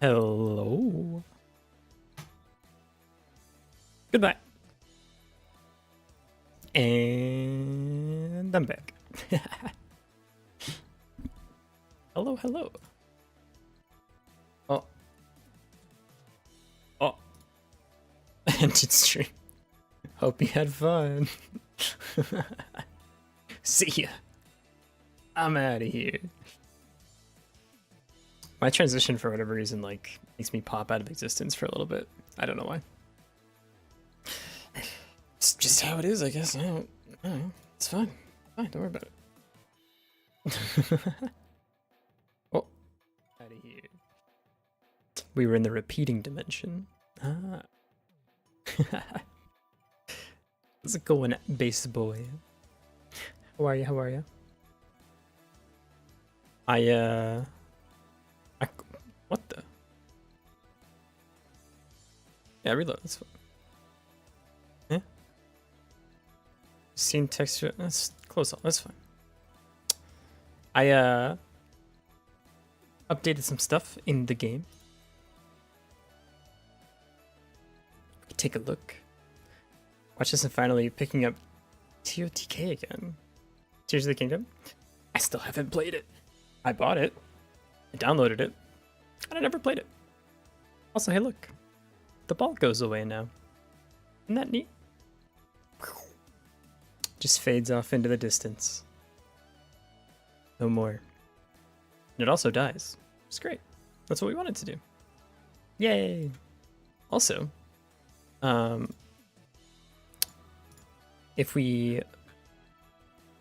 Hello. Goodbye. And I'm back. Hello, hello. Oh. Oh. Ended stream. Hope you had fun. See ya. I'm out of here. My transition, for whatever reason, like, makes me pop out of existence for a little bit. I don't know why. It's just how it is, I guess. I don't know. It's fine. Fine, don't worry about it. Oh. Out of here. We were in the repeating dimension. Ah. How's it going, base boy? How are you? How are you? What the? Yeah, reload. That's fine. Yeah. Scene texture. That's close all. That's fine. I updated some stuff in the game. Take a look. Watch this and finally picking up TOTK again. Tears of the Kingdom. I still haven't played it. I bought it. I downloaded it. And I never played it. Also, hey look. The ball goes away now. Isn't that neat? Just fades off into the distance. No more. And it also dies. It's great. That's what we wanted to do. Yay! Also, if we...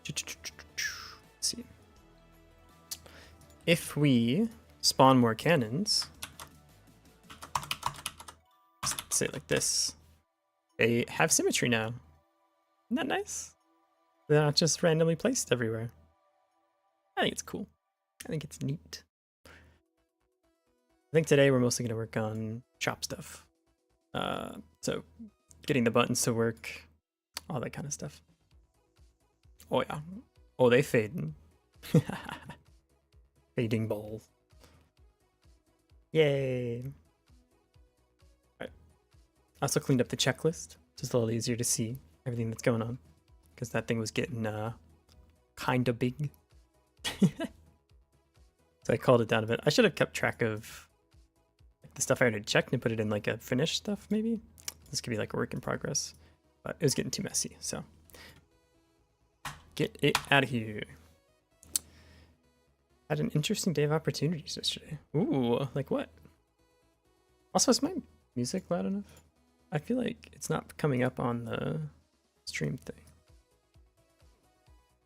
Let's see. If we spawn more cannons, say it like this, they have symmetry now. Isn't that nice? They're not just randomly placed everywhere. I think it's cool. I think it's neat. I think today we're mostly going to work on shop stuff. So getting the buttons to work, all that kind of stuff. Oh yeah. Oh, they fading. Fading balls. Yay. Alright. I also cleaned up the checklist, just a little easier to see everything that's going on, because that thing was getting kind of big. So I called it down a bit. I should have kept track of like, the stuff I already checked and put it in like a finished stuff, maybe. This could be like a work in progress, but it was getting too messy, so get it out of here. Had an interesting day of opportunities yesterday. Ooh, like what? Also, is my music loud enough? I feel like it's not coming up on the stream thing.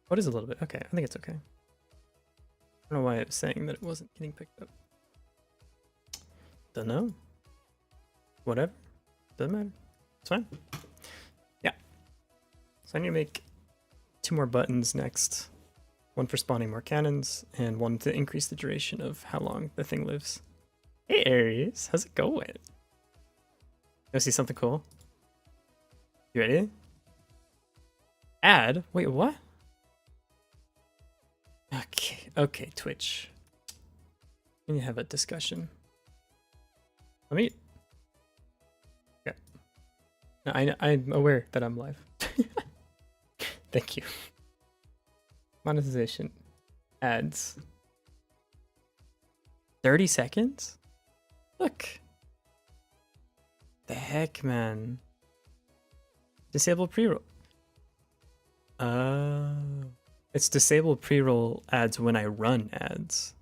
What is a little bit? Okay, I think it's okay. I don't know why it was saying that it wasn't getting picked up. Don't know. Whatever. Doesn't matter. It's fine. Yeah. So I need to make 2 more buttons next. One for spawning more cannons, and one to increase the duration of how long the thing lives. Hey Aries, how's it going? You see something cool? You ready? Add? Wait, what? Okay, Twitch. We need to have a discussion. Let me... Okay. No, I'm aware that I'm live. Thank you. Monetization. Ads. 30 seconds? Look. The heck, man. Disable pre-roll. It's disable pre-roll ads when I run ads.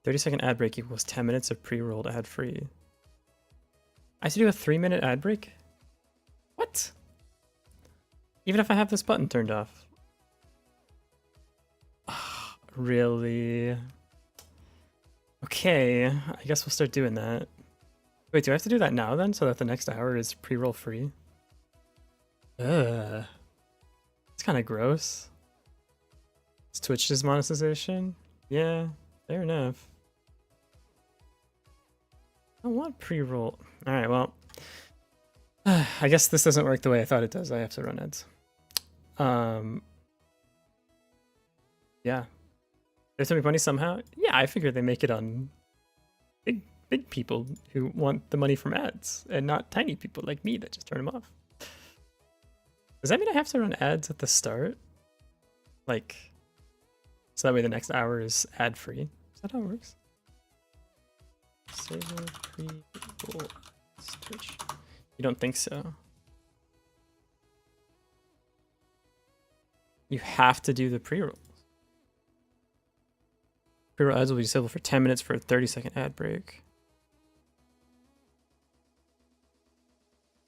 30-second ad break equals 10 minutes of pre-rolled ad free. I have to do a 3-minute ad break? What? Even if I have this button turned off. Really? Okay, I guess we'll start doing that. Wait, do I have to do that now then, so that the next hour is pre-roll free? Ugh. It's kind of gross. It's Twitch's monetization? Yeah, fair enough. I don't want pre-roll. Alright, well. I guess this doesn't work the way I thought it does. I have to run ads. Yeah. There's to make money somehow? Yeah, I figured they make it on big big people who want the money from ads and not tiny people like me that just turn them off. Does that mean I have to run ads at the start? Like, so that way the next hour is ad free? Is that how it works? Disable pre-roll Twitch. You don't think so? You have to do the pre-rolls. Pre-roll ads will be disabled for 10 minutes for a 30-second ad break.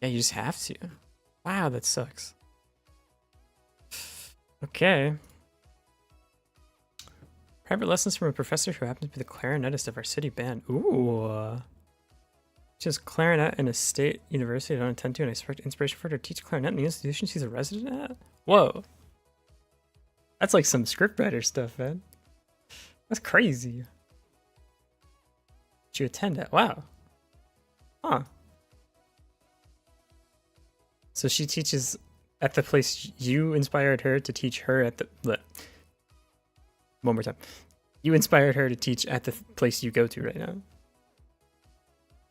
Yeah, you just have to. Wow, that sucks. Okay. Private lessons from a professor who happens to be the clarinetist of our city band. Ooh. Just clarinet in a state university I don't intend to, and I expect inspiration for her to teach clarinet in the institution she's a resident at? Whoa. That's like some scriptwriter stuff, man. That's crazy. Did you attend at? Wow. Huh. So she teaches at the place you inspired her to teach her at the... One more time. You inspired her to teach at the place you go to right now.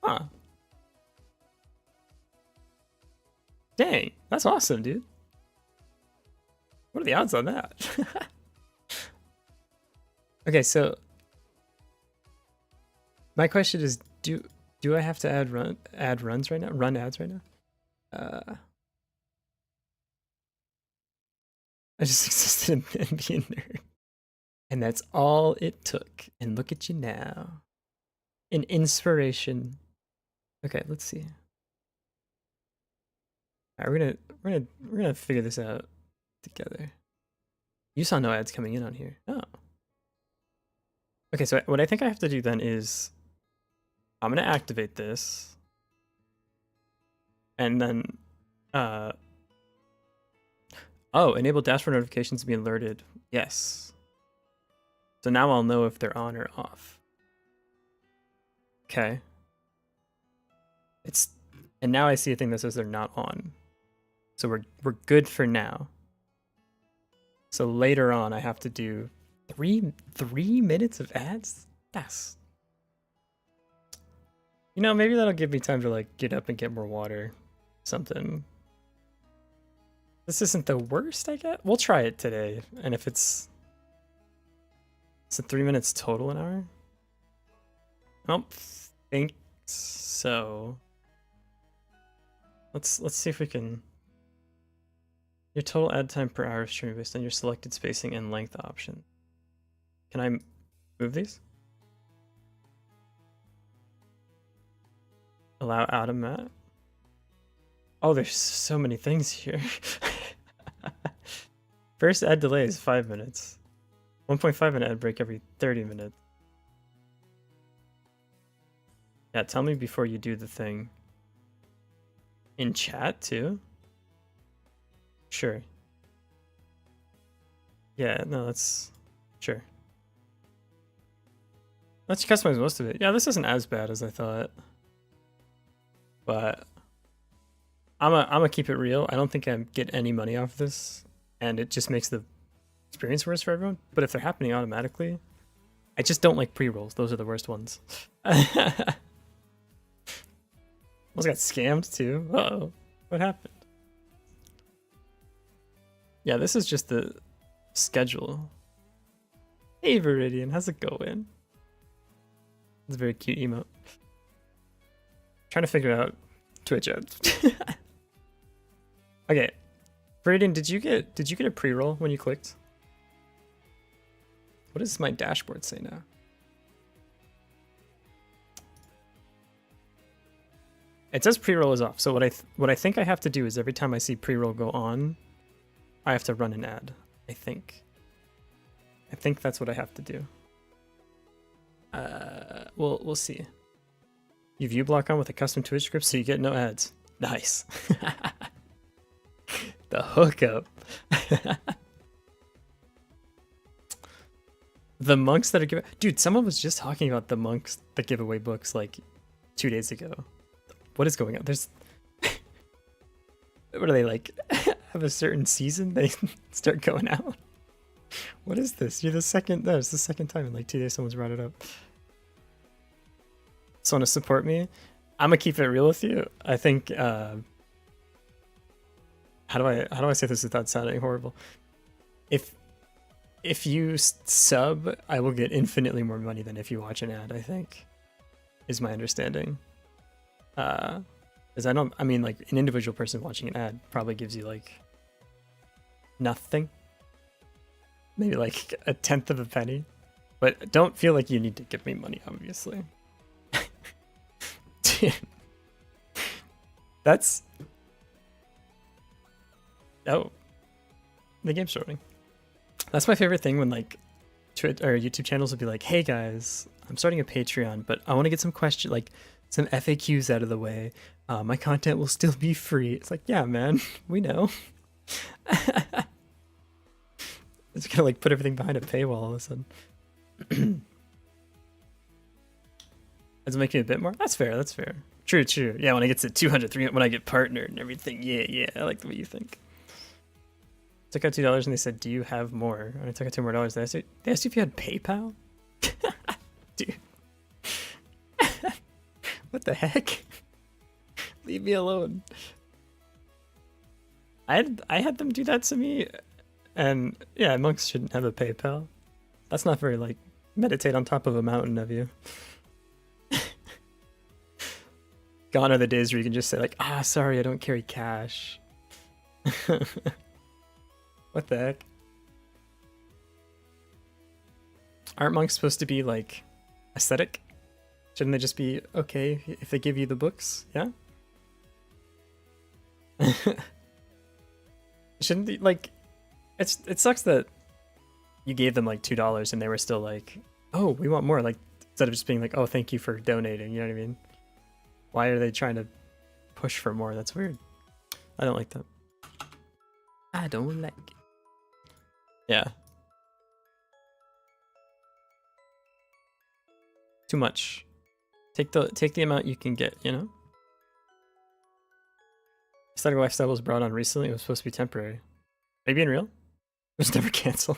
Huh. Dang, that's awesome, dude. What are the odds on that? Okay, so my question is, do I have to add runs right now? Run ads right now? I just existed in being a nerd. And that's all it took. And look at you now. An inspiration. Okay, let's see. All right, we're gonna figure this out together. You saw no ads coming in on here. Oh. Okay, so what I think I have to do then is I'm gonna activate this. And then oh, enable dashboard notifications to be alerted. Yes. So now I'll know if they're on or off. Okay. And now I see a thing that says they're not on. So we're good for now. So later on I have to do three minutes of ads? Yes. You know, maybe that'll give me time to like get up and get more water. Something. This isn't the worst, I guess. We'll try it today. And if it's 3 minutes total an hour? I don't think so. Let's see if we can. Your total ad time per hour is stream based on your selected spacing and length option. Can I move these? Allow automat. Oh, there's so many things here. First ad delay is 5 minutes. 1.5 minute ad break every 30 minutes. Yeah, tell me before you do the thing. In chat too? Sure. Yeah, no, that's... Sure. Let's customize most of it. Yeah, this isn't as bad as I thought. But... I'm gonna keep it real. I don't think I get any money off this. And it just makes the experience worse for everyone. But if they're happening automatically... I just don't like pre-rolls. Those are the worst ones. Almost got scammed too. Uh-oh. What happened? Yeah, this is just the schedule. Hey Viridian, how's it going? It's a very cute emote. Trying to figure out Twitch ads. Okay. Viridian, did you get a pre-roll when you clicked? What does my dashboard say now? It says pre-roll is off. So what I think I have to do is every time I see pre-roll go on, I have to run an ad. I think that's what I have to do. We'll see. You view block on with a custom Twitch script so you get no ads. Nice. The hookup. The monks that are giving... Dude, someone was just talking about the monks that give away books like 2 days ago. What is going on? There's... What are they like? Have a certain season they start going out? What is this? You're the second... No, it's the second time in like 2 days someone's brought it up. just want to support me, I'm gonna keep it real with you. I think how do I say this without sounding horrible? If you sub, I will get infinitely more money than if you watch an ad, I think, is my understanding. Because I mean, like, an individual person watching an ad probably gives you, like, nothing. Maybe, like, a tenth of a penny. But don't feel like you need to give me money, obviously. That's... Oh. The game's starting. That's my favorite thing when, like, Twitch or YouTube channels would be like, hey guys, I'm starting a Patreon, but I want to get some questions, like, some FAQs out of the way. My content will still be free. It's like, yeah, man, we know. It's gonna, like, put everything behind a paywall all of a sudden. Does it make me a bit more? That's fair, that's fair. True, true. Yeah, when I get to 200, 300, when I get partnered and everything. Yeah, yeah, I like the way you think. Took out $2 and they said, do you have more? And I took out $2 more. They asked you if you had PayPal? Dude. What the heck? Leave me alone. I had them do that to me. And yeah, monks shouldn't have a PayPal. That's not very, like, meditate on top of a mountain of you. Gone are the days where you can just say, like, ah, sorry, I don't carry cash. What the heck? Aren't monks supposed to be, like, aesthetic? Shouldn't they just be okay if they give you the books? Yeah? Shouldn't they, like, it sucks that you gave them, like, $2 and they were still like, oh, we want more, like, instead of just being like, oh, thank you for donating, you know what I mean? Why are they trying to push for more? That's weird. I don't like that. I don't like it. Yeah. Too much. Take the amount you can get, you know? Aesthetic lifestyle was brought on recently. It was supposed to be temporary. Are you being real? It was never canceled.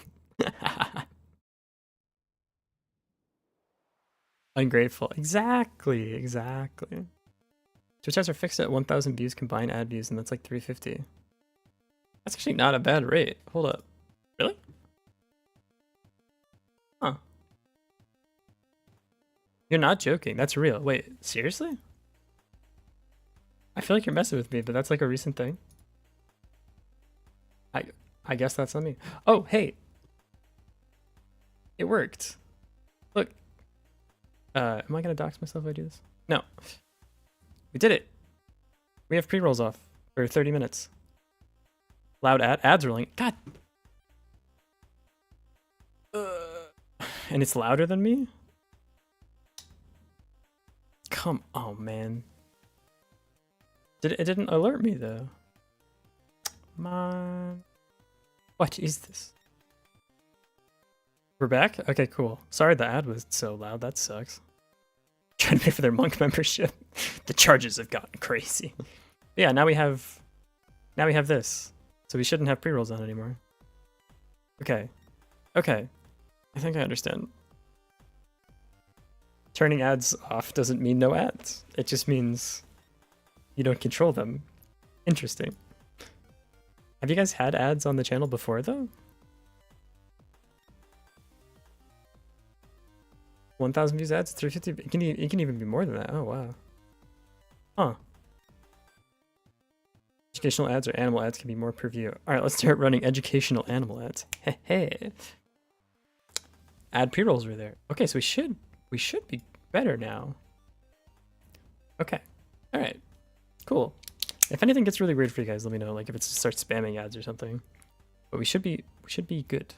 Ungrateful. Exactly, exactly. Twitch ads are fixed at 1,000 views combined ad views, and that's like 350. That's actually not a bad rate. Hold up. Really? Huh. You're not joking. That's real. Wait, seriously? I feel like you're messing with me, but that's like a recent thing. I guess that's on me. Oh, hey. It worked. Look. Am I gonna dox myself if I do this? No. We did it. We have pre-rolls off for 30 minutes. Loud ads rolling. God. And it's louder than me? Come on, man. It didn't alert me though. Come on. What is this? We're back? Okay, cool. Sorry the ad was so loud. That sucks. Trying to pay for their monk membership. The charges have gotten crazy. Yeah, now we have this. So we shouldn't have pre-rolls on anymore. Okay. Okay. I think I understand. Turning ads off doesn't mean no ads. It just means you don't control them. Interesting. Have you guys had ads on the channel before though? 1,000 views ads, 350. It can even be more than that. Oh wow. Huh. Educational ads or animal ads can be more per view. All right, let's start running educational animal ads. Hey, hey. Ad pre-rolls were there. Okay, so we should be better now. Okay. All right. Cool. If anything gets really weird for you guys, let me know. Like if it starts spamming ads or something. But we should be good.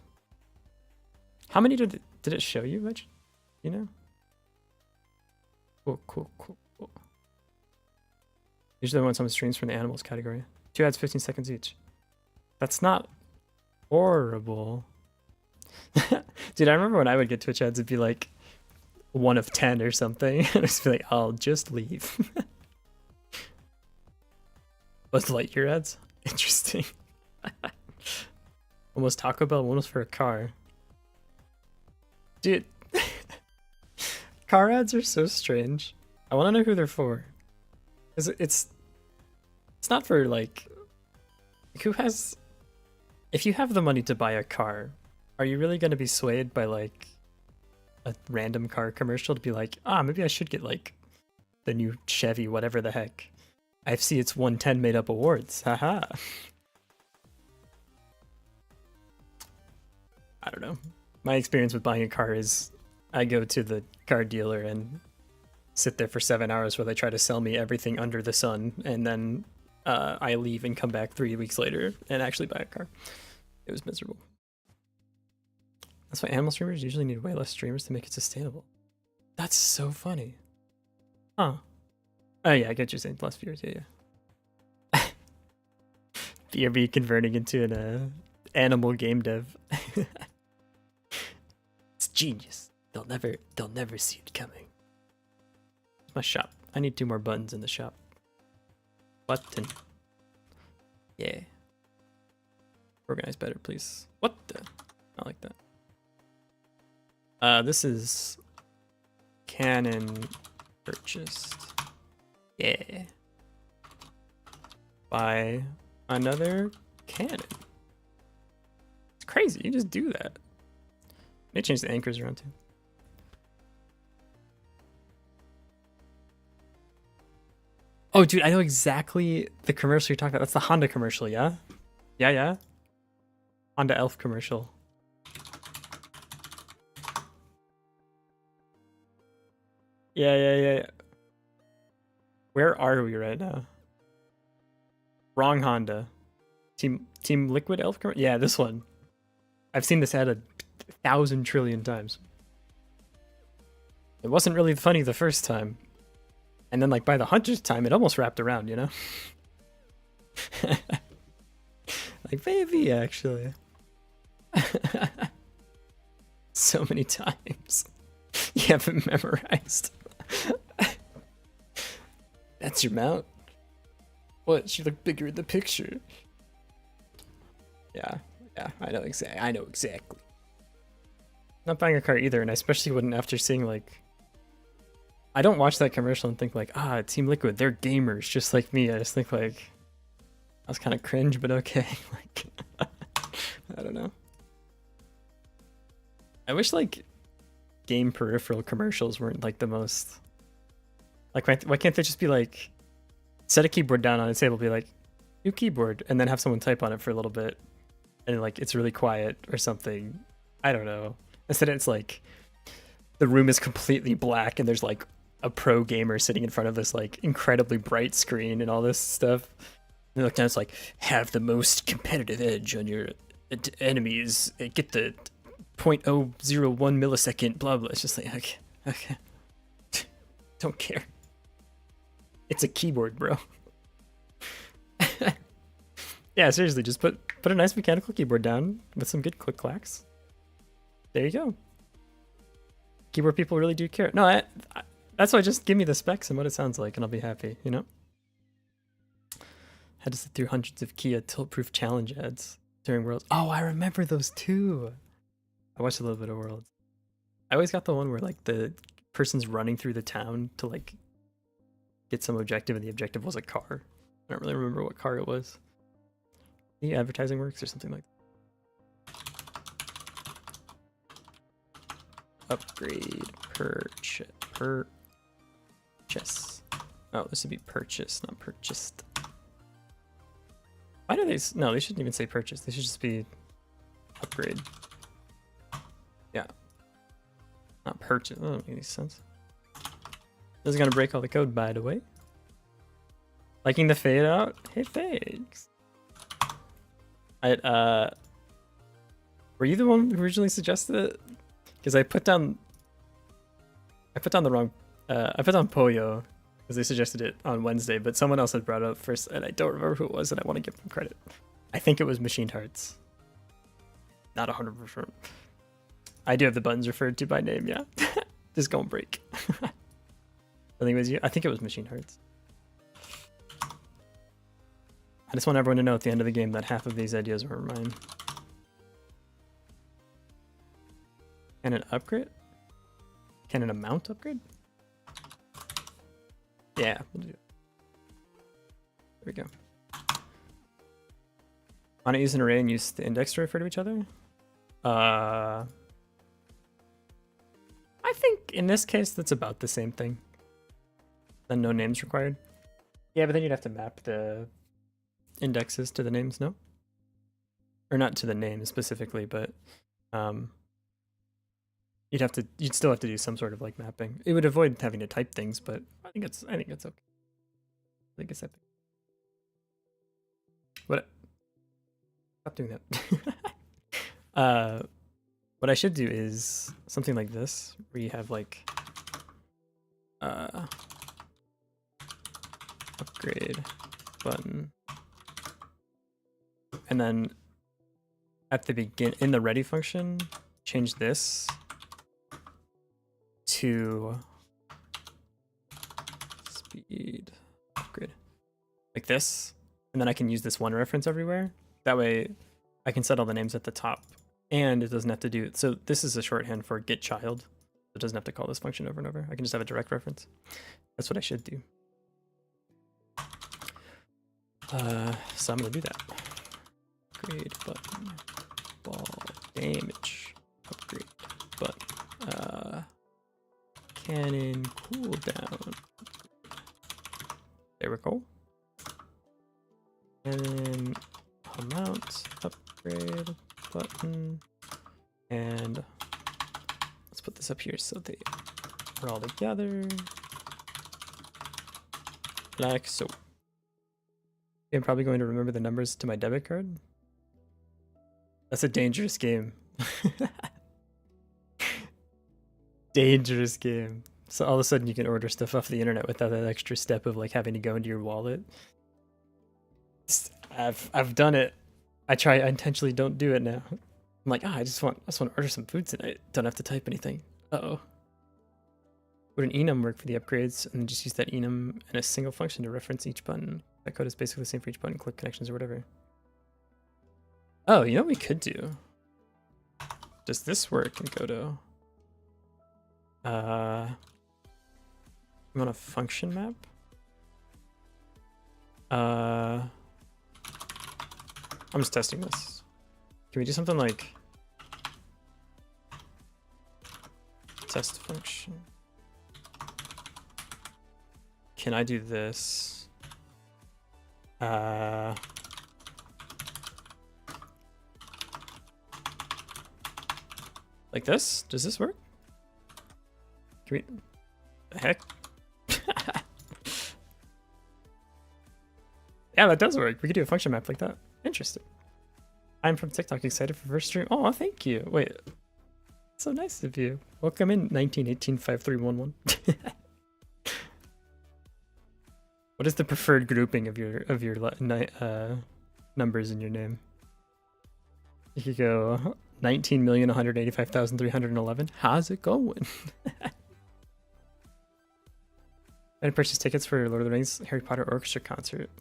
How many did it show you, Rich? You know? Cool. Usually I want some streams from the animals category. 2 ads, 15 seconds each. That's not horrible. Dude, I remember when I would get Twitch ads, it'd be like 1 of 10 or something. And I'd just be like, I'll just leave. Buzz Lightyear ads? Interesting. Almost Taco Bell, one was for a car. Dude. Car ads are so strange. I want to know who they're for. It's not for like who has. If you have the money to buy a car, are you really going to be swayed by like a random car commercial to be like, ah, maybe I should get like the new Chevy, whatever the heck. I see it's won 10 made up awards. Haha. I don't know. My experience with buying a car is I go to the car dealer and sit there for 7 hours while they try to sell me everything under the sun, and then I leave and come back 3 weeks later and actually buy a car. It was miserable. That's why animal streamers usually need way less streamers to make it sustainable. That's so funny. Huh. Oh yeah, I get you saying plus viewers, yeah. BRB converting into an animal game dev. It's genius. They'll never see it coming. It's my shop. I need 2 more buttons in the shop. Button. Yeah. Organize better, please. What the? I like that. This is Canon purchased. Yeah. By another Canon. It's crazy. You just do that. May change the anchors around too. Oh, dude, I know exactly the commercial you're talking about. That's the Honda commercial, yeah? Yeah. Honda Elf commercial. Yeah. Where are we right now? Wrong Honda. Team Liquid Elf commercial? Yeah, this one. I've seen this ad 1,000 trillion times. It wasn't really funny the first time. And then like by the 100th time, it almost wrapped around, you know? Like, maybe, actually. So many times. You haven't memorized. That's your mount? What? She looked bigger in the picture. Yeah, I know exactly. Not buying a car either, and I especially wouldn't after seeing like... I don't watch that commercial and think like, ah, Team Liquid, they're gamers just like me. I just think like, I was kind of cringe, but okay. Like, I don't know. I wish like game peripheral commercials weren't like the most... Like, why can't they just be like, set a keyboard down on a table, be like, new keyboard, and then have someone type on it for a little bit, and like it's really quiet or something. I don't know. Instead it's like, the room is completely black and there's like a pro gamer sitting in front of this like incredibly bright screen and all this stuff. And look down, it's like, have the most competitive edge on your enemies, get the 0.001 millisecond, blah blah. It's just like, okay. Don't care. It's a keyboard, bro. Yeah, seriously, just put a nice mechanical keyboard down with some good click clacks. There you go. Keyboard people really do care. No, that's why, just give me the specs and what it sounds like and I'll be happy, you know? Had to sit through hundreds of Kia tilt-proof challenge ads during Worlds. Oh, I remember those too. I watched a little bit of Worlds. I always got the one where like the person's running through the town to like get some objective and the objective was a car. I don't really remember what car it was. The advertising works or something like that. Upgrade purchase. Oh, this would be purchase, not purchased. Why do they? No, they shouldn't even say purchase. They should just be upgrade. Yeah. Not purchase. That doesn't make any sense. This is gonna break all the code, by the way. Liking the fade out? Hey, thanks. Were you the one who originally suggested it? Because I put down the wrong. I put down Poyo because they suggested it on Wednesday, but someone else had brought it up first, and I don't remember who it was, and I want to give them credit. I think it was Machined Hearts. Not 100%. I do have the buttons referred to by name, yeah. Just go and break. I think it was you. I think it was Machined Hearts. I just want everyone to know at the end of the game that half of these ideas were mine. Can an upgrade? Can an amount upgrade? Yeah, we'll do it. There we go. Want to use an array and use the index to refer to each other? I think in this case that's about the same thing. Then no names required. Yeah, but then you'd have to map the indexes to the names, no? Or not to the names specifically, but you'd still have to do some sort of like mapping. It would avoid having to type things, but I think it's okay. I think it's epic. What? Stop doing that. What I should do is something like this, where you have like upgrade button, and then at the begin in the ready function, change this to speed upgrade like this, and then I can use this one reference everywhere. That way I can set all the names at the top, and it doesn't have to do, so this is a shorthand for get child. It doesn't have to call this function over and over. I can just have a direct reference. That's what I should do. So I'm gonna do that. Upgrade button, ball damage, upgrade button, cannon cooldown. There we go. And then amount, upgrade button, and let's put this up here so they are all together, like so. I'm probably going to remember the numbers to my debit card. That's a dangerous game. Dangerous game. So all of a sudden you can order stuff off the internet without that extra step of like having to go into your wallet. I've done it. I intentionally don't do it now. I'm like, I just want to order some food tonight. Don't have to type anything. Uh-oh. Would an enum work for the upgrades, and then just use that enum and a single function to reference each button? That code is basically the same for each button, click connections or whatever. Oh, you know what we could do? Does this work in Godot? I'm on a function map. I'm just testing this. Can we do something like test function? Can I do this? Like this? Does this work? Can we? The heck? Yeah, that does work. We could do a function map like that. Interesting. I'm from TikTok, excited for first stream. Oh, thank you. Wait, so nice of you. Welcome in 19185311. What is the preferred grouping of your numbers in your name? You could go 19,185,311. How's it going? I purchased tickets for Lord of the Rings Harry Potter Orchestra concert.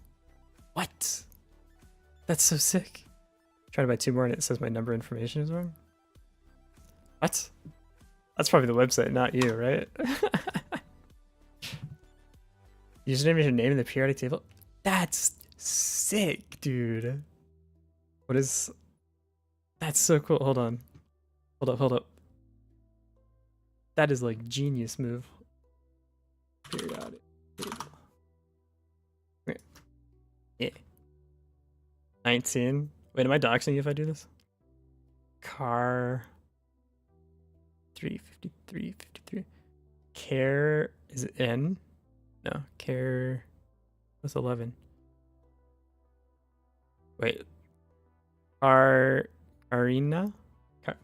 What? That's so sick. Try to buy 2 more and it says my number information is wrong. What? That's probably the website, not you, right? Username is your name in the periodic table. That's sick, dude. What is? That's so cool. Hold on. Hold up. That is like genius move. Periodic table. Yeah. 19. Wait, am I doxing you if I do this? Car 353. Care, is it N? No, care was 11. Wait. Arena? Am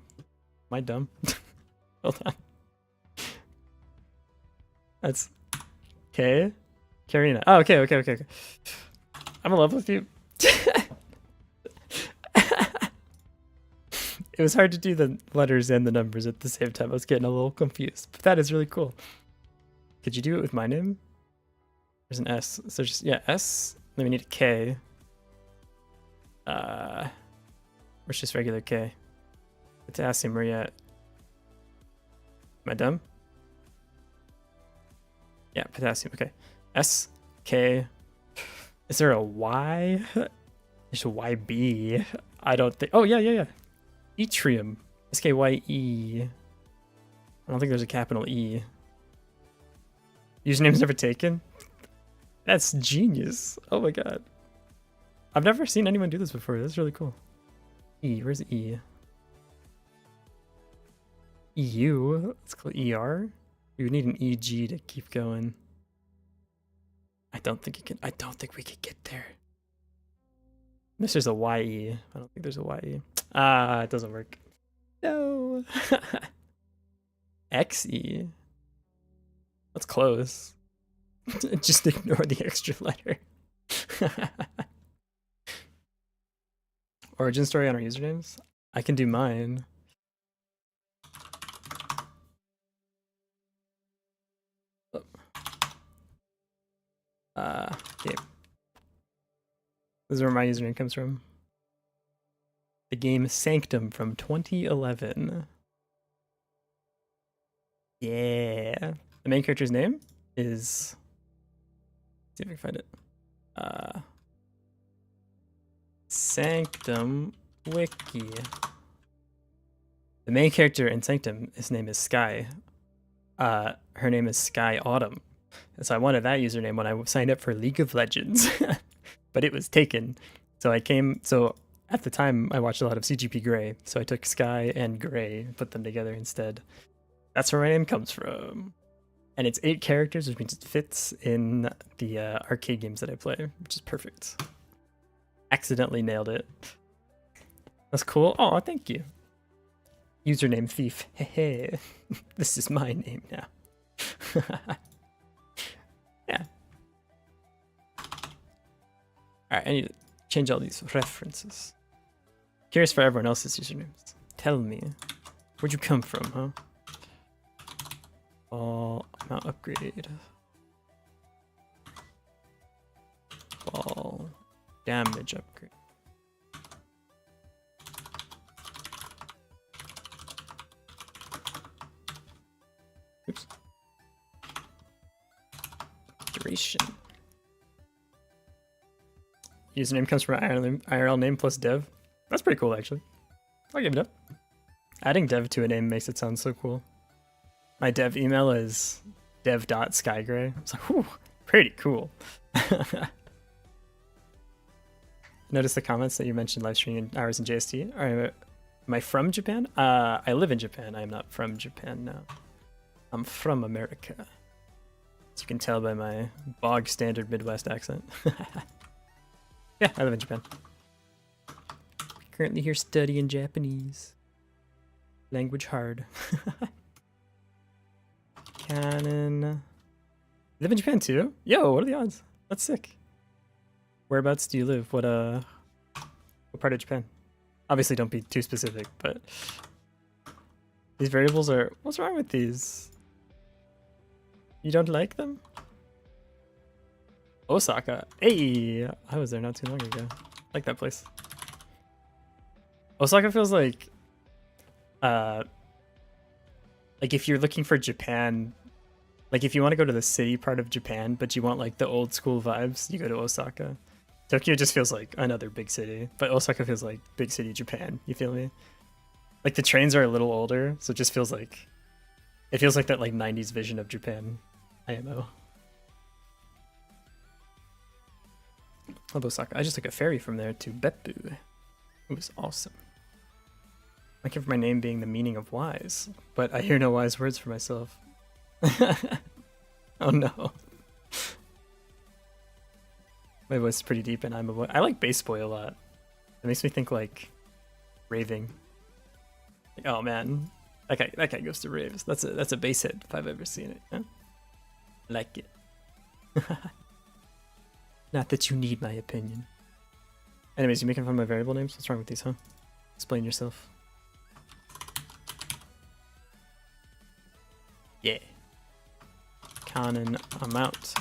I dumb? Hold on. That's K? Karina. Oh, okay. I'm in love with you. It was hard to do the letters and the numbers at the same time. I was getting a little confused, but that is really cool. Could you do it with my name? There's an S. So just, yeah, S. Then we need a K. Or it's just regular K. Potassium, where you at? Am I dumb? Yeah, potassium, okay. S K. Is there a Y? There's a YB. I don't think. Oh, yeah. Etrium. SKYE. I don't think there's a capital E. Username's never taken? That's genius. Oh my god. I've never seen anyone do this before. That's really cool. E. Where's E? EU. Let's call it ER. We would need an EG to keep going. I don't think we could get there. Unless there's a YE. I don't think there's a YE. It doesn't work. No. XE. That's close. Just ignore the extra letter. Origin story on our usernames? I can do mine. Game. This is where my username comes from. The game Sanctum from 2011. Yeah. The main character's name is... Let's see if I can find it. Sanctum Wiki. The main character in Sanctum, his name is Sky. Her name is Sky Autumn. And so I wanted that username when I signed up for League of Legends. But it was taken. So at the time I watched a lot of CGP Grey. So I took Sky and Grey, put them together instead. That's where my name comes from. And it's 8 characters, which means it fits in the arcade games that I play, which is perfect. Accidentally nailed it. That's cool. Oh, thank you. Username Thief. Hey, this is my name now. Yeah. Alright, I need to change all these references. Curious for everyone else's usernames. Tell me, where'd you come from, huh? Ball amount upgrade. Ball damage upgrade. Oops. Duration. Username comes from IRL name plus dev. That's pretty cool, actually. I'll give it up. Adding dev to a name makes it sound so cool. My dev email is dev.skygray. It's like, whew, pretty cool. Notice the comments that you mentioned live streaming hours in JST. Am I from Japan? I live in Japan. I'm not from Japan now. I'm from America. As you can tell by my bog standard Midwest accent. Yeah, I live in Japan. Currently here studying Japanese. Language hard. Canon. Live in Japan too? Yo, what are the odds? That's sick. Whereabouts do you live? What part of Japan? Obviously don't be too specific, but these variables are... What's wrong with these? You don't like them? Osaka. Hey, I was there not too long ago. I like that place. Osaka feels like if you're looking for Japan, like if you want to go to the city part of Japan, but you want like the old school vibes, you go to Osaka. Tokyo just feels like another big city, but Osaka feels like big city Japan. You feel me? Like the trains are a little older, so it just feels like, it feels like that like 90s vision of Japan. IMO. Love Osaka. I just took a ferry from there to Beppu. It was awesome. I give my name being the meaning of wise, but I hear no wise words for myself. Oh no. My voice is pretty deep and I'm a boy. I like Bass Boy a lot. It makes me think like raving. Like, oh man, that guy goes to raves. That's a bass hit if I've ever seen it. Huh? I like it. Not that you need my opinion. Anyways, you making fun of my variable names? What's wrong with these, huh? Explain yourself. Yeah. Canon amount.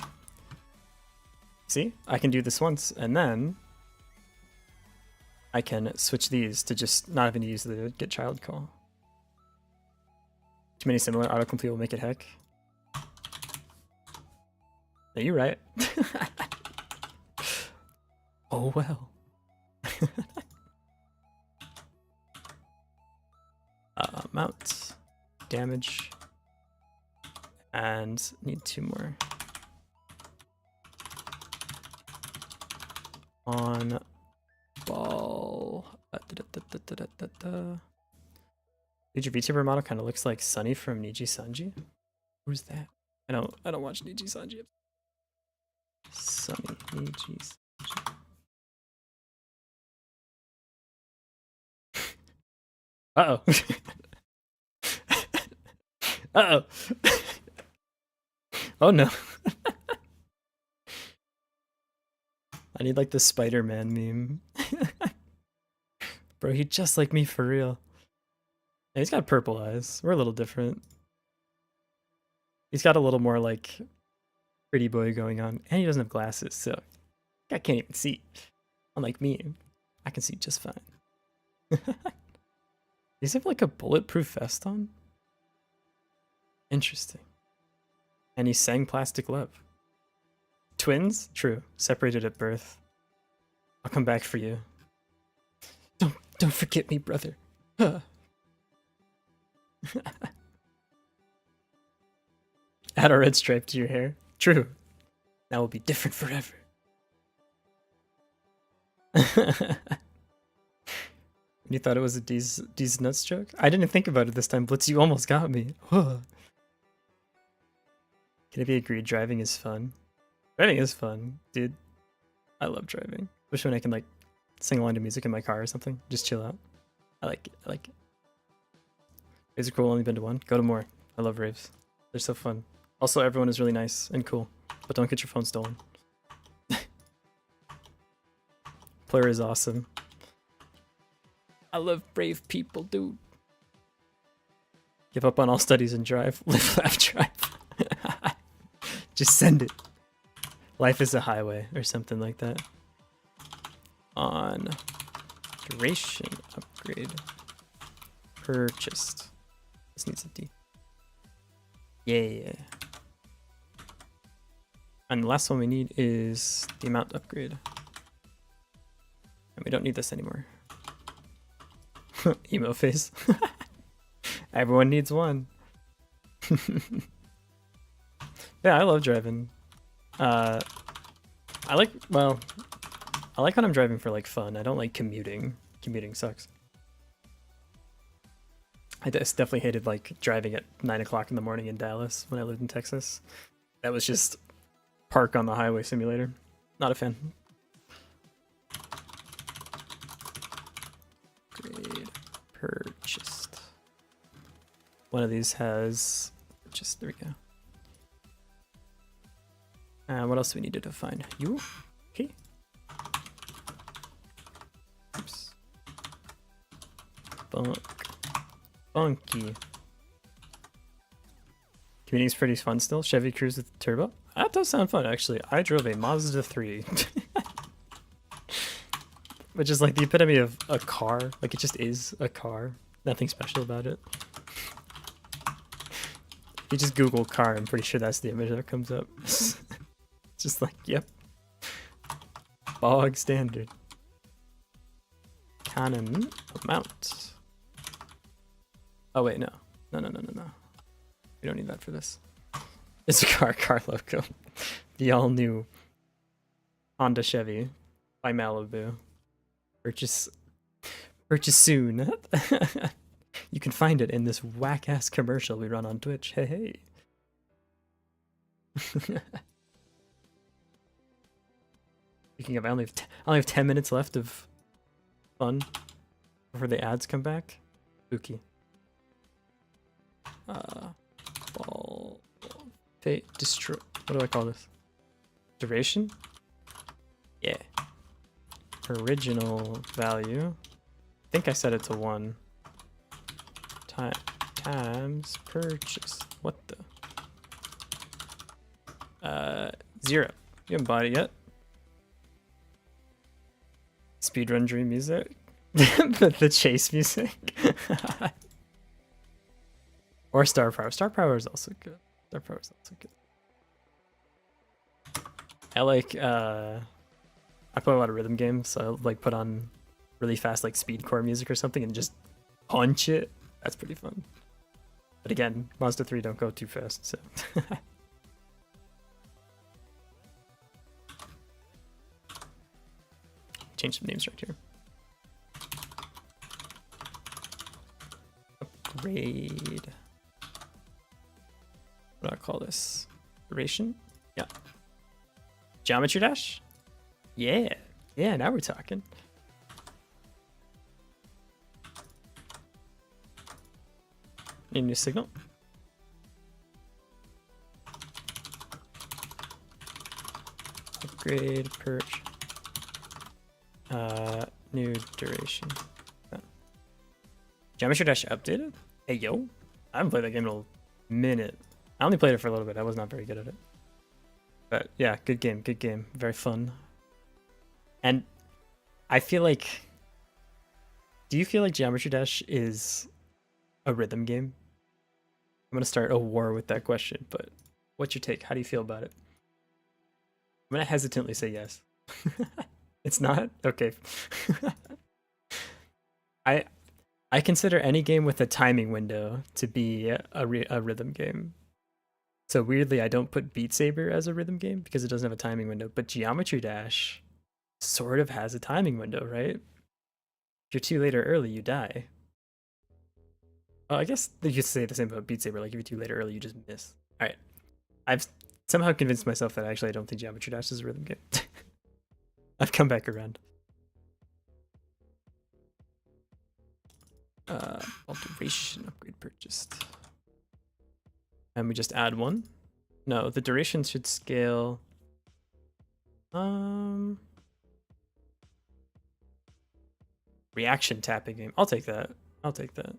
See? I can do this once, and then I can switch these to just not having to use the get child call. Too many similar autocomplete will make it heck. Are you right? Oh well. Mount, damage, and need 2 more. On ball. Dude, your VTuber model kind of looks like Sunny from Niji Sanji. Who's that? I don't watch Niji Sanji. Sunny Niji Sanji. Uh-oh. Uh-oh. Oh no. I need like the Spider-Man meme. Bro, he just like me for real. Yeah, he's got purple eyes. We're a little different. He's got a little more like pretty boy going on. And he doesn't have glasses, so I can't even see. Unlike me, I can see just fine. Does he have like a bulletproof vest on? Interesting. And he sang Plastic Love. Twins? True. Separated at birth. I'll come back for you. Don't forget me, brother. Add a red stripe to your hair. True. That will be different forever. You thought it was a D's nuts joke? I didn't think about it this time. Blitz, you almost got me. Can it be agreed? Driving is fun. Driving is fun, dude. I love driving. Especially when I can like sing along to music in my car or something. Just chill out. I like it. I like it. Raves are cool. Only been to one. Go to more. I love raves. They're so fun. Also, everyone is really nice and cool. But don't get your phone stolen. Player is awesome. I love brave people, dude. Give up on all studies and drive. Live, laugh, drive. Just send it. Life is a highway or something like that. On duration upgrade purchased. This needs a D. Yeah. And the last one we need is the amount upgrade. And we don't need this anymore. Emo face. Everyone needs one. Yeah, I love driving. I like when I'm driving for like fun. I don't like commuting. Commuting sucks. I just definitely hated like driving at 9 o'clock in the morning in Dallas when I lived in Texas. That was just park on the highway simulator. Not a fan. Grade purchased. One of these has purchased. There we go. What else do we need to define? You? Okay. Oops. Funky. Commuting's pretty fun still. Chevy Cruze with turbo. That does sound fun, actually. I drove a Mazda 3. Which is like the epitome of a car. Like, it just is a car. Nothing special about it. If you just Google car, I'm pretty sure that's the image that comes up. Just like, yep. Bog standard. Cannon amount. Oh wait, no. No. We don't need that for this. It's a car logo. The all new Honda Chevy by Malibu. Purchase soon. You can find it in this whack ass commercial we run on Twitch. Hey. Speaking of, I only have 10 minutes left of fun before the ads come back. Spooky. Ball. Fate. Destroy. What do I call this? Duration? Yeah. Original value. I think I set it to 1. Times purchase. What the? 0. You haven't bought it yet. Speedrun dream music. the chase music. Or Star Power. Star Power is also good. I like I play a lot of rhythm games, so I'll like put on really fast like speedcore music or something and just punch it. That's pretty fun. But again, Monster 3 don't go too fast, so change some names right here. Upgrade. What do I call this? Duration? Yeah. Geometry Dash? Yeah. Yeah, now we're talking. Need a new signal. Upgrade, perch. New duration. Oh. Geometry Dash updated? Hey yo. I haven't played that game in a minute. I only played it for a little bit. I was not very good at it. But yeah, good game, good game. Very fun. And I feel like... Do you feel like Geometry Dash is a rhythm game? I'm going to start a war with that question, but what's your take? How do you feel about it? I'm going to hesitantly say yes. It's not? Okay. I consider any game with a timing window to be a rhythm game. So weirdly, I don't put Beat Saber as a rhythm game because it doesn't have a timing window, but Geometry Dash sort of has a timing window, right? If you're too late or early, you die. Oh, I guess you could say the same about Beat Saber, like if you're too late or early, you just miss. Alright. I've somehow convinced myself that actually I don't think Geometry Dash is a rhythm game. I've come back around. Alteration upgrade purchased. And we just add one. No, the duration should scale. Reaction tapping game. I'll take that. I'll take that.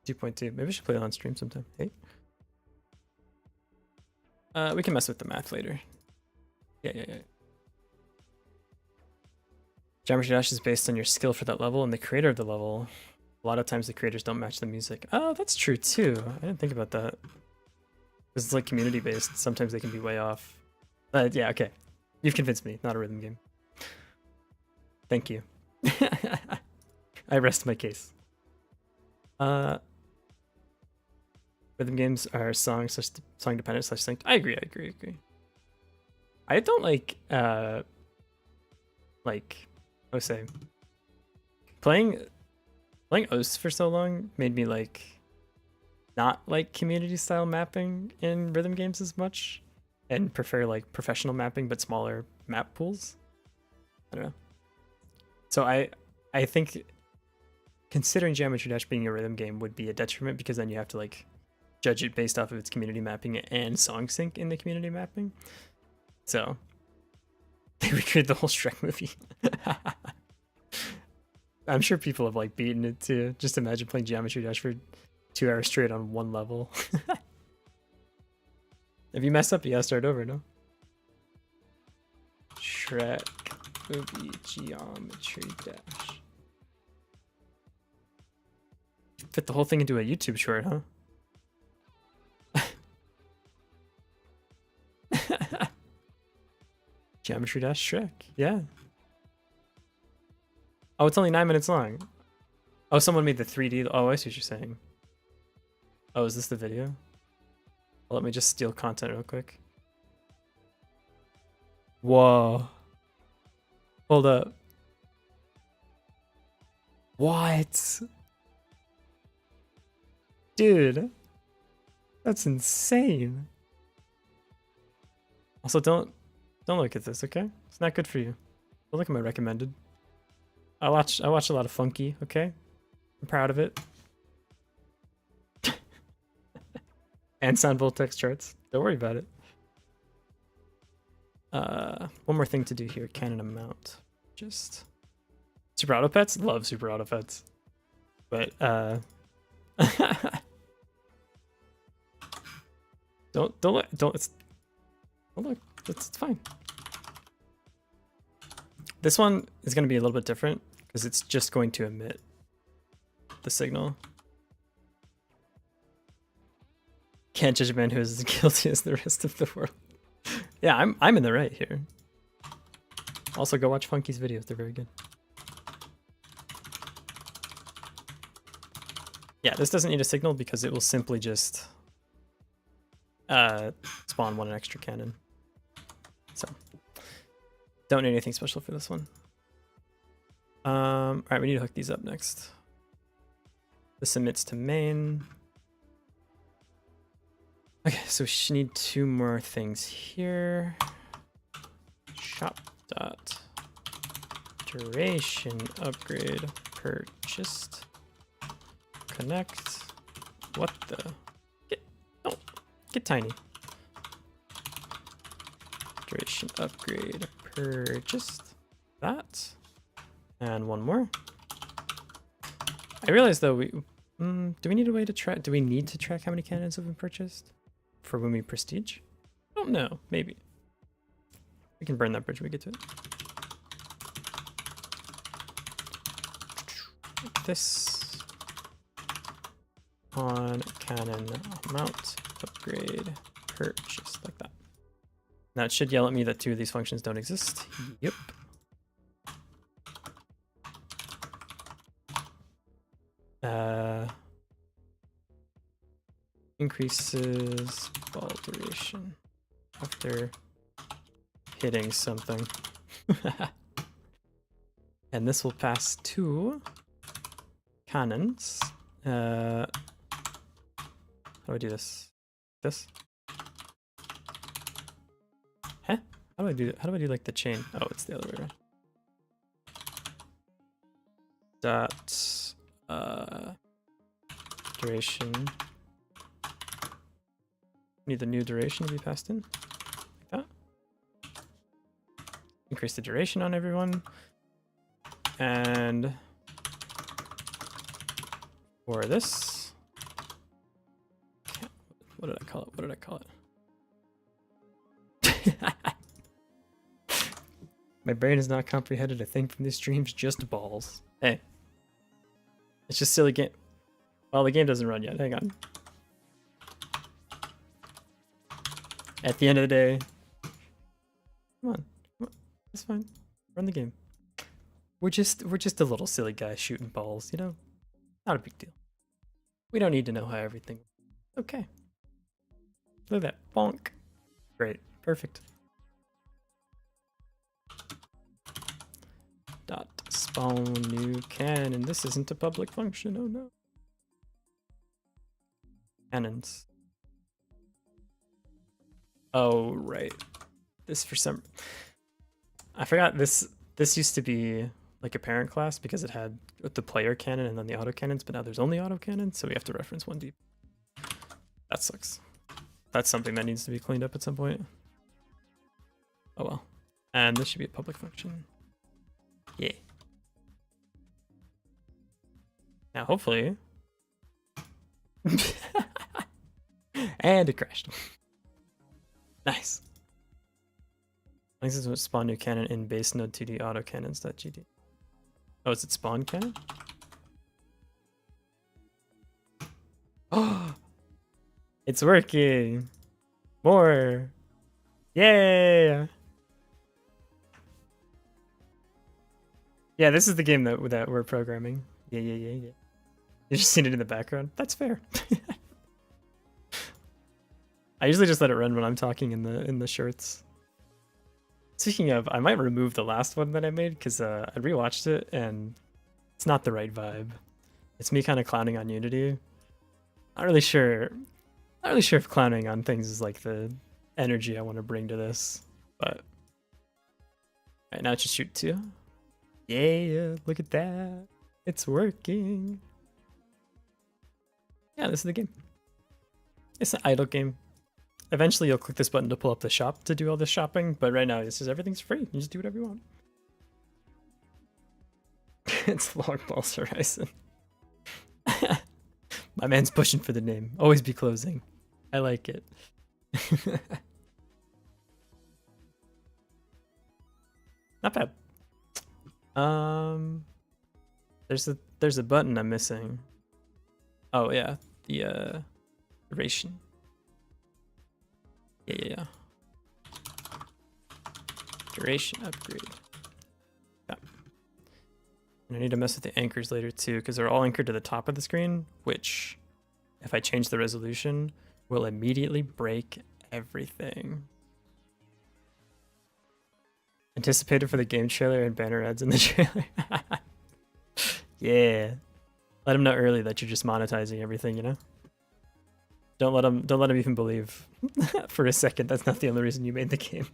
2.2. Maybe I should play it on stream sometime. Hey. We can mess with the math later. Yeah. Geometry Dash is based on your skill for that level and the creator of the level. A lot of times the creators don't match the music. Oh, that's true too. I didn't think about that. Because it's like community based. Sometimes they can be way off. But yeah, okay. You've convinced me. Not a rhythm game. Thank you. I rest my case. Rhythm games are song dependent / synced. I agree. I don't like I would say playing OS for so long made me like not like community style mapping in rhythm games as much and prefer like professional mapping but smaller map pools. I don't know. So I think considering Geometry Dash being a rhythm game would be a detriment because then you have to like judge it based off of its community mapping and song sync in the community mapping. So they recreated the whole Shrek movie. I'm sure people have like beaten it too. Just imagine playing Geometry Dash for 2 hours straight on one level. If you mess up, you gotta start over, no? Shrek movie Geometry Dash. Fit the whole thing into a YouTube short, huh? Geometry Dash Shrek, yeah. Oh, it's only 9 minutes long. Oh, someone made the 3D. Oh, I see what you're saying. Oh, is this the video? Well, let me just steal content real quick. Whoa. Hold up. What? Dude. That's insane. Also, don't look at this, okay? It's not good for you. Don't look at my recommended. I watch a lot of Funky, okay? I'm proud of it. And Sound Voltex charts. Don't worry about it. One more thing to do here. Canon amount. Just Super Auto Pets? Love Super Auto Pets. But don't look, it's fine. This one is going to be a little bit different because it's just going to emit the signal. Can't judge a man who is as guilty as the rest of the world. Yeah, I'm in the right here. Also, go watch Funky's videos. They're very good. Yeah, this doesn't need a signal because it will simply just spawn one extra cannon. So don't need anything special for this one. All right, we need to hook these up next. This submits to main. Okay, so we should need two more things here. Shop dot duration upgrade purchased. Connect. What the? Get tiny. Duration upgrade purchased. That. And one more. I realized though do we need a way to track? Do we need to track how many cannons have been purchased for when we prestige? I don't know. Maybe. We can burn that bridge when we get to it. Like this. On cannon amount upgrade purchased, like that. Now it should yell at me that two of these functions don't exist. Yep. Increases ball duration after hitting something. And this will pass to cannons. How do I do this? This? Huh? How do I do like the chain? Oh, it's the other way around. Dot duration. Need the new duration to be passed in. Like that. Increase the duration on everyone. And for this. What did I call it? What did I call it? My brain has not comprehended a thing from these streams, just balls. Hey. It's just silly game. Well, the game doesn't run yet. Hang on. At the end of the day. Come on. It's fine. Run the game. We're just a little silly guy shooting balls, you know? Not a big deal. We don't need to know how everything. Okay. Look at that. Bonk. Great. Perfect. Dot spawn new cannon. This isn't a public function. Oh no. Cannons. Oh right. This for some. I forgot this. This used to be like a parent class because it had the player cannon and then the auto cannons, but now there's only auto cannons, so we have to reference one deep. That sucks. That's something that needs to be cleaned up at some point. Oh well. And this should be a public function. Yeah. Now hopefully. And it crashed. Nice. I think this is what spawn new cannon in base node 2D autocannons.gd. Oh, is it spawn cannon? Oh, it's working. More. Yay. Yeah, this is the game that we're programming. Yeah. You just seen it in the background. That's fair. I usually just let it run when I'm talking in the shorts. Speaking of, I might remove the last one that I made because I rewatched it and it's not the right vibe. It's me kind of clowning on Unity. Not really sure if clowning on things is like the energy I want to bring to this, but right now it's just shoot 2. Yeah, look at that. It's working. Yeah, this is the game. It's an idle game. Eventually you'll click this button to pull up the shop to do all this shopping, but right now this is everything's free. You just do whatever you want. It's Long Balls Horizon. My man's pushing for the name. Always be closing. I like it. Not bad. There's a button I'm missing. Oh yeah, the duration. Yeah. Duration upgrade. Yeah. And I need to mess with the anchors later too, because they're all anchored to the top of the screen, which, if I change the resolution, will immediately break everything. Anticipated for the game trailer and banner ads in the trailer. Yeah. Let them know early that you're just monetizing everything, you know? Don't let them even believe for a second that's not the only reason you made the game.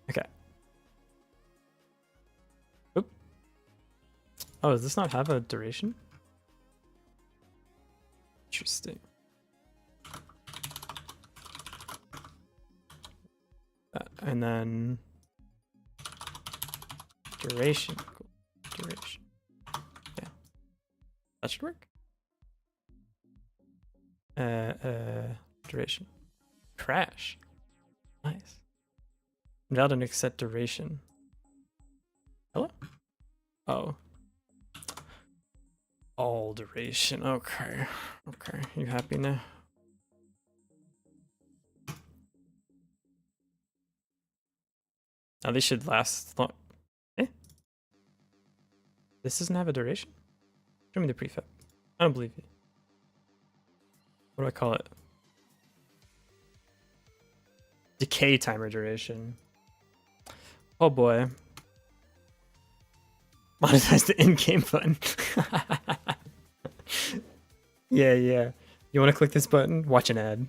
Okay. Oop. Oh, does this not have a duration? Interesting. And then duration. Cool. Duration. Yeah. That should work. Duration. Crash. Nice. Invalid set duration. Hello? Oh. All duration. Okay. Okay. You happy now? Now these should last long. Eh? This doesn't have a duration? Show me the prefab. I don't believe you. What do I call it? Decay timer duration. Oh boy. Monetize the in-game button. Yeah. You want to click this button? Watch an ad.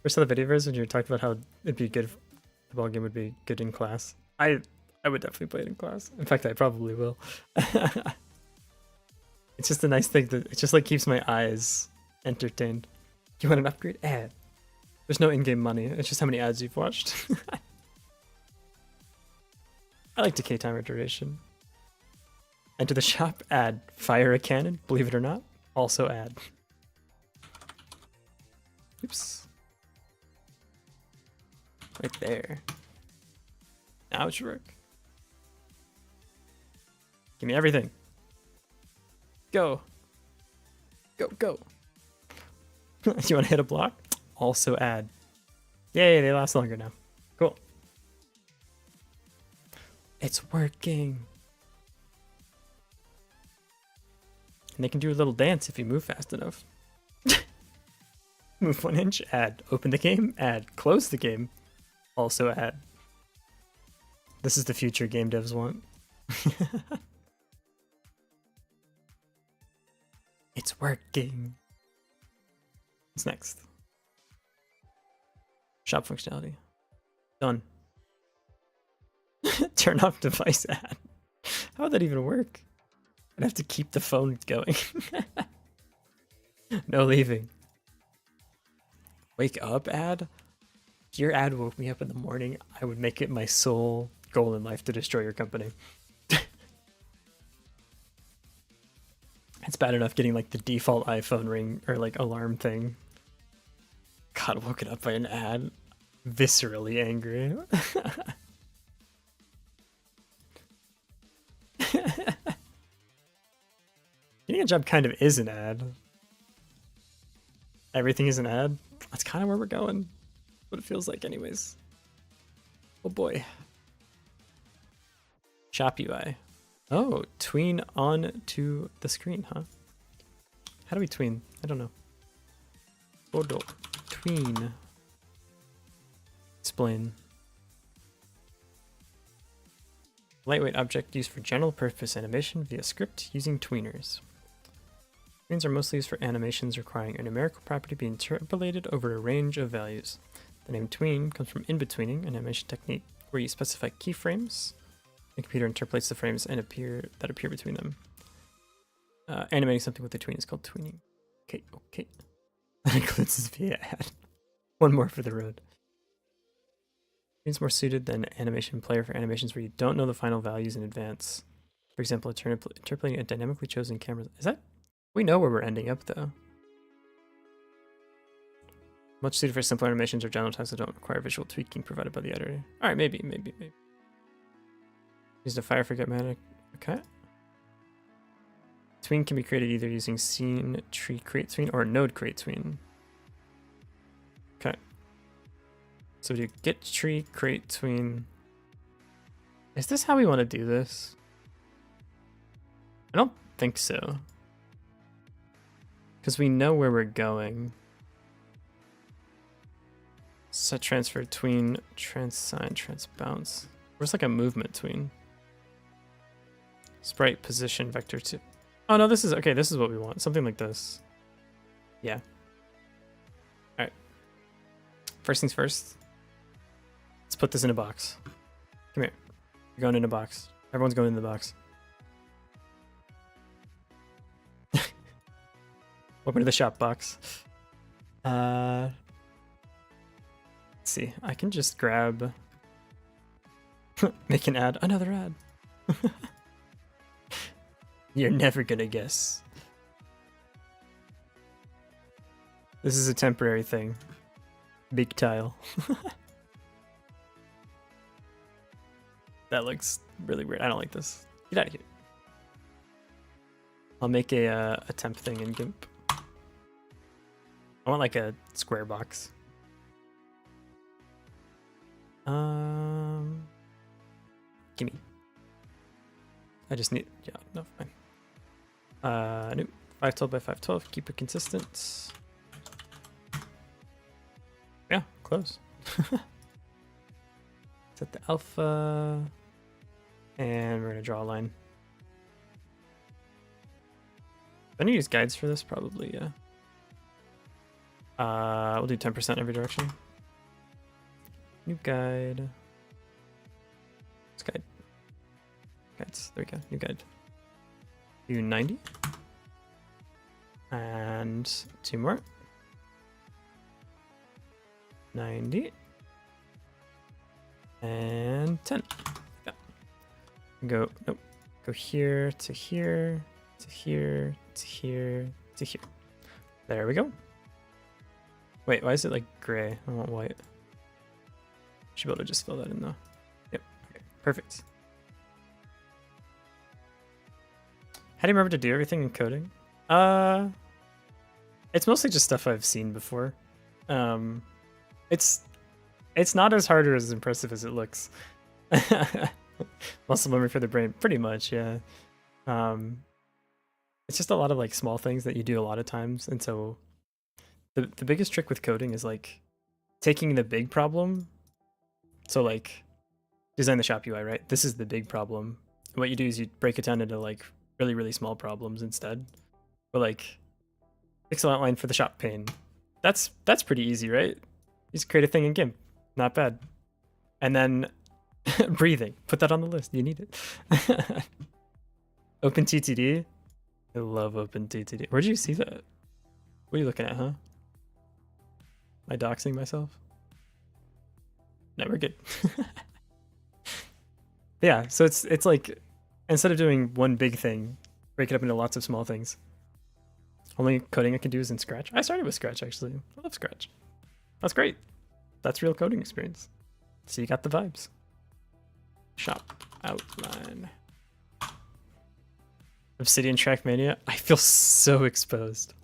First of the video when you were talking about how it'd be good, the ball game would be good in class. I would definitely play it in class. In fact, I probably will. It's just a nice thing that it just like keeps my eyes entertained. You want an upgrade? Ad. There's no in-game money. It's just how many ads you've watched. I like decay timer duration. Enter the shop, add. Fire a cannon, believe it or not, also add. Oops. Right there. Now it should work. Give me everything. Go. Go. You want to hit a block? Also add. Yay, they last longer now. Cool. It's working. And they can do a little dance if you move fast enough. Move 1 inch, add. Open the game, add. Close the game, also add. This is the future game devs want. It's working. What's next? Shop functionality. Done. Turn off device ad. How would that even work? I'd have to keep the phone going. No leaving. Wake up ad? If your ad woke me up in the morning, I would make it my sole goal in life to destroy your company. It's bad enough getting like the default iPhone ring or like alarm thing. God, woken up by an ad. Viscerally angry. Getting a job kind of is an ad. Everything is an ad. That's kind of where we're going. What it feels like anyways. Oh boy. Shop UI. Oh, tween on to the screen, huh? How do we tween? I don't know. Godot. Tween. Explain. Lightweight object used for general purpose animation via script using tweeners. Tweens are mostly used for animations requiring a numerical property be interpolated over a range of values. The name tween comes from in-betweening, an animation technique where you specify keyframes. The computer interpolates the frames and appear between them. Animating something with a tween is called tweening. Okay. That includes this via ad. One more for the road. It's more suited than animation player for animations where you don't know the final values in advance. For example, interpolating a dynamically chosen camera. Is that? We know where we're ending up though. Much suited for simple animations or general tasks that don't require visual tweaking provided by the editor. Alright, maybe. Use the fire forget manic. Okay. Tween can be created either using scene tree create tween or node create tween. So we do get tree, create tween. Is this how we want to do this? I don't think so. Because we know where we're going. Set transfer tween, transsign, transbounce. Where's like a movement tween? Sprite position vector 2. Oh no, this is okay. This is what we want. Something like this. Yeah. All right. First things first. Let's put this in a box. Come here. You're going in a box. Everyone's going in the box. Welcome to the shop box. Let's see. I can just grab. Make an ad. Another ad. You're never gonna guess. This is a temporary thing. Big tile. That looks really weird. I don't like this. Get out of here. I'll make a temp thing in GIMP. I want like a square box. Gimme. I just need, yeah, no, fine. Nope. 512 by 512, keep it consistent. Yeah, close. Set the alpha, and we're gonna draw a line. I need to use guides for this, probably, yeah. We'll do 10% every direction. New guide. What's guide? Guides, there we go, new guide. Do 90. And 2 more. 90. And 10. Yeah. Go, nope. Go here to here, to here, to here, to here. There we go. Wait, why is it like gray? I want white. Should be able to just fill that in though. Yep, okay, perfect. How do you remember to do everything in coding? It's mostly just stuff I've seen before. It's not as hard or as impressive as it looks. Muscle memory for the brain, pretty much, yeah. It's just a lot of like small things that you do a lot of times, and so the biggest trick with coding is like taking the big problem. So like design the shop UI, right? This is the big problem. And what you do is you break it down into like really small problems instead. But like pixel outline for the shop pane. That's pretty easy, right? You just create a thing in GIMP. Not bad. And then breathing. Put that on the list. You need it. OpenTTD. I love OpenTTD. Where did you see that? What are you looking at, huh? Am I doxing myself? No, we're good. Yeah, so it's like instead of doing one big thing, break it up into lots of small things. Only coding I can do is in Scratch. I started with Scratch actually. I love Scratch. That's great. That's real coding experience. So you got the vibes. Shop outline. Obsidian Trackmania. I feel so exposed.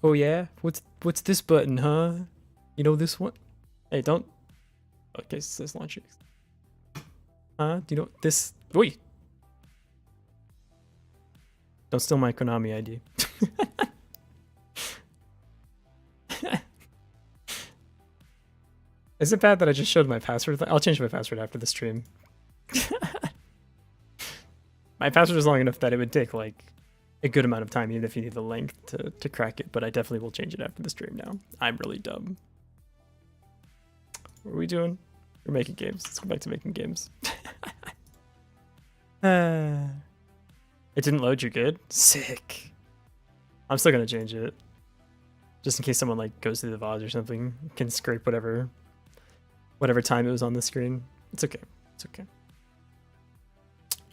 Oh yeah? What's this button, huh? You know this one? Hey, don't. Okay, it says launcher. Do you know this? Wait. Don't steal my Konami ID. Is it bad that I just showed my password? I'll change my password after the stream. My password is long enough that it would take like a good amount of time, even if you need the length to crack it, but I definitely will change it after the stream now. I'm really dumb. What are we doing? We're making games. Let's go back to making games. It didn't load, you're good? Sick. I'm still gonna change it. Just in case someone like goes through the VODs or something, can scrape whatever time it was on the screen. It's okay. It's okay.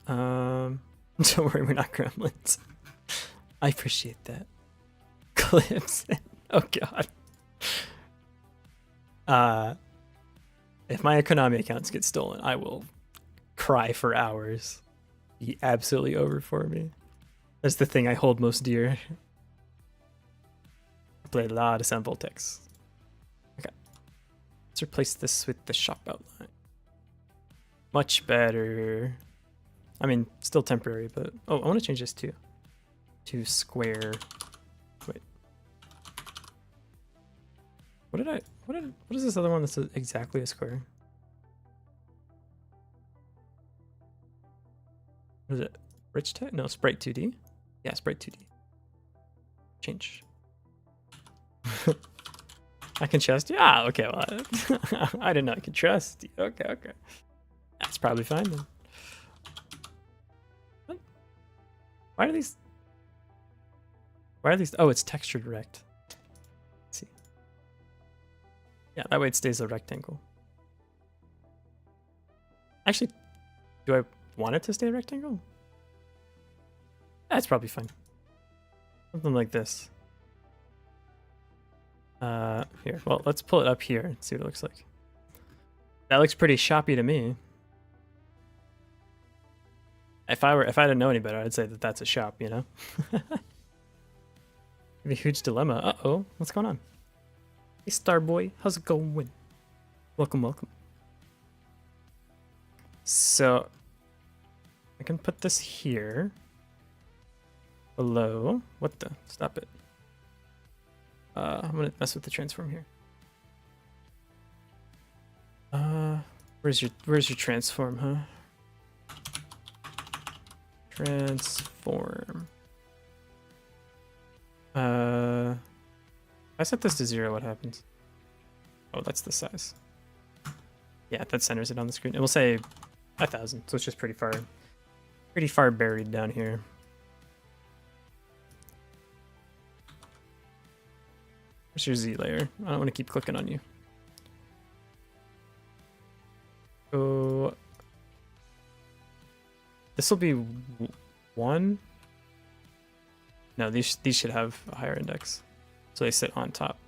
Don't worry, we're not gremlins. I appreciate that. Clips. Oh god. If my Konami accounts get stolen, I will cry for hours. Be absolutely over for me. That's the thing I hold most dear. I played a lot of Sam Voltex. Okay. Let's replace this with the shop outline. Much better. I mean, still temporary, but oh, I want to change this to square. Wait. What is this other one that's exactly a square? What is it? Rich text? No, Sprite 2D. Yeah, Sprite 2D. Change. I can trust you? Ah, okay, well, I didn't know I could trust you. Okay, okay. That's probably fine then. What? Why are these? Oh, it's textured rect. Let's see. Yeah, that way it stays a rectangle. Actually, do I want it to stay a rectangle? That's probably fine. Something like this. Here, well, let's pull it up here and see what it looks like. That looks pretty shoppy to me. If I didn't know any better, I'd say that that's a shop, you know? A huge dilemma. Uh-oh, what's going on? Hey, Starboy, how's it going? Welcome, welcome. So, I can put this here. Below. What the? Stop it. I'm gonna mess with the transform here. Where's your transform, huh? Transform. If I set this to 0, what happens? Oh, that's the size. Yeah, that centers it on the screen. It will say 1,000, so it's just pretty far buried down here. Where's your Z layer? I don't want to keep clicking on you. So this will be 1. No, these should have a higher index, so they sit on top.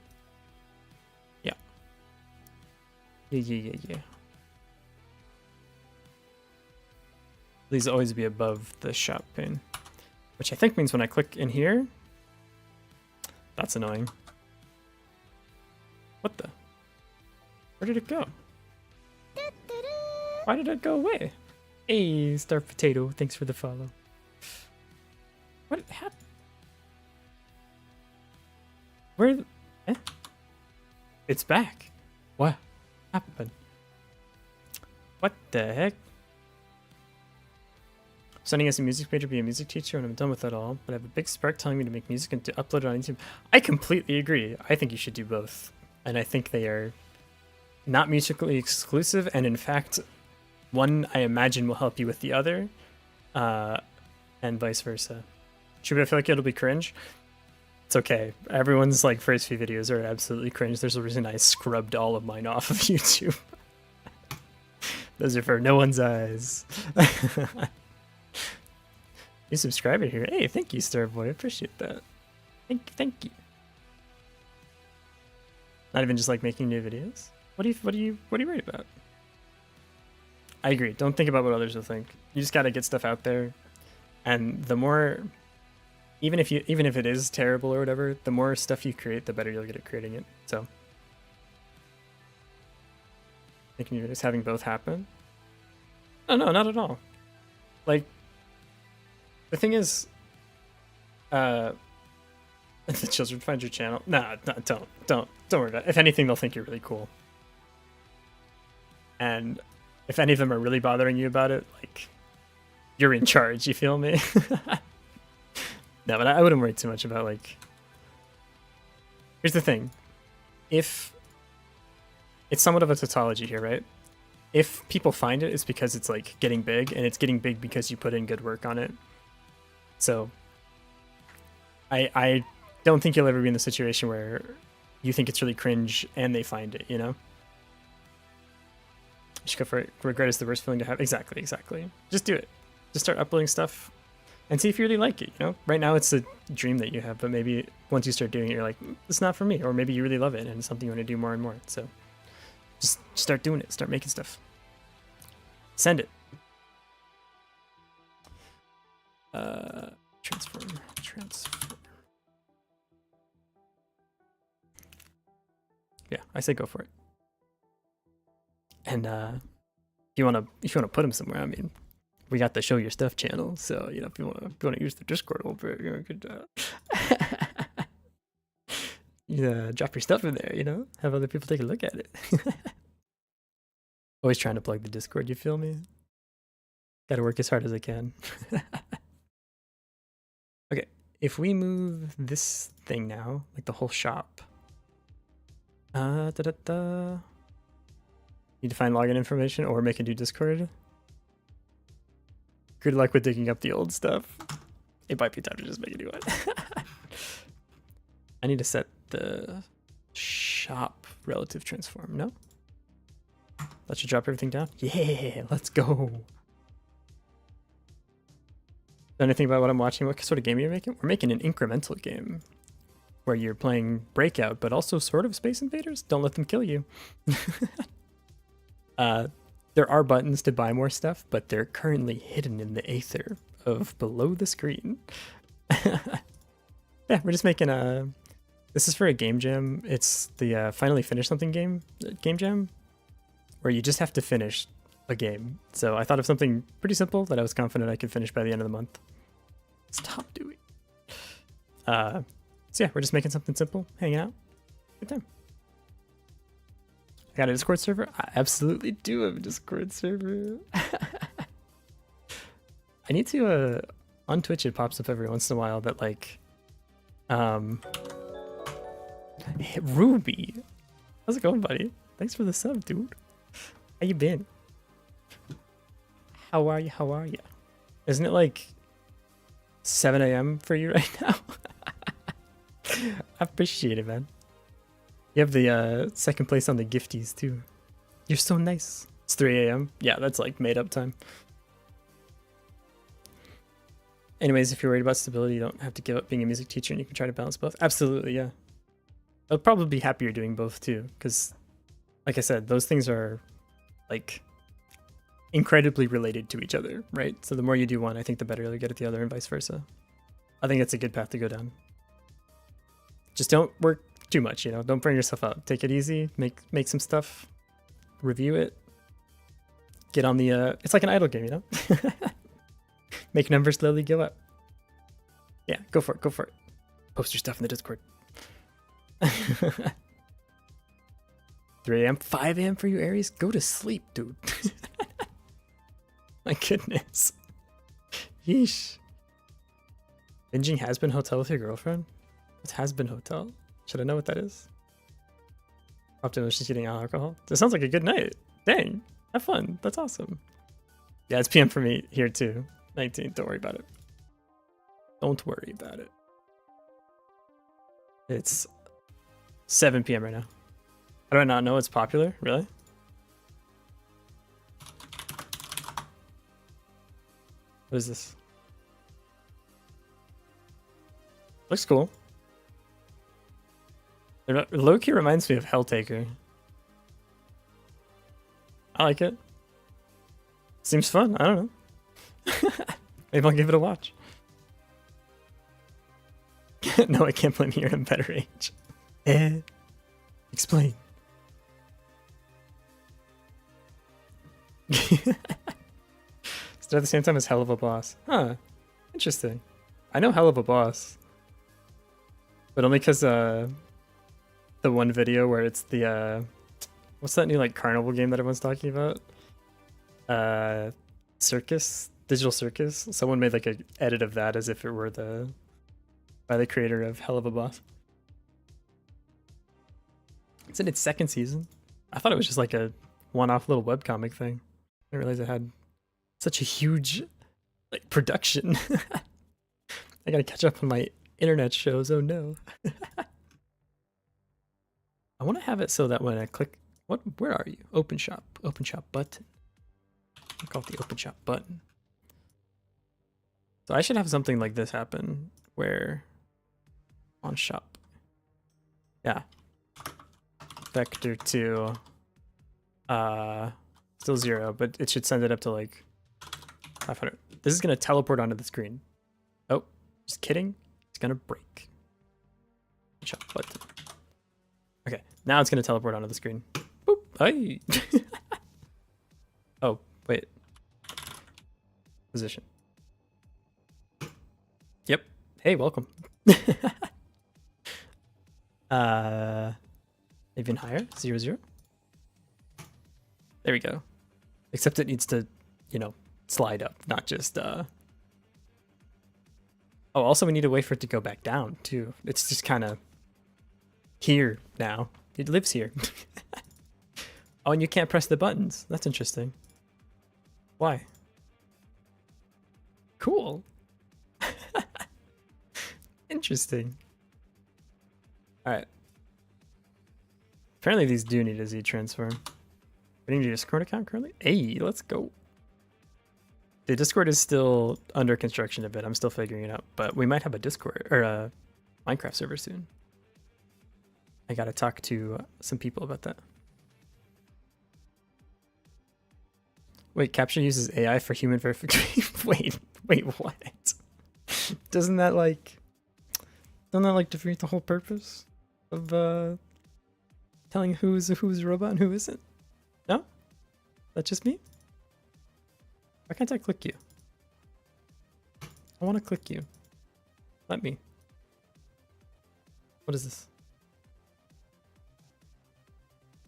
Yeah. Yeah. These always be above the shop pane, which I think means when I click in here, that's annoying. What the? Where did it go? Why did it go away? Hey, Star Potato, thanks for the follow. What happened? Where? Eh? It's back. What happened? What the heck? Sending us a music page to be a music teacher when I'm done with it all, but I have a big spark telling me to make music and to upload it on YouTube. I completely agree. I think you should do both. And I think they are not mutually exclusive, and in fact, one I imagine will help you with the other, and vice versa. Should I feel like it'll be cringe? It's okay. Everyone's like first few videos are absolutely cringe. There's a reason I scrubbed all of mine off of YouTube. Those are for no one's eyes. New subscriber here. Hey, thank you, Starboy. I appreciate that. Thank you. Not even just like making new videos. What are you worried about? I agree. Don't think about what others will think. You just gotta get stuff out there, and the more, even if it is terrible or whatever, the more stuff you create, the better you'll get at creating it. So, making videos, having both happen. Oh no, not at all. Like, the thing is, if the children find your channel, no, don't worry about it. If anything, they'll think you're really cool. And if any of them are really bothering you about it, like, you're in charge, you feel me? No, but I wouldn't worry too much about, like, here's the thing. If it's somewhat of a tautology here, right? If people find it, it's because it's like getting big, and it's getting big because you put in good work on it. So I don't think you'll ever be in the situation where you think it's really cringe and they find it, you know? You should go for it. Regret is the worst feeling to have. Exactly. Just do it. Just start uploading stuff and see if you really like it, you know? Right now it's a dream that you have, but maybe once you start doing it, you're like, it's not for me. Or maybe you really love it and it's something you want to do more and more. So just start doing it. Start making stuff. Send it. Transform. Yeah, I say go for it. And if you wanna put them somewhere, I mean, we got the Show Your Stuff channel, so you know if you wanna use the Discord over, you know, you could drop your stuff in there, you know, have other people take a look at it. Always trying to plug the Discord, you feel me? Gotta work as hard as I can. Okay, if we move this thing now, like the whole shop. Need to find login information or make a new Discord. Good luck with digging up the old stuff. It might be time to just make a new one. I need to set the shop relative transform. No? That should drop everything down. Yeah, let's go. Anything about what I'm watching? What sort of game are you making? We're making an incremental game where you're playing Breakout, but also sort of Space Invaders. Don't let them kill you. There are buttons to buy more stuff, but they're currently hidden in the aether of below the screen. Yeah, we're just making a... This is for a game jam. It's the Finally Finish Something game jam, where you just have to finish a game. So I thought of something pretty simple that I was confident I could finish by the end of the month. Stop doing. So yeah, we're just making something simple, hanging out, good time. I got a Discord server? I absolutely do have a Discord server. I need to, on Twitch it pops up every once in a while that like, hey, Ruby. How's it going, buddy? Thanks for the sub, dude. How you been? How are you? How are you? Isn't it like 7 a.m. for you right now? I appreciate it, man. You have the second place on the gifties too. You're so nice. It's 3 a.m. Yeah, that's like made up time. Anyways, if you're worried about stability, you don't have to give up being a music teacher and you can try to balance both. Absolutely, yeah. I'll probably be happier doing both too, because like I said, those things are like incredibly related to each other, right? So the more you do one, I think the better you'll get at the other and vice versa. I think that's a good path to go down. Just don't work too much, you know, don't burn yourself out. Take it easy, make some stuff, review it, get on the, it's like an idle game, you know? Make numbers slowly go up. Yeah, go for it, go for it. Post your stuff in the Discord. 3 a.m., 5 a.m. for you, Aries? Go to sleep, dude. My goodness. Yeesh. Binging Has Been Hotel with your girlfriend? What's Has Been Hotel? Should I know what that is? Optimal, she's getting alcohol. That sounds like a good night. Dang, have fun. That's awesome. Yeah, it's PM for me here too. 19, don't worry about it. Don't worry about it. It's 7 p.m. right now. How do I not know it's popular? Really? What is this? Looks cool. Low-key reminds me of Helltaker. I like it. Seems fun. I don't know. Maybe I'll give it a watch. No, I can't blame you. You're in a better age. Explain. Start at the same time as Hell of a Boss. Huh. Interesting. I know Hell of a Boss. But only because the one video where it's the what's that new like carnival game that everyone's talking about? Circus? Digital Circus? Someone made like an edit of that as if it were by the creator of Hell of a Boss. It's in its second season. I thought it was just like a one-off little webcomic thing. I didn't realize it had such a huge like production. I gotta catch up on my internet shows. Oh no. I want to have it so that when I click, where are you? Open shop button. I call it the open shop button. So I should have something like this happen where on shop. Yeah. Vector 2 still 0, but it should send it up to like 500. This is gonna teleport onto the screen. Oh, just kidding. It's gonna break. Shop button. Okay, now it's gonna teleport onto the screen. Boop. Hey. Oh, wait. Position. Yep. Hey, welcome. Even higher, 0, 0. There we go. Except it needs to, you know, slide up, not just, Oh, also we need to wait for it to go back down, too. It's just kind of here now. It lives here. Oh, and you can't press the buttons. That's interesting. Why? Cool. Interesting. Alright. Apparently these do need a Z transform. We need a Discord account currently? Hey, let's go. The Discord is still under construction a bit. I'm still figuring it out. But we might have a Discord or a Minecraft server soon. I gotta talk to some people about that. Wait, Capture uses AI for human verification. wait, what? Doesn't that like defeat the whole purpose of telling who's a robot and who isn't? No? That's just me? Why can't I click you? I want to click you. Let me. What is this?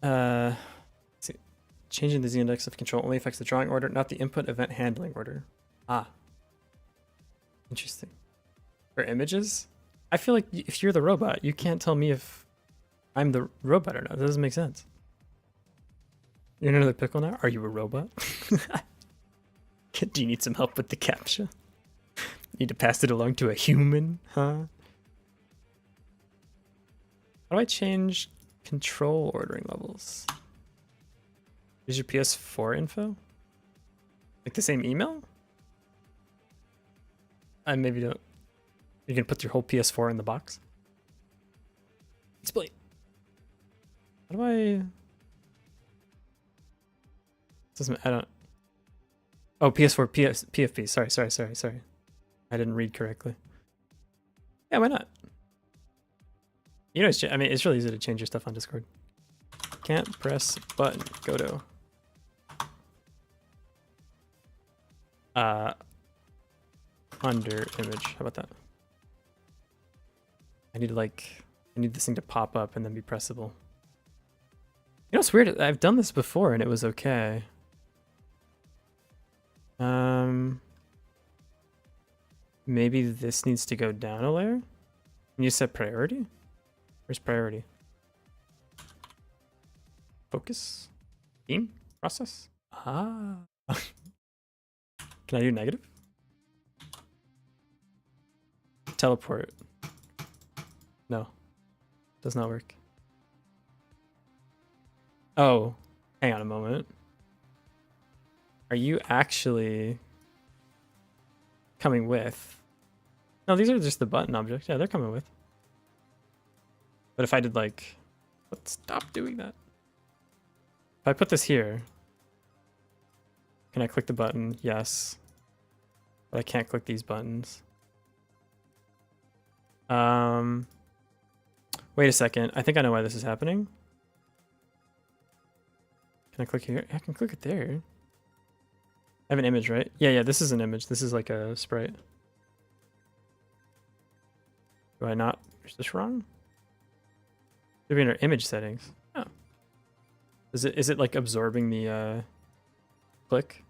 Let's see. Changing the Z index of control only affects the drawing order, not the input event handling order. Ah. Interesting. For images? I feel like if you're the robot, you can't tell me if I'm the robot or not. That doesn't make sense. You're in another pickle now? Are you a robot? Do you need some help with the captcha? Need to pass it along to a human, huh? How do I change control ordering levels? Is your PS4 info? Like the same email? I maybe don't. You can put your whole PS4 in the box. Explain. How do I? Doesn't I don't. Oh, PS4, PFP. Sorry. I didn't read correctly. Yeah, why not? You know, I mean, it's really easy to change your stuff on Discord. Can't press button. Godot. Under image. How about that? I need this thing to pop up and then be pressable. You know, it's weird. I've done this before and it was okay. Maybe this needs to go down a layer. Can you set priority? Where's priority? Focus? Beam? Process? Ah. Can I do negative? Teleport. No. Does not work. Oh. Hang on a moment. Are you actually coming with? No, these are just the button objects. Yeah, they're coming with. But if I did like, let's stop doing that. If I put this here, can I click the button? Yes. But I can't click these buttons. Wait a second. I think I know why this is happening. Can I click here? I can click it there. I have an image, right? Yeah, this is an image. This is like a sprite. Do I not? Is this wrong? Should be in our image settings. Oh. Is it like absorbing the click?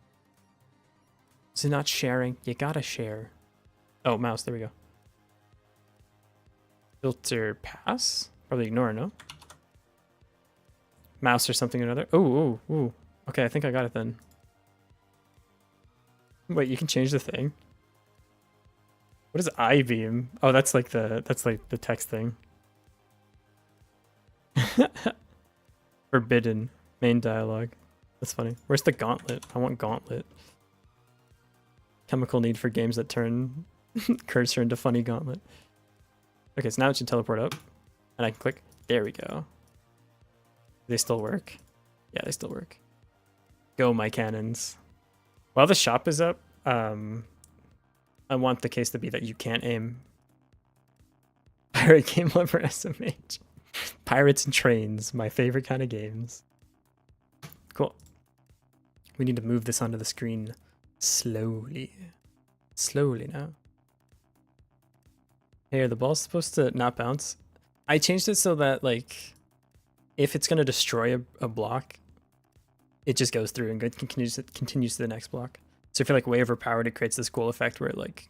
Is it not sharing? You gotta share. Oh, mouse, there we go. Filter pass? Probably ignore, no? Mouse or something or another. Ooh. Okay, I think I got it then. Wait, you can change the thing? What is I-beam? Oh, that's like the text thing. Forbidden. Main dialogue. That's funny. Where's the gauntlet? I want gauntlet. Chemical need for games that turn cursor into funny gauntlet. Okay, so now it should teleport up. And I can click. There we go. Do they still work? Yeah, they still work. Go, my cannons. While the shop is up, I want the case to be that you can't aim. Pirate game lover SMH. Pirates and trains, my favorite kind of games. Cool. We need to move this onto the screen slowly. Slowly now. Here, the ball's supposed to not bounce. I changed it so that, like, if it's going to destroy a block, it just goes through and continues to the next block. So if you're, like, way overpowered, it creates this cool effect where it, like,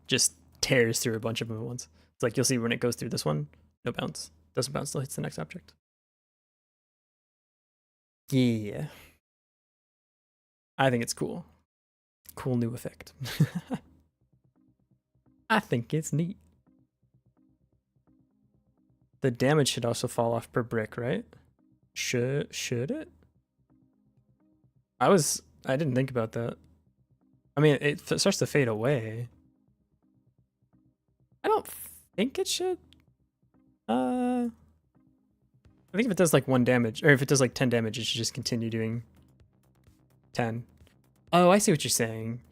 just tears through a bunch of them at once. It's like, you'll see when it goes through this one, no bounce. Doesn't bounce till it hits the next object. Yeah. I think it's cool. Cool new effect. I think it's neat. The damage should also fall off per brick, right? Should it? I didn't think about that. I mean, it starts to fade away. I don't think it should. I think if it does like 1 damage, or if it does like 10 damage, it should just continue doing 10. Oh, I see what you're saying.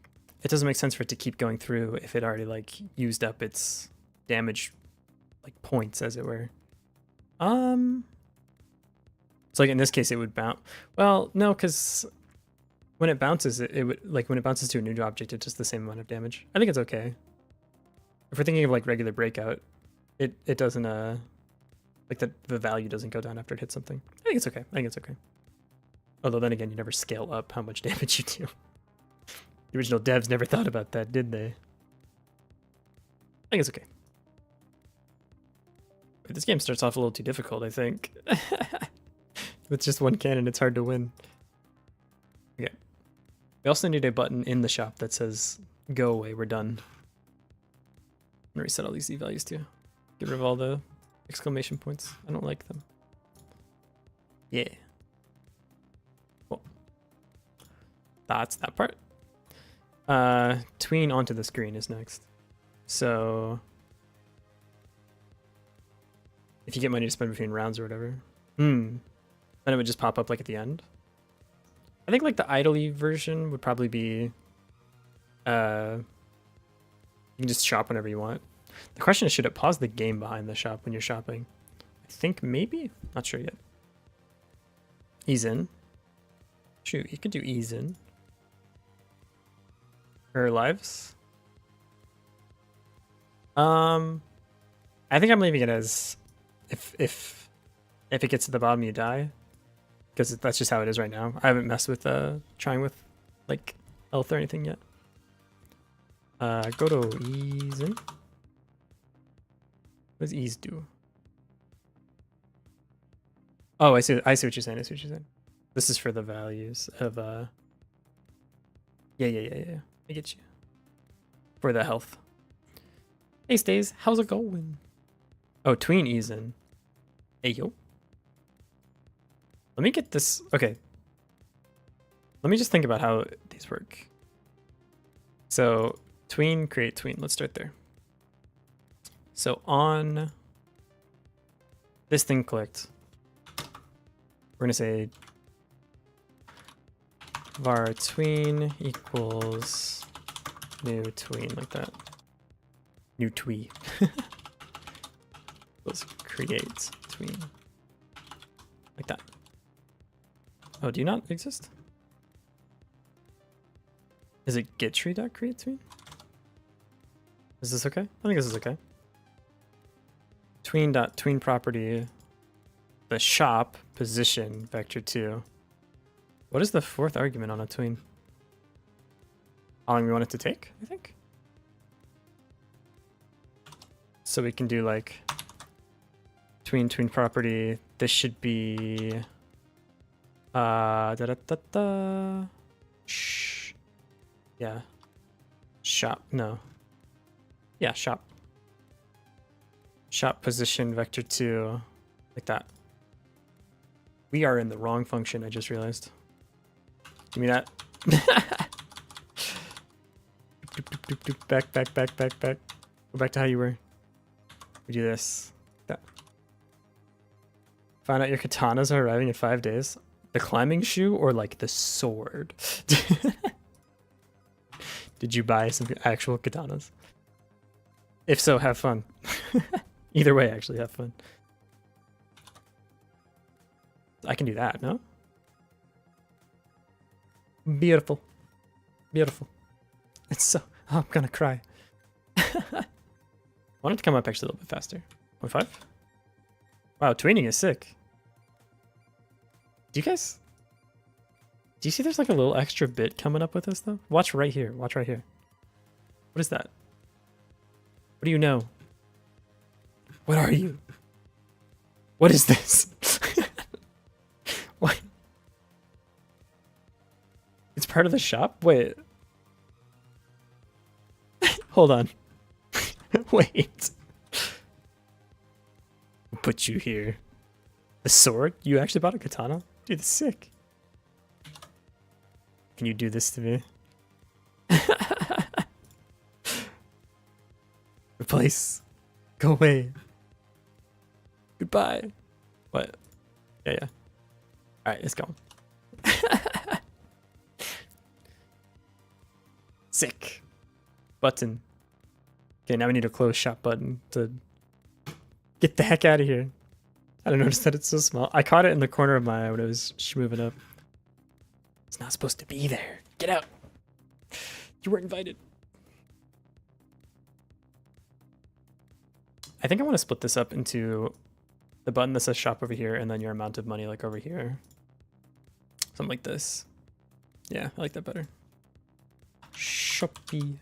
It doesn't make sense for it to keep going through if it already like used up its damage, like points, as it were. So like in this case, it would bounce. Well, no, because when it bounces, it would, like, when it bounces to a new object, it does the same amount of damage. I think it's okay. If we're thinking of like regular breakout, it doesn't like the value doesn't go down after it hits something. I think it's okay. I think it's okay. Although then again, you never scale up how much damage you do. The original devs never thought about that, did they? I think it's okay. But this game starts off a little too difficult, I think. With just one cannon, it's hard to win. Okay. We also need a button in the shop that says, go away, we're done. I'm gonna reset all these Z values too. Get rid of all the exclamation points. I don't like them. Yeah. Cool. That's that part. Tween onto the screen is next. So if you get money to spend between rounds or whatever, then it would just pop up like at the end. I think like the idly version would probably be, you can just shop whenever you want. The question is, should it pause the game behind the shop when you're shopping? I think maybe, not sure yet. Ease in. Shoot, you could do ease in. Her lives. I think I'm leaving it as if it gets to the bottom, you die, because that's just how it is right now. I haven't messed with trying with like health or anything yet. Go to ease in. What does ease do? Oh, I see what you're saying. I see what you're saying. This is for the values of yeah. I get you. For the health. Hey Stays, how's it going? Oh, tween ease in. Hey yo. Let me get this. Okay. Let me just think about how these work. So tween, create tween. Let's start there. So on this thing clicked, we're gonna say var tween equals new tween, like that. New twee. Let's create tween. Like that. Oh, do you not exist? Is it gettree.create tween? Is this okay? I think this is okay. Tween property, the shop position vector 2. What is the 4th argument on a tween? How long we want it to take, I think. So we can do like tween property. This should be shh. Yeah. Shop. No. Yeah, shop. Shop position vector 2, like that. We are in the wrong function, I just realized. Give me that. Back. Go back to how you were. We do this. That. Find out your katanas are arriving in 5 days. The climbing shoe or like the sword? Did you buy some actual katanas? If so, have fun. Either way, actually, have fun. I can do that, no? Beautiful. Beautiful. It's so... Oh, I'm gonna cry. I wanted to come up actually a little bit faster. 0.5? Wow, tweening is sick. Do you guys... Do you see there's like a little extra bit coming up with this though? Watch right here. Watch right here. What is that? What do you know? What are you? What is this? What? It's part of the shop? Wait. Hold on. Wait. Put you here. A sword? You actually bought a katana? Dude, that's sick. Can you do this to me? Replace. Go away. Goodbye. What? Yeah. Alright, let's go. Sick. Button. Okay, now we need a close shop button to get the heck out of here. I don't notice that it's so small. I caught it in the corner of my eye when it was moving up. It's not supposed to be there. Get out. You weren't invited. I think I want to split this up into the button that says shop over here and then your amount of money like over here. Something like this. Yeah, I like that better. Shopee.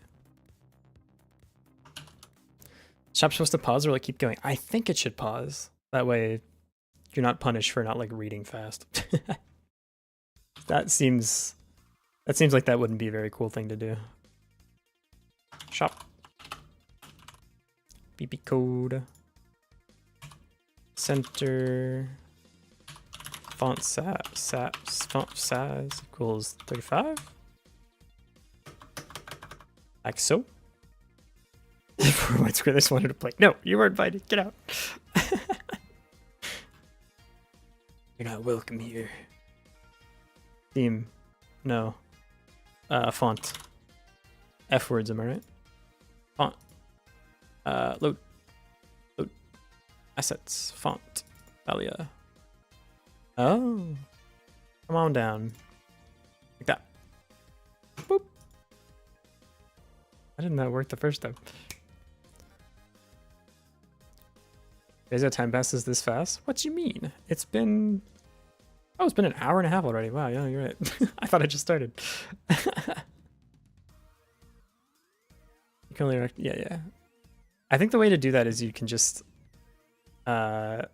Shop's supposed to pause or like keep going? I think it should pause. That way you're not punished for not like reading fast. That seems like that wouldn't be a very cool thing to do. Shop. BB code. Center. Font size equals 35. Like so. For one square, I just wanted to play. No, you were invited. Get out. You're not welcome here. Theme. No. Font. F words, am I right? Font. Load. Assets. Font. Valia. Oh. Come on down. Like that. Boop. Why didn't that work the first time? You guys, that time passes this fast? What do you mean? It's been... Oh, it's been an hour and a half already. Wow, yeah, you're right. I thought I just started. You can only... Yeah. I think the way to do that is you can just set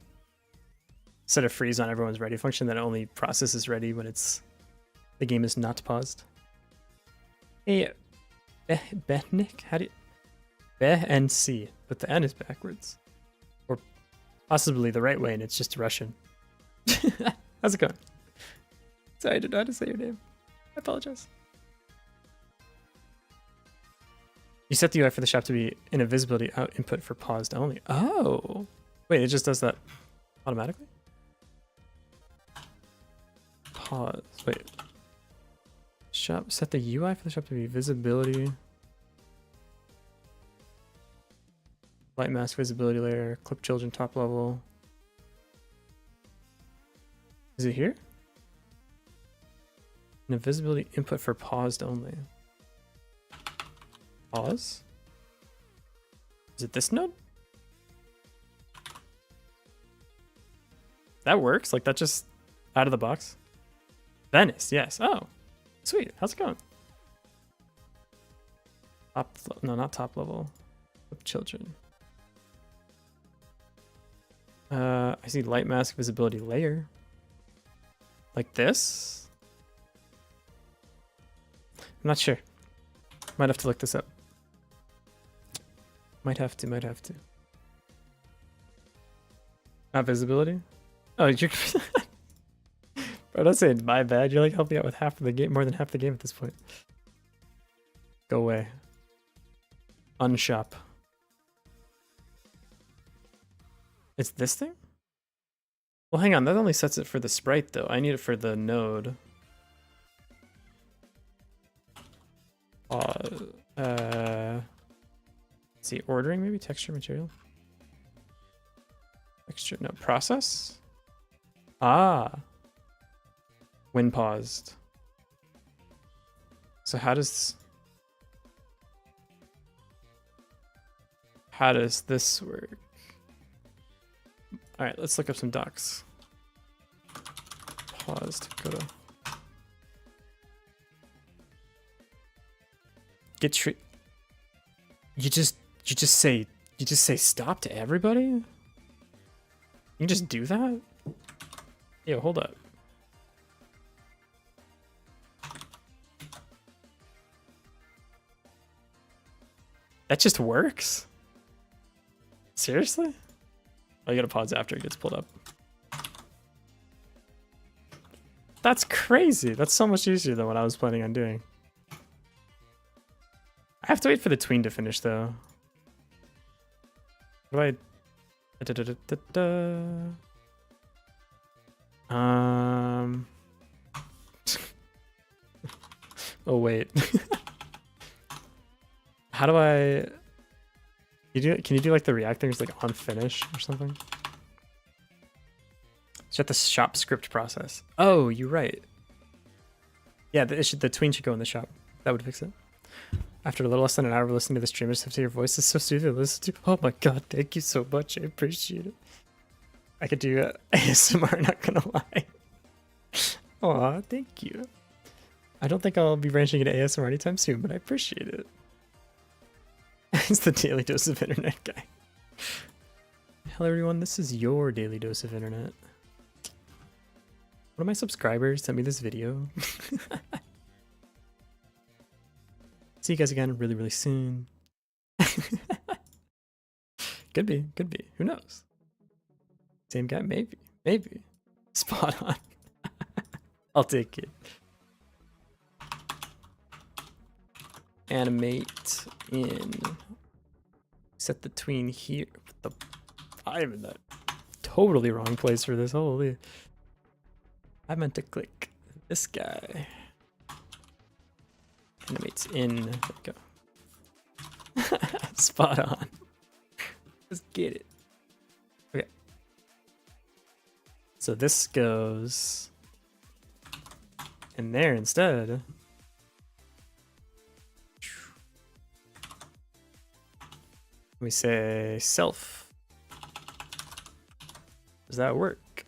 a freeze on everyone's ready function that only processes ready when the game is not paused. Hey, Behnik? How do you... Be-N-C, but the N is backwards. Or possibly the right way and it's just Russian. How's it going? Sorry, I didn't know how to say your name. I apologize. You set the UI for the shop to be in a visibility out input for paused only. Oh! Wait, it just does that automatically? Pause. Wait. Shop. Set the UI for the shop to be visibility. Light mask visibility layer. Clip children top level. Is it here? An invisibility input for paused only. Pause? Is it this node? That works? Like that just out of the box? Venice, yes. Oh, sweet. How's it going? No, not top level. Children. I see light mask visibility layer. Like this? I'm not sure. Might have to look this up. Might have to. Not visibility? Oh, you're... Bro, don't say my bad. You're like helping out with half of the game, more than half the game at this point. Go away. Unshop. It's this thing? Well, hang on. That only sets it for the sprite, though. I need it for the node. Let's see, ordering maybe? Texture material? Texture, no, process? Ah. When paused. So how does this work? All right, let's look up some docs. Paused. Go to get treat. You just say stop to everybody? You can just do that? Yo, hold up. That just works? Seriously? Oh, you gotta pause after it gets pulled up. That's crazy. That's so much easier than what I was planning on doing. I have to wait for the tween to finish though. What do I... Oh wait. How do I... Can you do like the React things like on finish or something? Shut the shop script process. Oh, you're right. Yeah, the tween should go in the shop. That would fix it. After a little less than an hour of listening to the streamers, to your voice is so soothing to listen to. Oh my god, thank you so much. I appreciate it. I could do ASMR, not gonna lie. Aw, thank you. I don't think I'll be branching into ASMR anytime soon, but I appreciate it. It's the Daily Dose of Internet guy. Hello everyone, this is your Daily Dose of Internet. One of my subscribers sent me this video. See you guys again really, really soon. Could be. Who knows? Same guy, maybe. Spot on. I'll take it. Animate in. Set the tween here. What the? I'm in that totally wrong place for this. Holy. I meant to click this guy. Animates in. There we go. Spot on. Let's get it. Okay. So this goes in there instead. We say self. Does that work?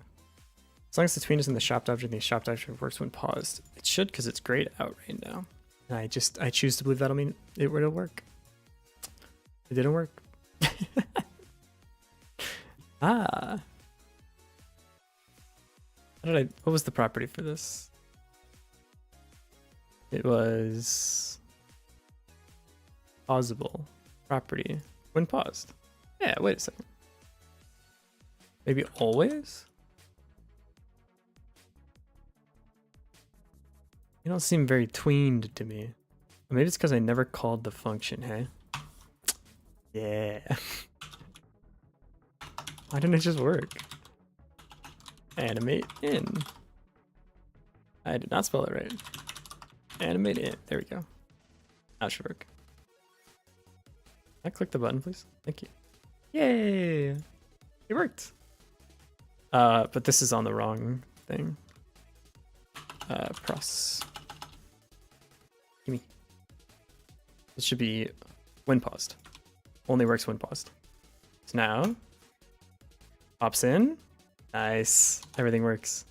As long as the tween is in the shopped object, the shopped object works when paused. It should, because it's grayed out right now. And I choose to believe that'll mean it will work. It didn't work. Ah. What was the property for this? It was pausable property when paused. Yeah, wait a second. Maybe always? You don't seem very tweened to me. Or maybe it's because I never called the function, hey? Yeah. Why didn't it just work? Animate in. I did not spell it right. Animate in. There we go. That should work. Can I click the button, please? Thank you. Yay! It worked. But this is on the wrong thing. Process. Gimme. This should be when paused. Only works when paused. So now, pops in. Nice. Everything works.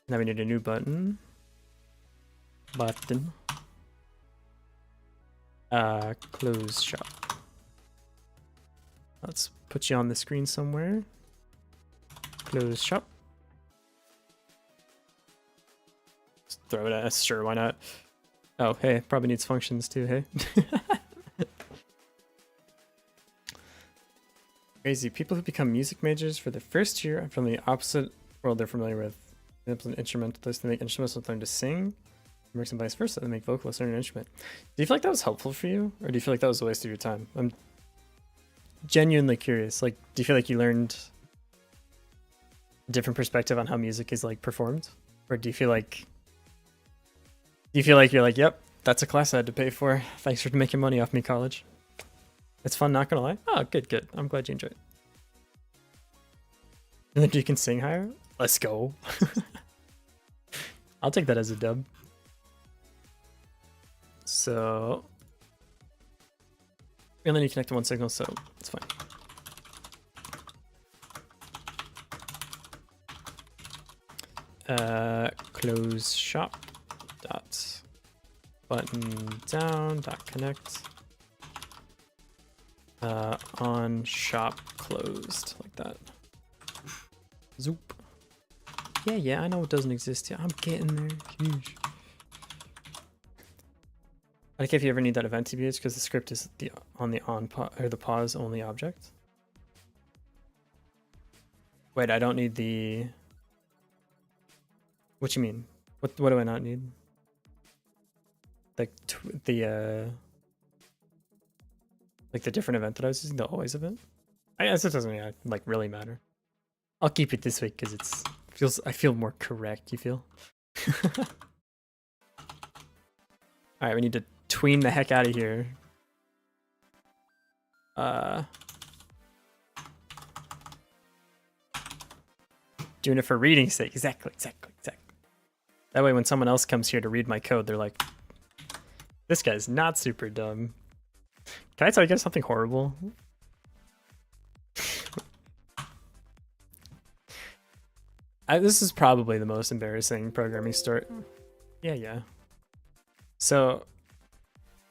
Now we need a new button. Close shop. Let's put you on the screen somewhere. Close shop. Just throw it at us. Sure, why not? Oh, hey, probably needs functions too, hey? Crazy. People who become music majors for the first year from the opposite world they're familiar with. An instrumentalist, they make instrumentalists learn to sing. Works and vice versa, they make vocalists learn an instrument. Do you feel like that was helpful for you? Or do you feel like that was a waste of your time? I'm genuinely curious. Like, do you feel like you learned a different perspective on how music is like performed? Or do you feel like you're like, yep, that's a class I had to pay for. Thanks for making money off me, college. It's fun, not gonna lie. Oh, good. I'm glad you enjoyed it. And then you can sing higher? Let's go. I'll take that as a dub. So we only need to connect to one signal, so it's fine. Close shop dot button down dot connect on shop closed, like that. Zoop. Yeah, I know it doesn't exist yet. I'm getting there. Huge. I think if you ever need that event to be used, because the script is the pause only object. Wait, I don't need the. What you mean? What do I not need? Like the different event that I was using, the always event. I guess it doesn't like really matter. I'll keep it this way because I feel more correct. You feel? All right, we need to tween the heck out of here. Doing it for reading's sake. Exactly. That way when someone else comes here to read my code, they're like, this guy's not super dumb. Can I tell you guys something horrible? This is probably the most embarrassing programming story. Yeah. So,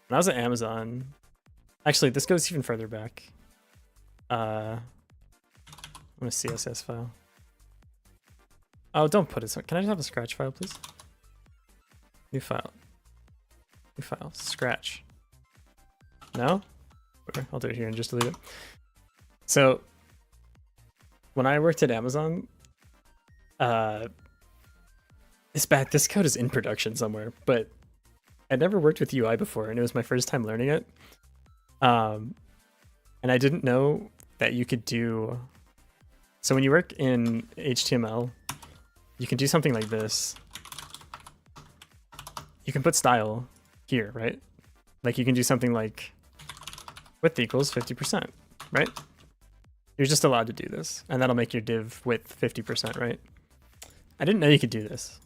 when I was at Amazon, actually, this goes even further back. I'm a CSS file. Oh, don't put it. Can I just have a Scratch file, please? New file. Scratch. No? Okay, I'll do it here and just delete it. So, when I worked at Amazon, this code is in production somewhere, but I'd never worked with UI before, and it was my first time learning it. And I didn't know that you could do. So when you work in HTML, you can do something like this. You can put style here, right? Like you can do something like width equals 50%, right? You're just allowed to do this, and that'll make your div width 50%, right? I didn't know you could do this.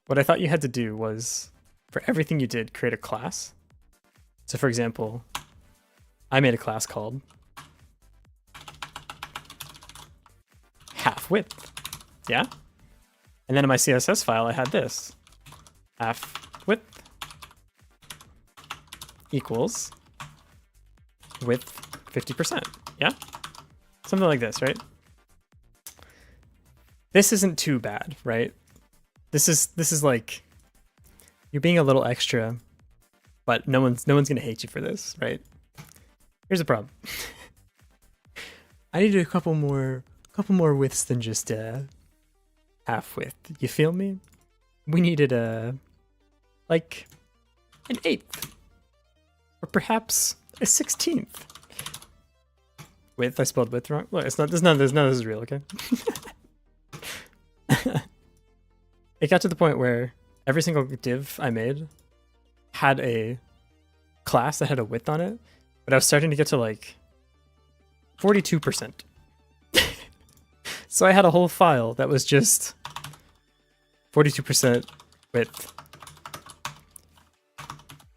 What I thought you had to do was, for everything you did, create a class. So for example, I made a class called half width, yeah? And then in my CSS file, I had this, half width equals width 50%, yeah? Something like this, right? This isn't too bad, right? This is like, you're being a little extra, but no one's gonna hate you for this, right? Here's the problem. I needed a couple more widths than just half width. You feel me? We needed like an 1/8, or perhaps a 16th. Width, I spelled width wrong. Look, it's not. None of this is real, okay? It got to the point where every single div I made had a class that had a width on it, but I was starting to get to like 42%. So I had a whole file that was just 42% width,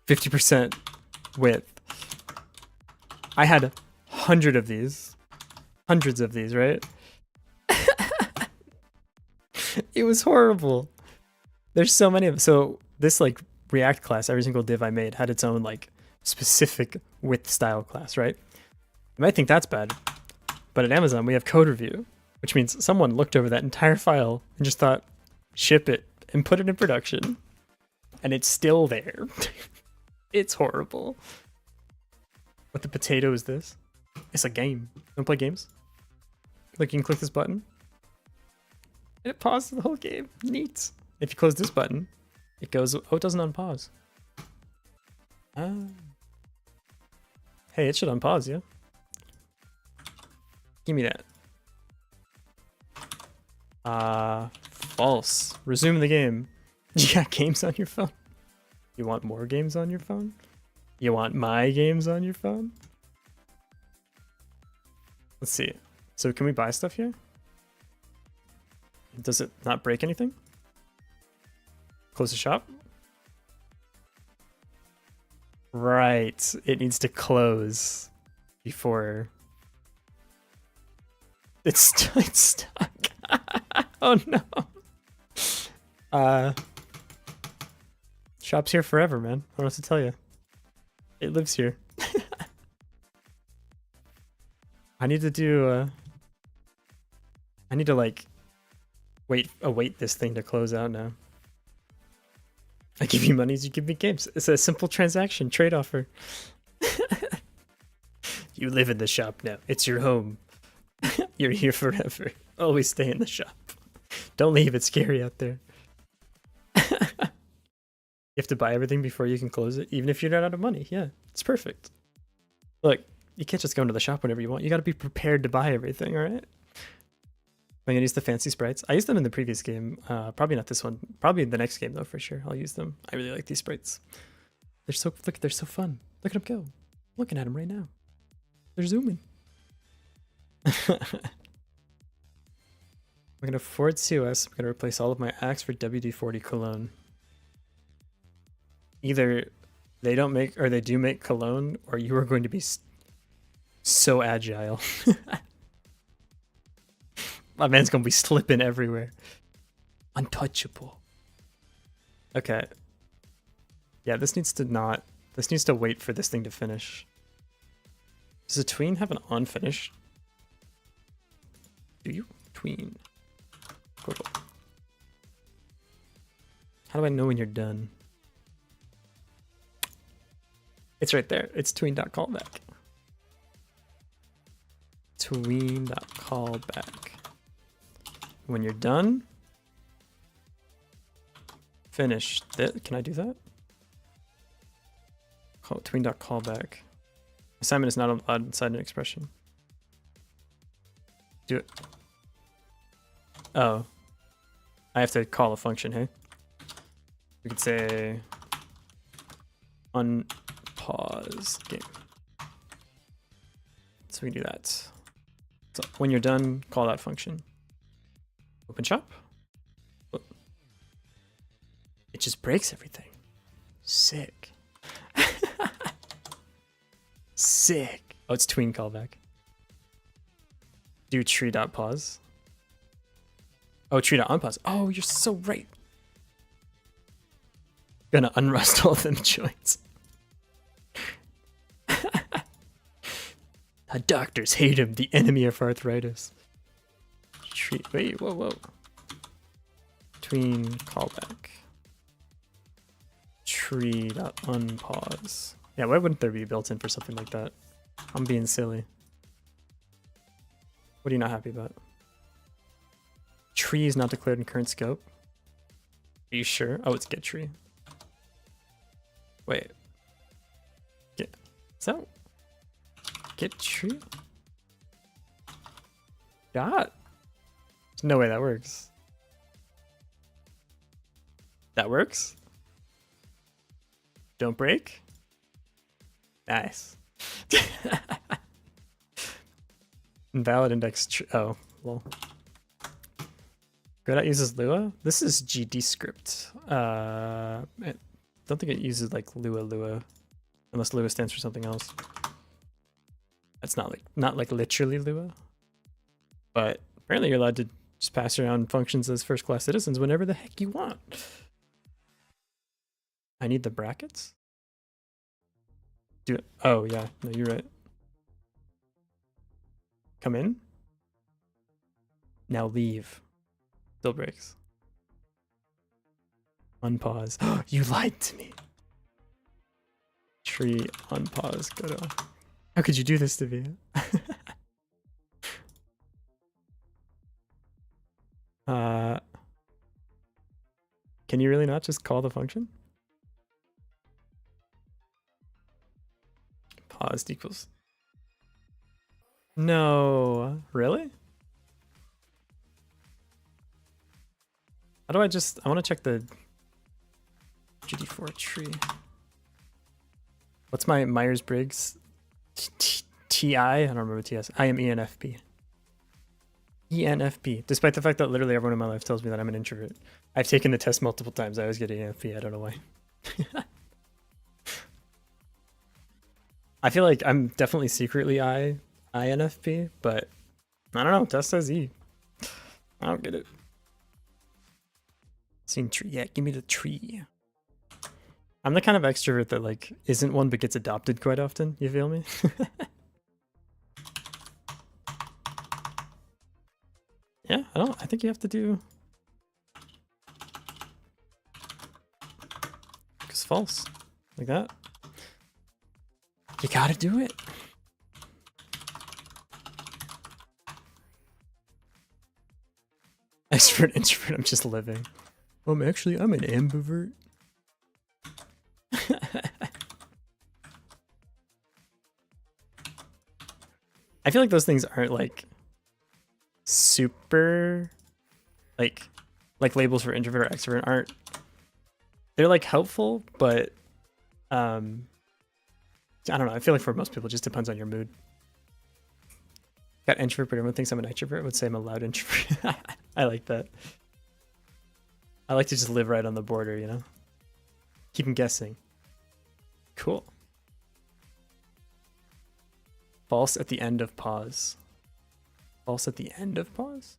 50% width. I had hundreds of these, right? It was horrible. There's so many of them. So this like React class, every single div I made had its own like specific width style class, right? You might think that's bad, but at Amazon we have code review, which means someone looked over that entire file and just thought, ship it and put it in production, and it's still there. It's horrible. What the potato is this? It's a game. Don't play games? Like you can click this button and it pauses the whole game. Neat. If you close this button, it goes, oh, it doesn't unpause. Hey, it should unpause, yeah? Give me that. False. Resume the game. You got games on your phone? You want more games on your phone? You want my games on your phone? Let's see. So can we buy stuff here? Does it not break anything? Close the shop? Right. It needs to close before it's stuck. Oh no. Shop's here forever, man. I don't know what to tell you. It lives here. I need to do I need to like await this thing to close out now. I give you monies, you give me games. It's a simple transaction, trade offer. You live in the shop now. It's your home. You're here forever. Always stay in the shop. Don't leave, it's scary out there. You have to buy everything before you can close it, even if you're not out of money. Yeah, it's perfect. Look, you can't just go into the shop whenever you want. You gotta be prepared to buy everything, alright? I'm gonna use the fancy sprites. I used them in the previous game. Probably not this one. Probably the next game though, for sure. I'll use them. I really like these sprites. They're so they're so fun. Look at them go. I'm looking at them right now. They're zooming. I'm gonna forward COS. I'm gonna replace all of my axe for WD-40 cologne. Either they don't make, or they do make cologne, or you are going to be so agile. My man's gonna be slipping everywhere. Untouchable. Okay. Yeah, this needs to wait for this thing to finish. Does a tween have an on finish? Do you? Tween. Cool. How do I know when you're done? It's right there. It's tween.callback. Tween.callback. When you're done, finish that. Can I do that? Tween.callback. Assignment is not allowed inside an expression. Do it. Oh. I have to call a function, hey? We could say unpause game. So we do that. So when you're done, call that function. Open shop. Whoop. It just breaks everything. Sick. Sick. Oh, it's tween callback. Do tree.pause. Oh, tree.unpause. Oh, you're so right. Gonna unrust all them joints. The doctors hate him, the enemy of arthritis. Tree. Wait, whoa. Tween callback. Tree.unpause. Yeah, why wouldn't there be built in for something like that? I'm being silly. What are you not happy about? Tree is not declared in current scope. Are you sure? Oh, it's get tree. Wait. Get. Is that. Get tree? Dot? There's no way that works. That works? Don't break? Nice. Invalid index. Oh, lol. Godot uses Lua. This is GD script. I don't think it uses like Lua, unless Lua stands for something else. That's not like literally Lua, but apparently you're allowed to just pass around functions as first class citizens whenever the heck you want. I need the brackets. Do it. Oh yeah, no, you're right. Come in. Now leave. Still breaks. Unpause. You lied to me. Tree unpause. Godot. How could you do this to me? Can you really not just call the function? Paused equals. No, really? How do I want to check the GD4 tree. What's my Myers-Briggs? TI? I don't remember TS. I am ENFP. ENFP. Despite the fact that literally everyone in my life tells me that I'm an introvert. I've taken the test multiple times. I always get ENFP. I don't know why. I feel like I'm definitely secretly INFP, but I don't know. Test says E. I don't get it. Seen tree. Yeah, give me the tree. I'm the kind of extrovert that like isn't one but gets adopted quite often. You feel me? Yeah, I think you have to do. Because false. Like that. You gotta do it. Extrovert, introvert, I'm just living. I'm an ambivert. I feel like those things aren't like super like labels for introvert or extrovert aren't, they're like helpful, but I don't know. I feel like for most people it just depends on your mood. Got introvert, but everyone thinks I'm an extrovert. I would say I'm a loud introvert. I like that. I like to just live right on the border, you know? Keep them guessing. Cool. False at the end of pause. False at the end of pause?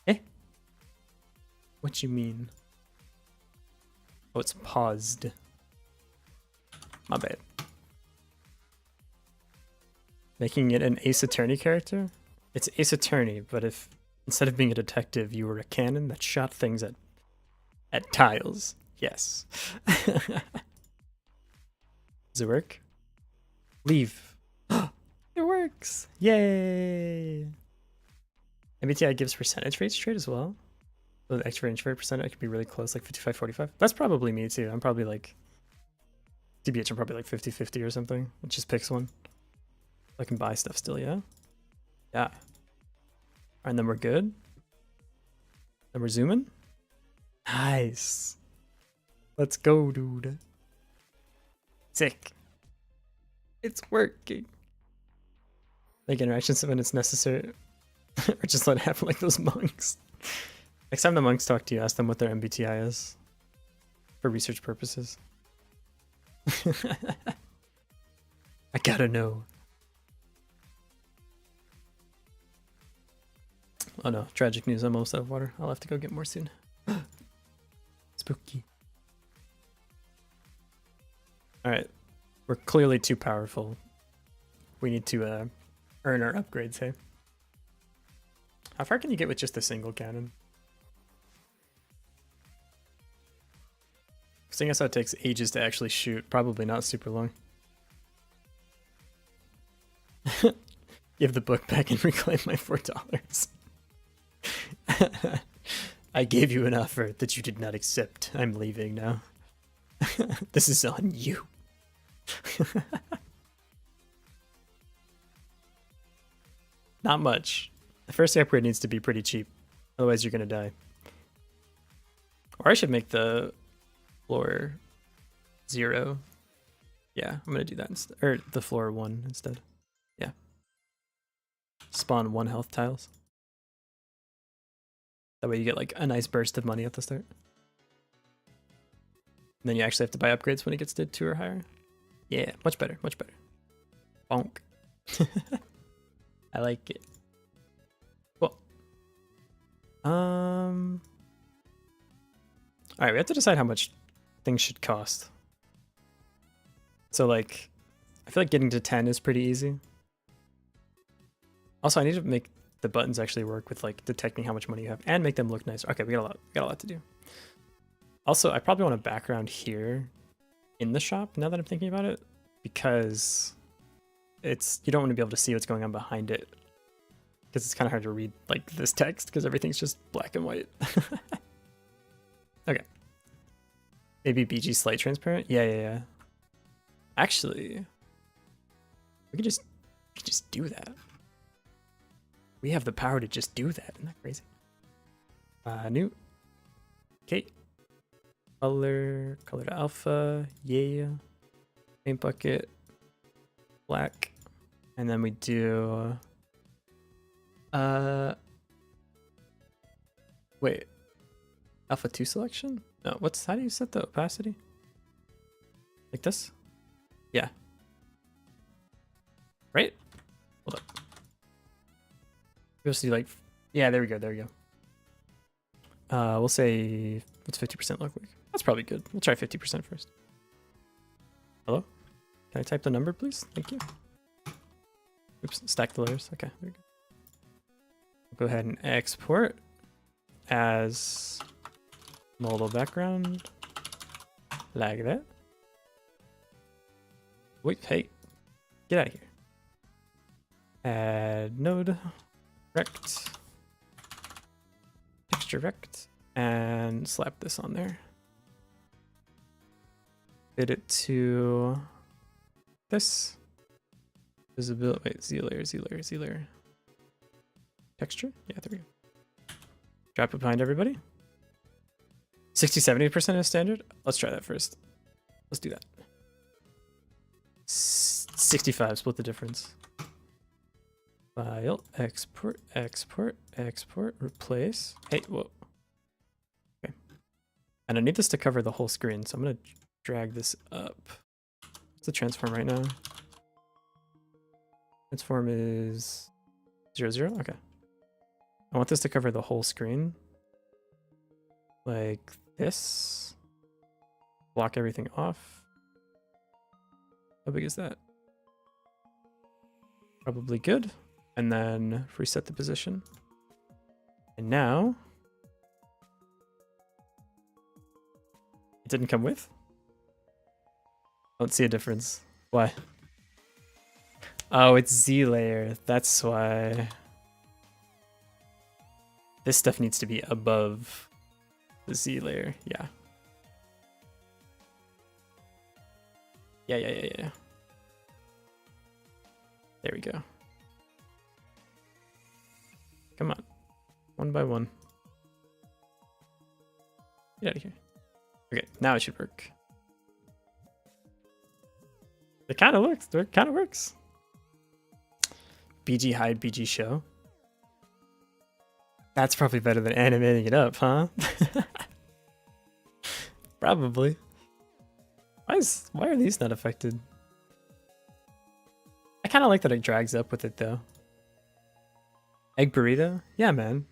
Eh? What you mean? Oh, it's paused. My bad. Making it an Ace Attorney character? It's Ace Attorney, but if instead of being a detective, you were a cannon that shot things at tiles. Yes. Does it work? Leave. It works! Yay! MBTI gives percentage for each trait as well. So the extrovert introvert percentage, it could be really close, like 55-45. That's probably me too. I'm probably like, TBH, I'm probably like 50-50 or something. It just picks one. I can buy stuff still, yeah? Yeah. Alright, and then we're good. Then we're zooming. Nice. Let's go, dude. Sick. It's working. Make interactions when it's necessary. Or just let it happen like those monks. Next time the monks talk to you, ask them what their MBTI is. For research purposes. I gotta know. Oh no, tragic news, I'm almost out of water. I'll have to go get more soon. Spooky. Alright, we're clearly too powerful. We need to earn our upgrades, hey? How far can you get with just a single cannon? Seeing as how it takes ages to actually shoot, probably not super long. Give the book back and reclaim my $4. I gave you an offer that you did not accept. I'm leaving now. This is on you. Not much. The first upgrade needs to be pretty cheap. Otherwise you're gonna die. Or I should make the floor 0. Yeah, I'm gonna do that instead. Or the floor 1 instead. Yeah. Spawn 1 health tiles. That way you get like a nice burst of money at the start. And then you actually have to buy upgrades when it gets to 2 or higher. Yeah, much better, much better. Bonk. I like it. Cool. Alright, we have to decide how much things should cost. So like, I feel like getting to 10 is pretty easy. Also, I need to make the buttons actually work with like detecting how much money you have and make them look nice. Okay, we got a lot to do. Also, I probably want a background here in the shop now that I'm thinking about it, because you don't want to be able to see what's going on behind it, because it's kind of hard to read like this text because everything's just black and white. Okay. Maybe BG slight transparent? Yeah. Actually, we could just do that. We have the power to just do that. Isn't that crazy? New. Okay. Color to alpha. Yeah. Paint bucket. Black. And then we do wait. Alpha 2 selection? No, how do you set the opacity? Like this? Yeah. Right? Hold up. We'll see, like, yeah, there we go. There we go. We'll say, what's 50% look like? That's probably good. We'll try 50% first. Hello? Can I type the number, please? Thank you. Oops, stack the layers. Okay, there we go. Go ahead and export as modal background, like that. Wait, hey, get out of here. Add node, rect, texture rect, and slap this on there. Fit it to this. Visibility, wait, Z layer, Z layer, Z layer. Texture? Yeah, there we go. Drop it behind everybody. 60-70% is standard. Let's try that first. Let's do that. 65, split the difference. File, export, export, export, replace. Hey, whoa. Okay. And I need this to cover the whole screen, so I'm gonna drag this up. What's the transform right now? Transform is 0, 0? Okay. I want this to cover the whole screen. Like this. Block everything off. How big is that? Probably good. And then reset the position. And now... It didn't come with? I don't see a difference. Why? Oh, it's Z layer. That's why. This stuff needs to be above the Z layer. Yeah. Yeah. There we go. Come on. One by one. Get out of here. Okay, now it should work. It kind of works. It kind of works. BG hide, BG show. That's probably better than animating it up, huh? Probably. Why are these not affected? I kind of like that it drags up with it though. Egg burrito? Yeah, man.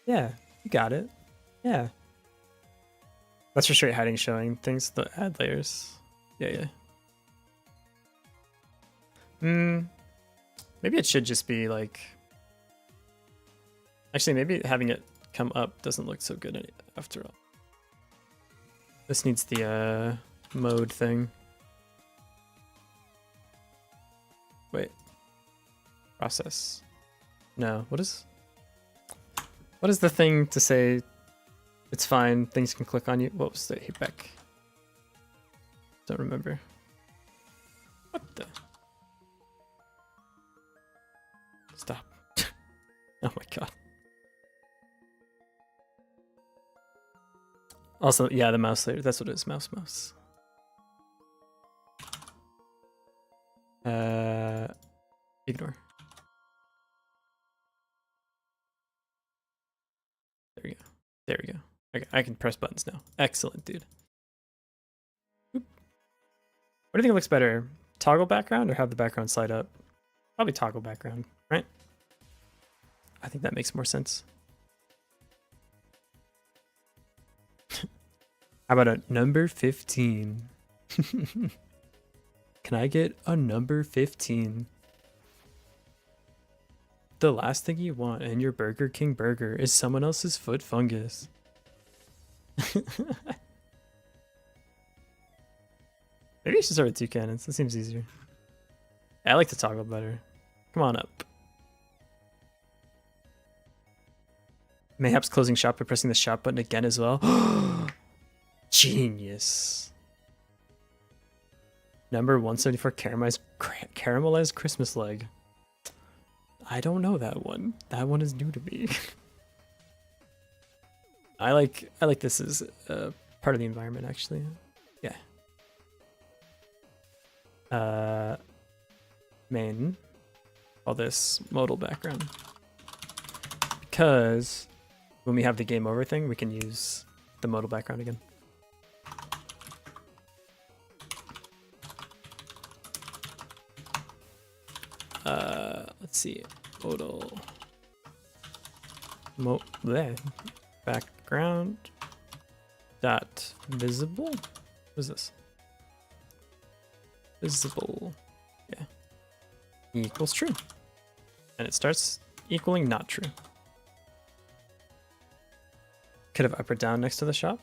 Yeah, you got it. Yeah. That's for straight hiding showing things, the add layers. Yeah. Maybe it should just be like... Actually, maybe having it come up doesn't look so good after all. This needs the mode thing. Wait. Process. No, what is the thing to say it's fine, things can click on you? What was the hit back? Don't remember. What the? Stop. Oh my god. Also, yeah, the mouse layer. That's what it is. Mouse. Ignore. There we go. Okay, I can press buttons now. Excellent, dude. Oop. What do you think looks better? Toggle background or have the background slide up? Probably toggle background, right? I think that makes more sense. How about a number 15? Can I get a number 15? The last thing you want in your Burger King burger is someone else's foot fungus. Maybe I should start with 2 cannons. That seems easier. I like the toggle better. Come on up. Mayhaps closing shop by pressing the shop button again as well. Genius. Number 174, caramelized Christmas leg. I don't know that one. That one is new to me. I like this as part of the environment actually. Yeah. Main. All this modal background. Because when we have the game over thing, we can use the modal background again. Let's see. Modal. Bleh. Background. Dot visible. What is this? Visible. Yeah. Equals true. And it starts equaling not true. Could have up or down next to the shop.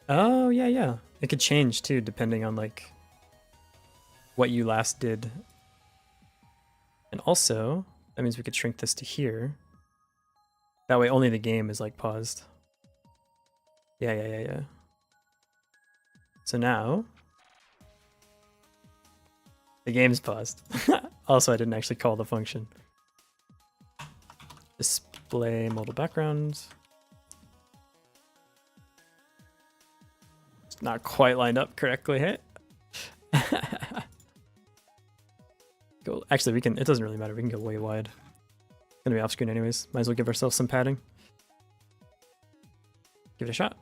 Oh, yeah, yeah. It could change too, depending on like what you last did. And also, that means we could shrink this to here. That way only the game is like paused. Yeah. So now the game's paused. Also, I didn't actually call the function. Display modal backgrounds. It's not quite lined up correctly, hey? Go. Actually, we can. It doesn't really matter. We can go way wide. It's gonna be off screen anyways. Might as well give ourselves some padding. Give it a shot.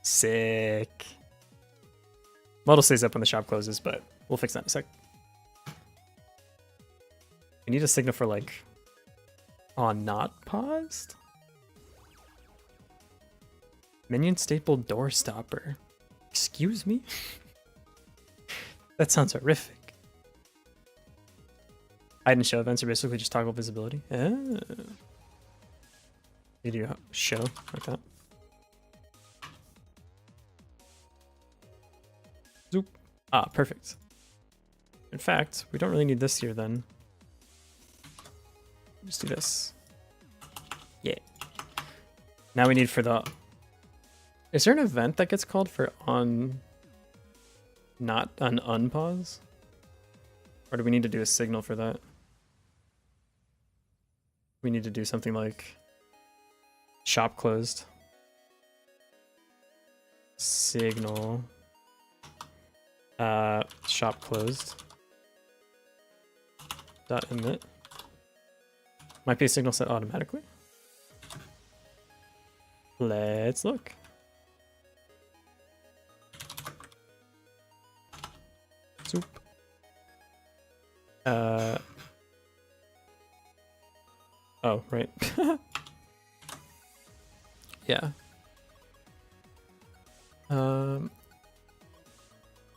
Sick. Model stays up when the shop closes, but we'll fix that in a sec. We need a signal for like on not paused. Minion staple door stopper. Excuse me? That sounds horrific. Hide and show events are basically just toggle visibility. Oh. You do show like that. Zoop. Ah, perfect. In fact, we don't really need this here then. Just do this. Yeah. Now we need for the... Is there an event that gets called for on... not an unpause? Or do we need to do a signal for that? We need to do something like shop closed. Signal. Shop closed. Dot emit. Might be a signal set automatically. Let's look. Zoop. Oh, right. Yeah.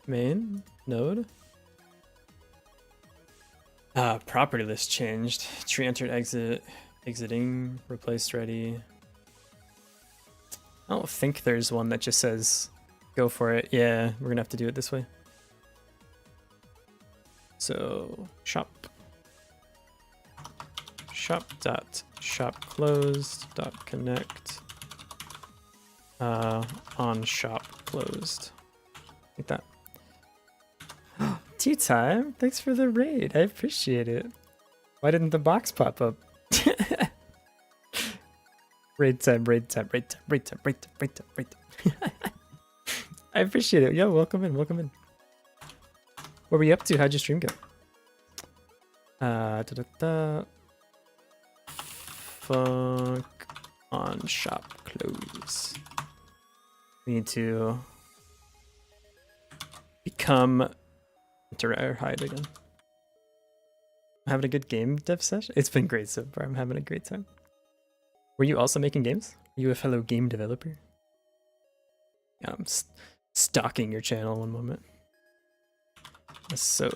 Main node. Property list changed. Tree entered exit. Exiting. Replaced ready. I don't think there's one that just says go for it. Yeah, we're gonna have to do it this way. So shop dot shop closed dot connect on shop closed like that. Tea time. Thanks for the raid. I appreciate it. Why didn't the box pop up? Raid time. I appreciate it. Yo, welcome in. What were you up to? How'd your stream go? Fuck on shop close. We need to become or hide again. I'm having a good game dev session. It's been great so far. I'm having a great time. Were you also making games? Are you a fellow game developer? Yeah, I'm stalking your channel one moment. So,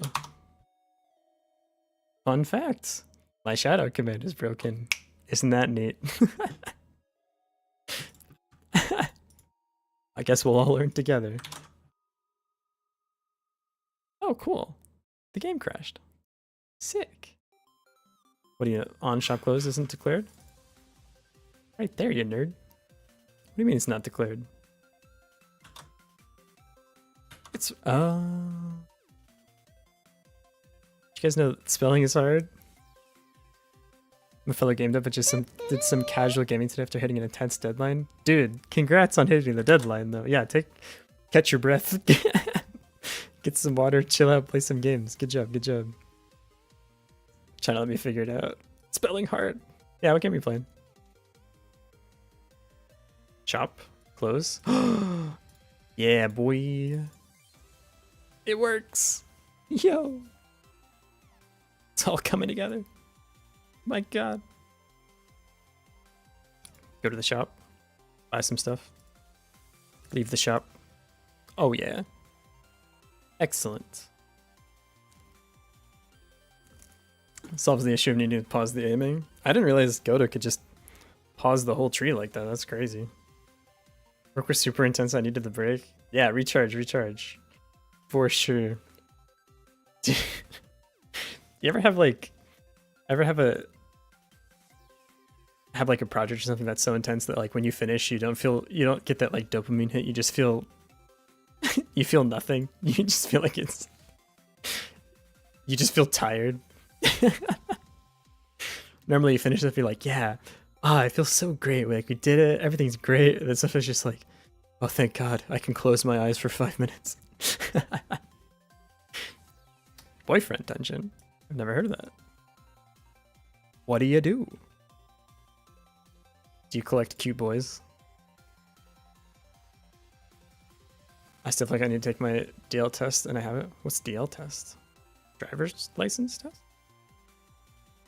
fun fact. My shadow command is broken. Isn't that neat? I guess we'll all learn together. Oh, cool. The game crashed. Sick. What do you on shop close isn't declared? Right there, you nerd. What do you mean it's not declared? It's you guys know spelling is hard? I'm a fellow game dev, but just did some casual gaming today after hitting an intense deadline. Dude, congrats on hitting the deadline though. Yeah, catch your breath. Get some water, chill out, play some games. Good job. Trying to let me figure it out. Spelling hard. Yeah, what game are you playing? Shop, close. Yeah, boy. It works. Yo. It's all coming together. My god. Go to the shop. Buy some stuff. Leave the shop. Oh yeah. Excellent. Solves the issue of needing to pause the aiming. I didn't realize godot could just pause the whole tree like that. That's crazy. Work was super intense. I needed the break. Yeah, recharge. For sure. You ever have like have a project or something that's so intense that like when you finish you don't get that like dopamine hit, you just feel you feel nothing. You just feel like you just feel tired. Normally you finish it, you're like, yeah, I feel so great, like we did it, everything's great, and then stuff is just like, oh thank god, I can close my eyes for 5 minutes. Boyfriend dungeon. I've never heard of that. What do? Do you collect cute boys? I still feel like I need to take my DL test and I haven't. What's DL test? Driver's license test?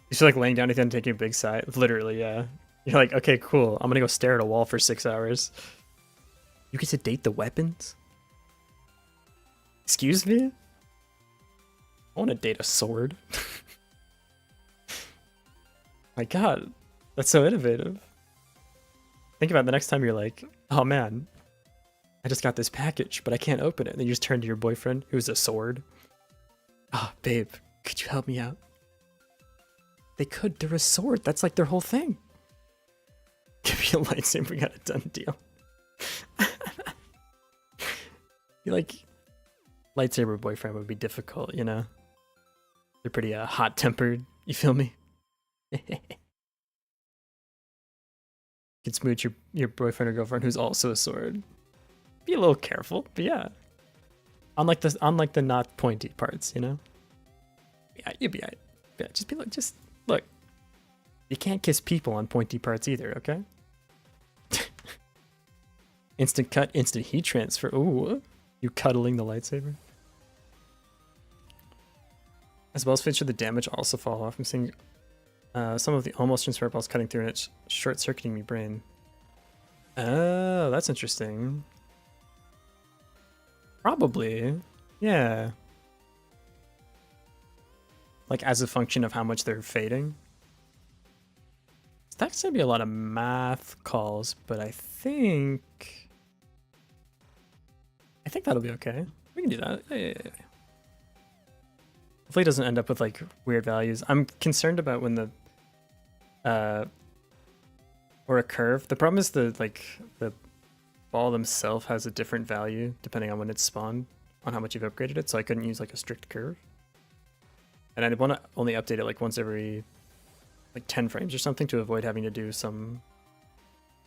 You feel like laying down and taking a big sigh? Literally, yeah. You're like, okay, cool. I'm gonna go stare at a wall for 6 hours. You get to date the weapons? Excuse me? I want to date a sword. My god, that's so innovative. Think about it, the next time you're like, oh man, I just got this package, but I can't open it. And then you just turn to your boyfriend, who's a sword. Ah, oh, babe, could you help me out? They could, they're a sword. That's like their whole thing. Give me a lightsaber, we got a done deal. You like, lightsaber boyfriend would be difficult, you know? They're pretty hot-tempered, you feel me? You can smooch your boyfriend or girlfriend who's also a sword. Be a little careful, but yeah. Unlike the not pointy parts, you know? Yeah, you'll be alright. Yeah, just look. You can't kiss people on pointy parts either, okay? Instant cut, instant heat transfer. Ooh, you cuddling the lightsaber. As well as feature the damage also fall off. I'm seeing some of the almost transfer balls cutting through and it's short-circuiting my brain. Oh, that's interesting. Probably, yeah. Like as a function of how much they're fading. That's gonna be a lot of math calls, but I think that'll be okay. We can do that. Yeah. Hopefully it doesn't end up with like weird values. I'm concerned about when the or a curve. The problem is the ball themselves has a different value depending on when it's spawned, on how much you've upgraded it, so I couldn't use like a strict curve. And I'd want to only update it like once every like 10 frames or something to avoid having to do some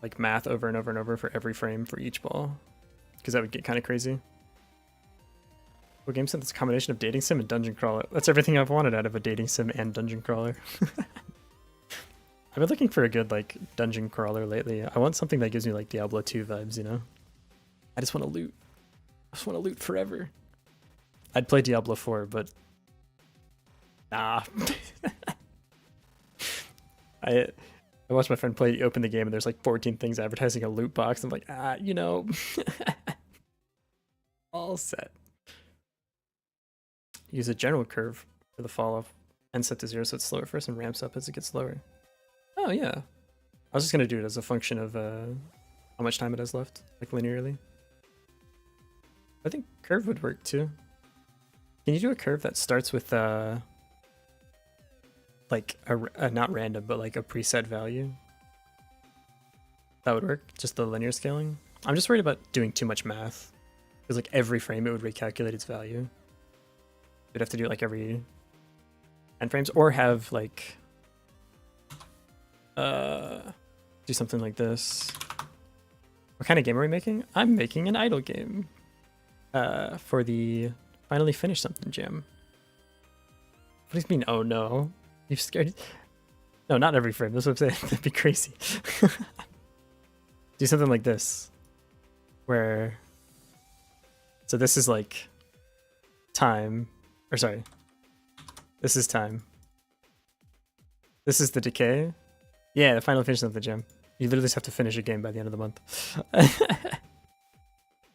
like math over and over and over for every frame for each ball, because that would get kind of crazy. What game said it's a combination of dating sim and dungeon crawler? That's everything I've wanted out of a dating sim and dungeon crawler. I've been looking for a good like dungeon crawler lately. I want something that gives me like Diablo 2 vibes, you know? I just want to loot. I just want to loot forever. I'd play Diablo 4, but nah. I watched my friend open the game and there's like 14 things advertising a loot box. I'm like, you know, all set. Use a general curve for the fall off and set to 0 so it's slower first and ramps up as it gets slower. Oh yeah. I was just gonna do it as a function of how much time it has left, like linearly. I think curve would work too. Can you do a curve that starts with like a not random, but like a preset value? That would work, just the linear scaling. I'm just worried about doing too much math, because like every frame it would recalculate its value. We'd have to do it like every 10 frames, or have like do something like this. What kind of game are we making? I'm making an idle game for the finally finish something jam. What do you mean, oh no? You've scared? No, not every frame. That's what I'm saying. That'd be crazy. Do something like this, where, so this is like time, or sorry, this is time, This is the decay. Yeah, the final finish of the gem. You literally just have to finish a game by the end of the month.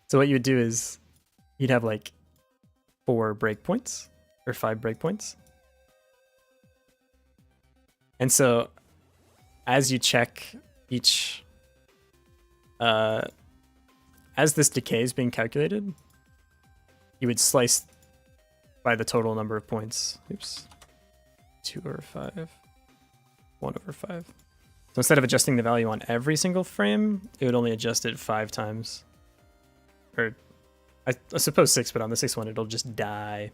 So what you would do is you'd have like 4 breakpoints or 5 breakpoints. And so as you check each, as this decay is being calculated, you would slice by the total number of points. Oops. 2 over 5. 1 over 5. So instead of adjusting the value on every single frame, it would only adjust it 5 times. Or I suppose 6, but on the 6th one, it'll just die.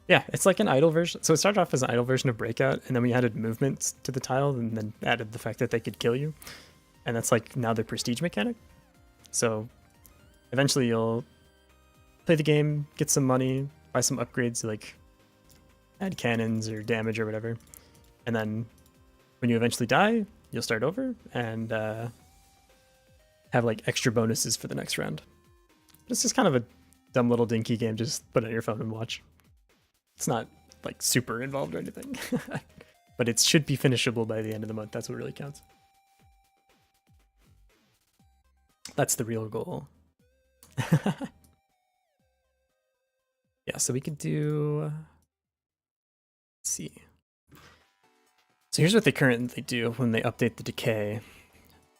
Yeah, it's like an idle version. So it started off as an idle version of Breakout, and then we added movements to the tile, and then added the fact that they could kill you. And that's like now the prestige mechanic. So eventually you'll play the game, get some money, buy some upgrades, like add cannons or damage or whatever. And then when you eventually die, you'll start over and have like extra bonuses for the next round. It's just kind of a dumb little dinky game. Just put it on your phone and watch. It's not like super involved or anything, but it should be finishable by the end of the month. That's what really counts. That's the real goal. Yeah, so we could do, let's see. So here's what they currently do when they update the decay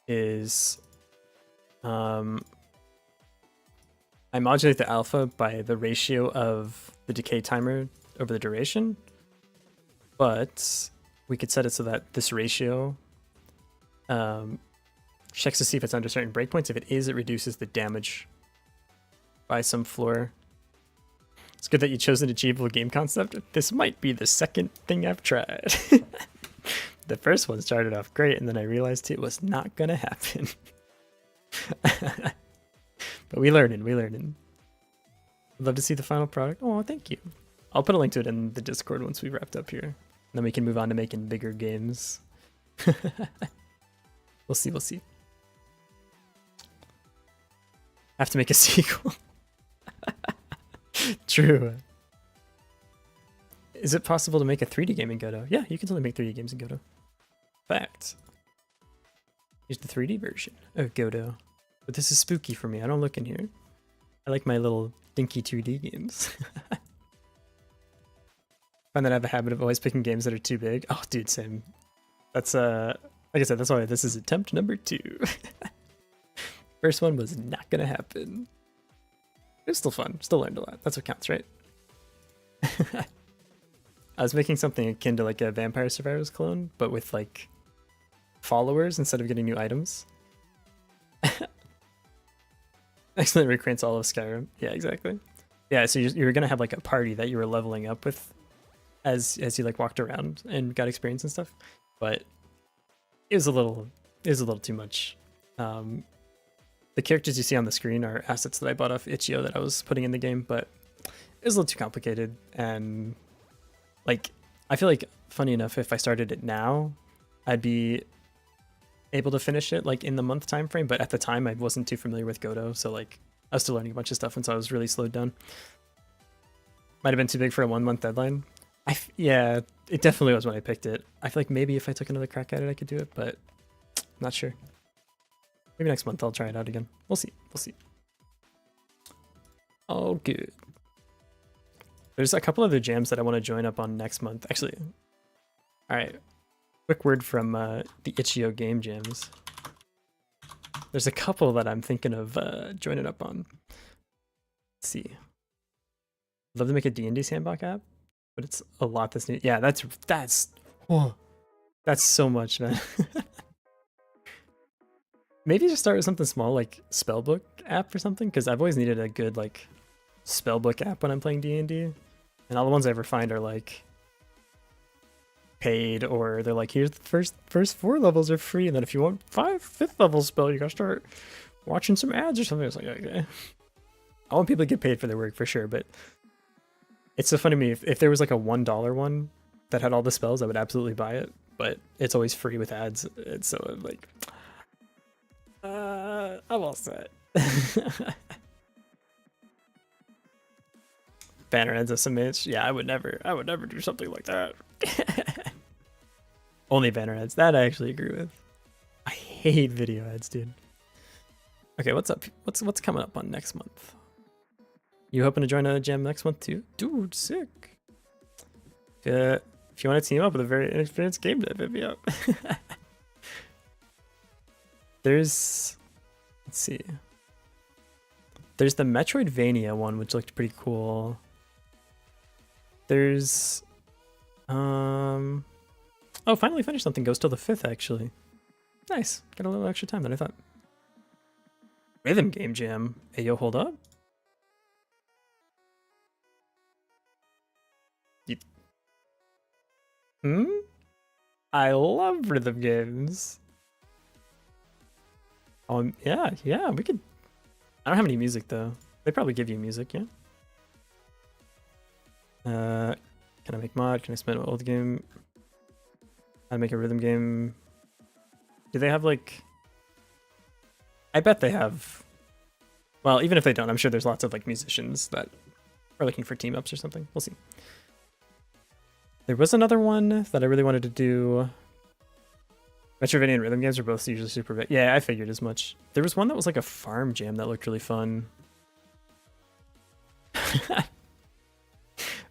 is I modulate the alpha by the ratio of the decay timer over the duration, but we could set it so that this ratio checks to see if it's under certain breakpoints. If it is, it reduces the damage by some floor. It's good that you chose an achievable game concept. This might be the second thing I've tried. The first one started off great, and then I realized it was not gonna happen. But we learning. I'd love to see the final product. Oh, thank you. I'll put a link to it in the Discord once we wrapped up here. And then we can move on to making bigger games. We'll see. Have to make a sequel. True. Is it possible to make a 3D game in Godot? Yeah, you can totally make 3D games in Godot. Fact. Here's the 3D version of Godot. But this is spooky for me. I don't look in here. I like my little dinky 2D games. I find that I have a habit of always picking games that are too big. Oh, dude, same. That's, like I said, that's why this is attempt number 2. First one was not gonna happen. It was still fun. Still learned a lot. That's what counts, right? I was making something akin to like a Vampire Survivors clone, but with like followers instead of getting new items. Excellent recreates all of Skyrim. Yeah, exactly. Yeah, so you were gonna have like a party that you were leveling up with as you like walked around and got experience and stuff, but it was a little too much. The characters you see on the screen are assets that I bought off Itch.io that I was putting in the game, but it was a little too complicated. And like, I feel like, funny enough, if I started it now, I'd be able to finish it like in the month time frame. But at the time, I wasn't too familiar with Godot, so like I was still learning a bunch of stuff, and so I was really slowed down. Might have been too big for a 1 month deadline. Yeah, it definitely was when I picked it. I feel like maybe if I took another crack at it, I could do it, but I'm not sure. Maybe next month I'll try it out again. We'll see. Oh, good. There's a couple other jams that I want to join up on next month. Actually, all right. Quick word from the Itch.io game jams. There's a couple that I'm thinking of joining up on. Let's see. I'd love to make a D&D sandbox app, but it's a lot that's new. Yeah, that's so much, man. Maybe just start with something small like spellbook app or something, because I've always needed a good like spellbook app when I'm playing D&D, and all the ones I ever find are like paid, or they're like, here's the first 4 levels are free, and then if you want 5th level spell, you gotta start watching some ads or something. It's like, okay, I want people to get paid for their work for sure, but it's so funny to me, if there was like a $1 one that had all the spells, I would absolutely buy it, but it's always free with ads, and so I'm like, I'm all set. Banner ends of some itch. Yeah, I would never do something like that. Only banner ads. That I actually agree with. I hate video ads, dude. Okay, what's up? What's coming up on next month? You hoping to join a jam next month too? Dude, sick. If you want to team up with a very inexperienced game dev, hit me up. Let's see. There's the Metroidvania one, which looked pretty cool. There's, oh, finally finished something. Goes till the 5th, actually. Nice. Got a little extra time than I thought. Rhythm Game Jam. Hey, yo, hold up. I love rhythm games. Yeah, we could. I don't have any music though. They probably give you music, yeah. Can I make mod? Can I spend an old game? I'd make a rhythm game. Do they have like? I bet they have. Well, even if they don't, I'm sure there's lots of like musicians that are looking for team ups or something. We'll see. There was another one that I really wanted to do. Metroidvania and rhythm games are both usually super big. Yeah, I figured as much. There was one that was like a farm jam that looked really fun.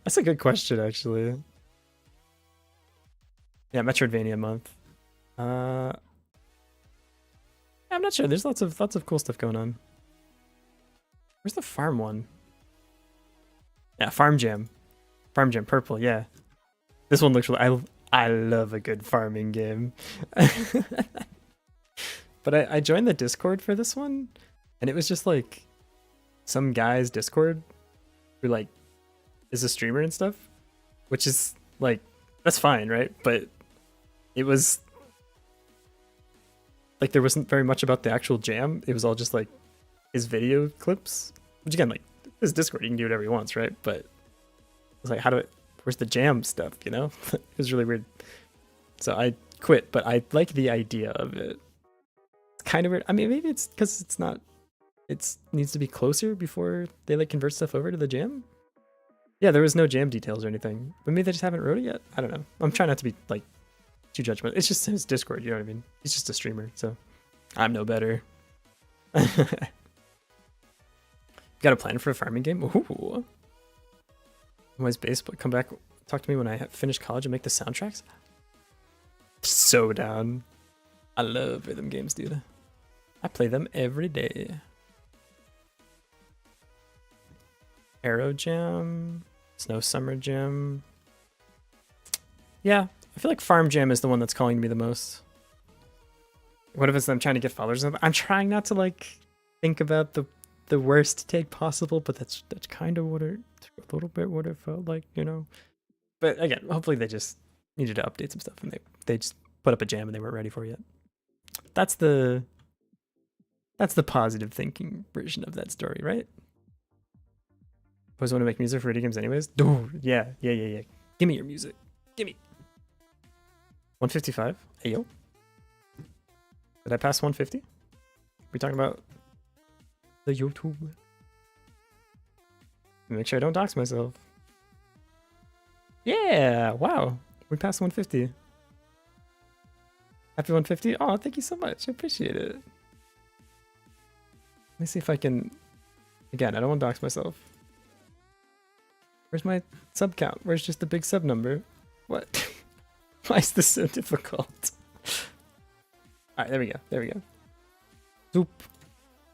That's a good question, actually. Yeah, Metroidvania month. I'm not sure. There's lots of cool stuff going on. Where's the farm one? Yeah, farm jam. Farm jam purple. Yeah. This one looks really. I love a good farming game. But I joined the Discord for this one, and it was just like some guy's Discord who like is a streamer and stuff, which is like that's fine, right? But it was like there wasn't very much about the actual jam. It was all just like his video clips, which again, like this Discord, you can do whatever he wants, right? But it's like, where's the jam stuff, you know? It was really weird. So I quit, but I like the idea of it. It's kind of weird. I mean, maybe it's because it needs to be closer before they like convert stuff over to the jam. Yeah, there was no jam details or anything, but maybe they just haven't wrote it yet. I don't know. I'm trying not to be like too judgmental. It's just his Discord, you know what I mean? He's just a streamer, so I'm no better. Got a plan for a farming game? Ooh. Why's bass? But come back, talk to me when I finish college and make the soundtracks. So down. I love rhythm games, dude. I play them every day. Arrow Jam, Snow Summer Jam. Yeah, I feel like Farm Jam is the one that's calling me the most. What if it's them trying to get followers? I'm trying not to like think about the worst take possible, but that's kind of a little bit what it felt like, you know. But again, hopefully they just needed to update some stuff and they just put up a jam and they weren't ready for it yet. That's the positive thinking version of that story, right? Always want to make music for video games anyways. Dude, yeah. Give me your music. Give me. 155. Hey yo. Did I pass 150? We talking about the YouTube? Make sure I don't dox myself. Yeah, wow. We passed 150. Happy 150? Oh, thank you so much. I appreciate it. Let me see if I can... Again, I don't want to dox myself. Where's my sub count? Where's just the big sub number? What? Why is this so difficult? Alright, there we go. Zoop.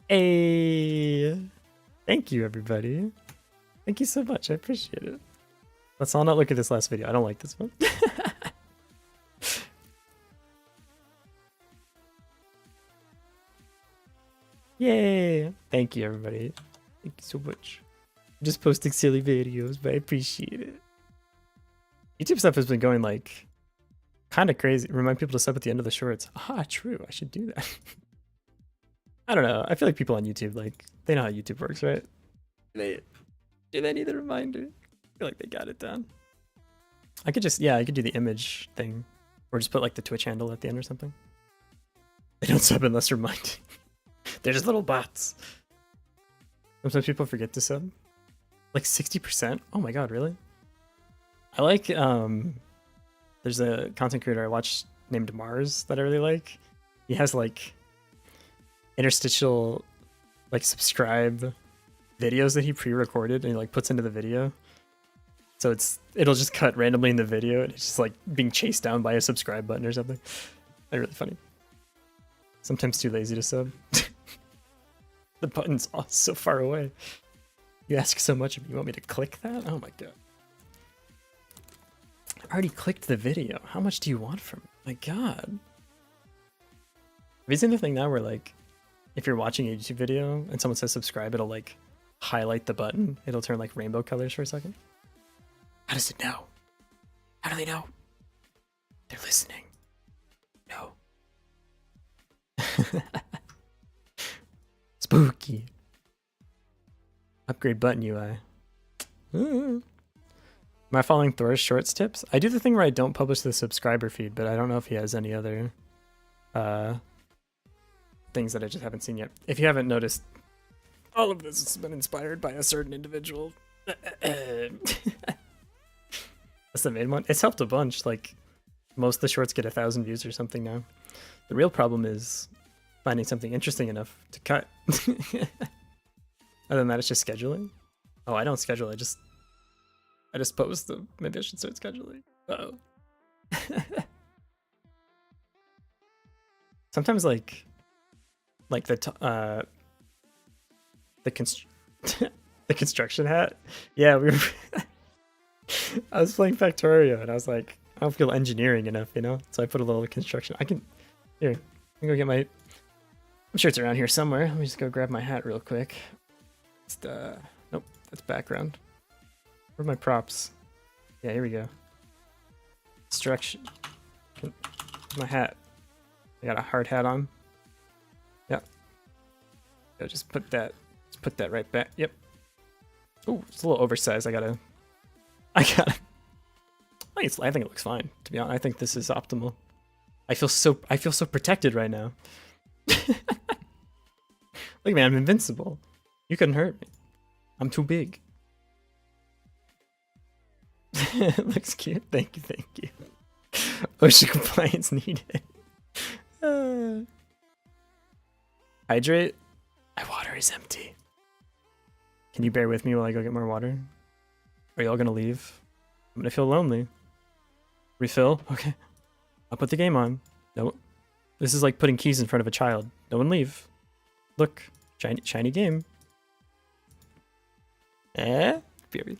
Hey! Thank you, everybody. Thank you so much. I appreciate it. Let's all not look at this last video. I don't like this one. Yay! Thank you, everybody. Thank you so much. I'm just posting silly videos, but I appreciate it. YouTube stuff has been going like kind of crazy. Remind people to sub at the end of the shorts. Ah, true. I should do that. I don't know. I feel like people on YouTube, like, they know how YouTube works, right? Do they need a reminder? I feel like they got it down. I could do the image thing. Or just put like the Twitch handle at the end or something. They don't sub unless reminding. They're just little bots. Sometimes people forget to sub. Like 60%? Oh my god, really? I like There's a content creator I watch named Mars that I really like. He has like interstitial like subscribe videos that he pre-recorded and he like puts into the video. So it'll just cut randomly in the video and it's just like being chased down by a subscribe button or something. They're really funny. Sometimes too lazy to sub. The button's so far away. You ask so much of me. You want me to click that? Oh my god. I already clicked the video. How much do you want from me? My god. Have you seen the thing now where like if you're watching a YouTube video and someone says subscribe, it'll like highlight the button. It'll turn like rainbow colors for a second. How does it know? How do they know? They're listening. No. Spooky. Upgrade button UI. Am I following Thor's shorts tips? I do the thing where I don't publish the subscriber feed, but I don't know if he has any other things that I just haven't seen yet. If you haven't noticed, all of this has been inspired by a certain individual. That's the main one. It's helped a bunch. Like most of the shorts get 1,000 views or something now. The real problem is finding something interesting enough to cut. Other than that, it's just scheduling. Oh, I don't schedule. I just post them. Maybe I should start scheduling. Uh-oh. Sometimes like the the construction hat. Yeah, we were. I was playing Factorio and I was like, I don't feel engineering enough, you know? So I put a little construction. Here, I can go get my. I'm sure it's around here somewhere. Let me just go grab my hat real quick. Nope, that's background. Where are my props? Yeah, here we go. Construction. My hat. I got a hard hat on. Yep. So just put that right back. Yep. Oh, it's a little oversized. I think it looks fine, to be honest. I think this is optimal. I feel so protected right now. Look, man, I'm invincible. You couldn't hurt me. I'm too big. It looks cute. Thank you. OSHA compliance needed. Hydrate. My water is empty. Can you bear with me while I go get more water? Are y'all gonna leave? I'm gonna feel lonely. Refill? Okay. I'll put the game on. No. This is like putting keys in front of a child. No one leave. Look. Shiny game. Period.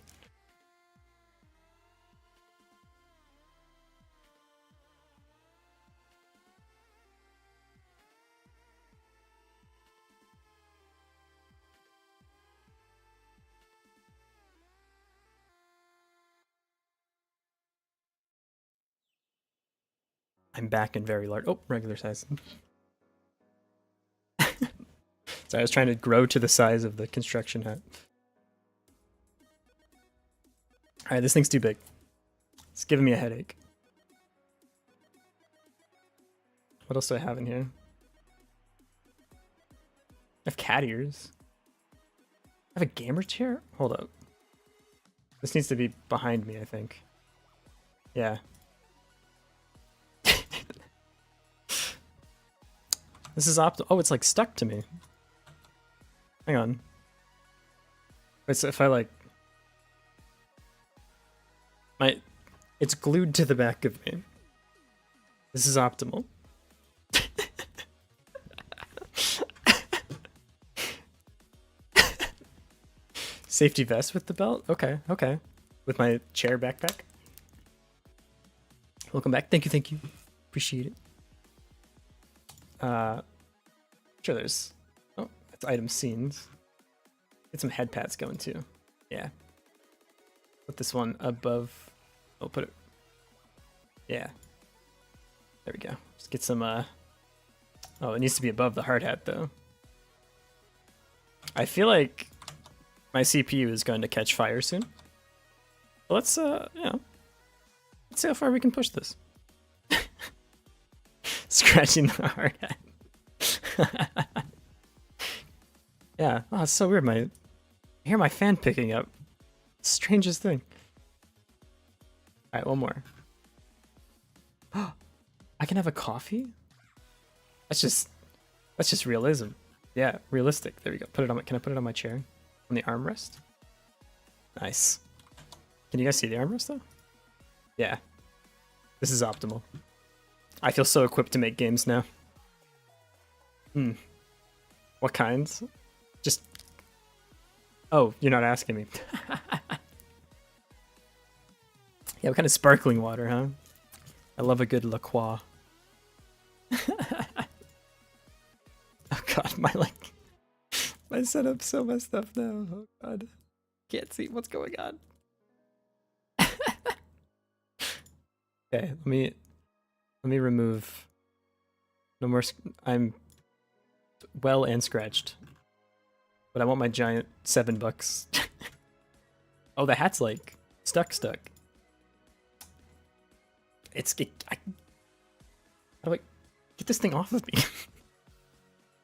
I'm back in very large. Oh, regular size. So I was trying to grow to the size of the construction hat. Alright, this thing's too big. It's giving me a headache. What else do I have in here? I have cat ears. I have a gamer chair? Hold up. This needs to be behind me, I think. Yeah. This is oh, it's like stuck to me. Hang on. It's if I like it's glued to the back of me. This is optimal. Safety vest with the belt? Okay. With my chair backpack. Welcome back. Thank you. Appreciate it. Sure there's that's item scenes. Get some head pads going too. Yeah. Put this one above. Oh, put it. Yeah. There we go. Just get some oh, it needs to be above the hard hat though. I feel like my CPU is going to catch fire soon. But let's let's see how far we can push this. Scratching the hard hat. Yeah. Oh, it's so weird. I hear my fan picking up. Strangest thing. Alright, one more. I can have a coffee? That's just realism. Yeah, realistic. There we go. Put it on. Can I put it on my chair? On the armrest? Nice. Can you guys see the armrest though? Yeah. This is optimal. I feel so equipped to make games now. What kinds? Just... Oh, you're not asking me. Yeah, what kind of sparkling water, huh? I love a good La Croix. Oh god, my setup's so messed up now. Oh god. Can't see what's going on. Okay, let me remove. No more. I'm well and scratched, but I want my giant $7. Oh, the hat's like stuck. How do I get this thing off of me?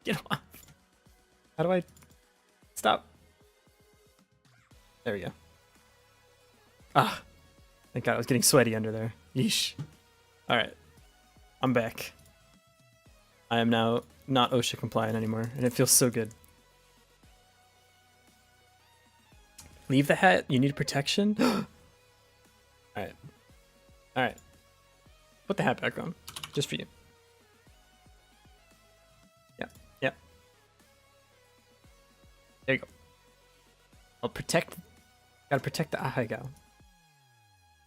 Get off. How do I stop? There we go. Ah, thank god, I was getting sweaty under there. Yeesh. Alright. I'm back. I am now not OSHA compliant anymore, and it feels so good. Leave the hat, you need protection? Alright. Alright. Put the hat back on. Just for you. Yep. There you go. I'll protect... Gotta protect the ahegao.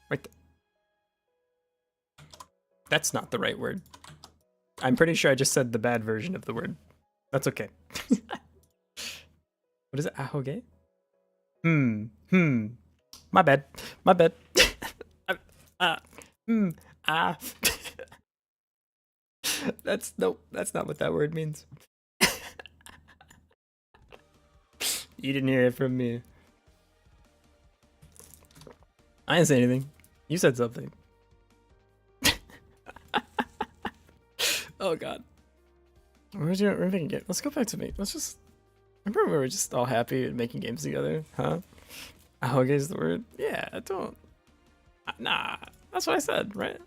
Right there. That's not the right word. I'm pretty sure I just said the bad version of the word. That's okay. What is it? Ahoge? My bad. Nope, that's not what that word means. You didn't hear it from me. I didn't say anything. You said something. Oh god. Where's your making game? Let's go back to me. Let's just remember we were just all happy and making games together, huh? Ahoge is the word? Yeah, don't. Nah, that's what I said, right?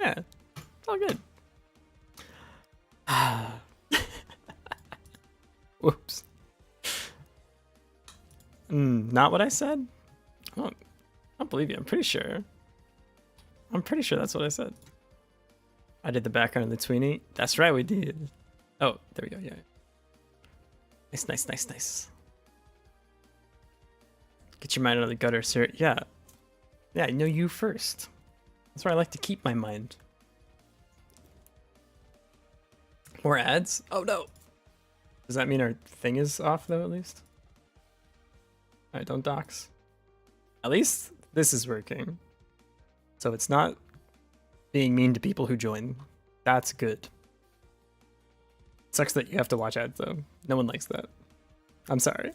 Yeah, it's all good. Whoops. Not what I said? I don't believe you. I'm pretty sure that's what I said. I did the background of the tweenie. That's right, we did. Oh, there we go. Yeah. Nice. Get your mind out of the gutter, sir. Yeah. Yeah, I know you first. That's where I like to keep my mind. More ads? Oh no. Does that mean our thing is off though, at least? Alright, don't dox. At least this is working. So it's not being mean to people who join. That's good. Sucks that you have to watch ads though. No one likes that. I'm sorry.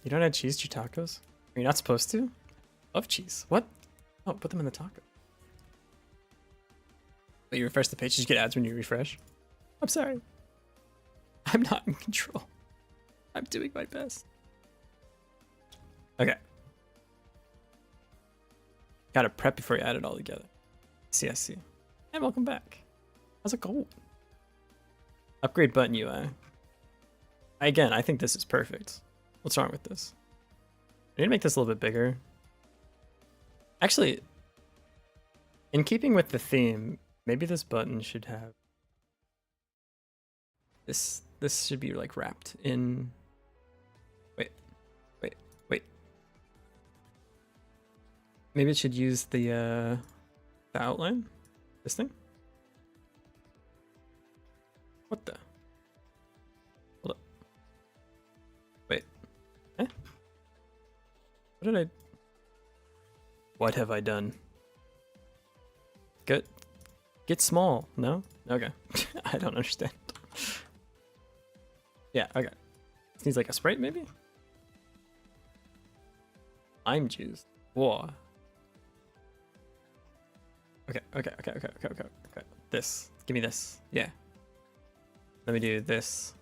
You don't add cheese to your tacos? Are you not supposed to? Love cheese. What? Oh, put them in the taco. But you refresh the page, you get ads when you refresh? I'm sorry. I'm not in control. I'm doing my best. Okay. Gotta prep before you add it all together. CSC. And welcome back. How's it going? Upgrade button UI. Again, I think this is perfect. What's wrong with this? I need to make this a little bit bigger. Actually, in keeping with the theme, maybe this button should have this should be like wrapped in wait. Maybe it should use the outline? This thing? What the? Hold up. Wait. Eh? What have I done? Get small, no? Okay. I don't understand. Yeah, okay. This needs like a sprite maybe? Lime juice. Whoa. Okay. This. Give me this. Yeah. Let me do this.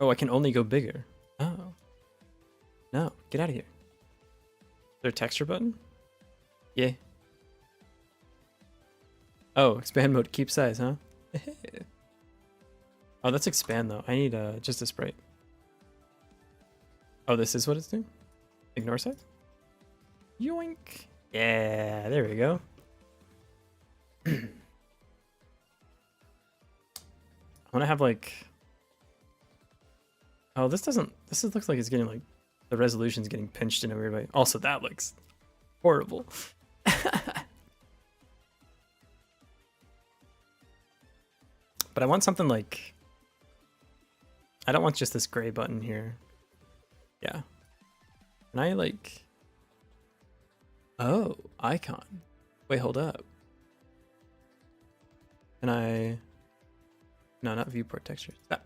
Oh, I can only go bigger. Oh. No, get out of here. there a texture button? Yeah. Oh, expand mode, keep size, huh? Oh, that's expand though. I need just a sprite. Oh, this is what it's doing? Ignore size? Yoink. Yeah, there we go. I want to have like... Oh, this looks like it's getting like... The resolution's getting pinched in a weird way. Also, that looks horrible. But I want something like... I don't want just this gray button here. Yeah. Can I like... Oh, icon. Wait, hold up. Can I... No, not viewport texture. Stop.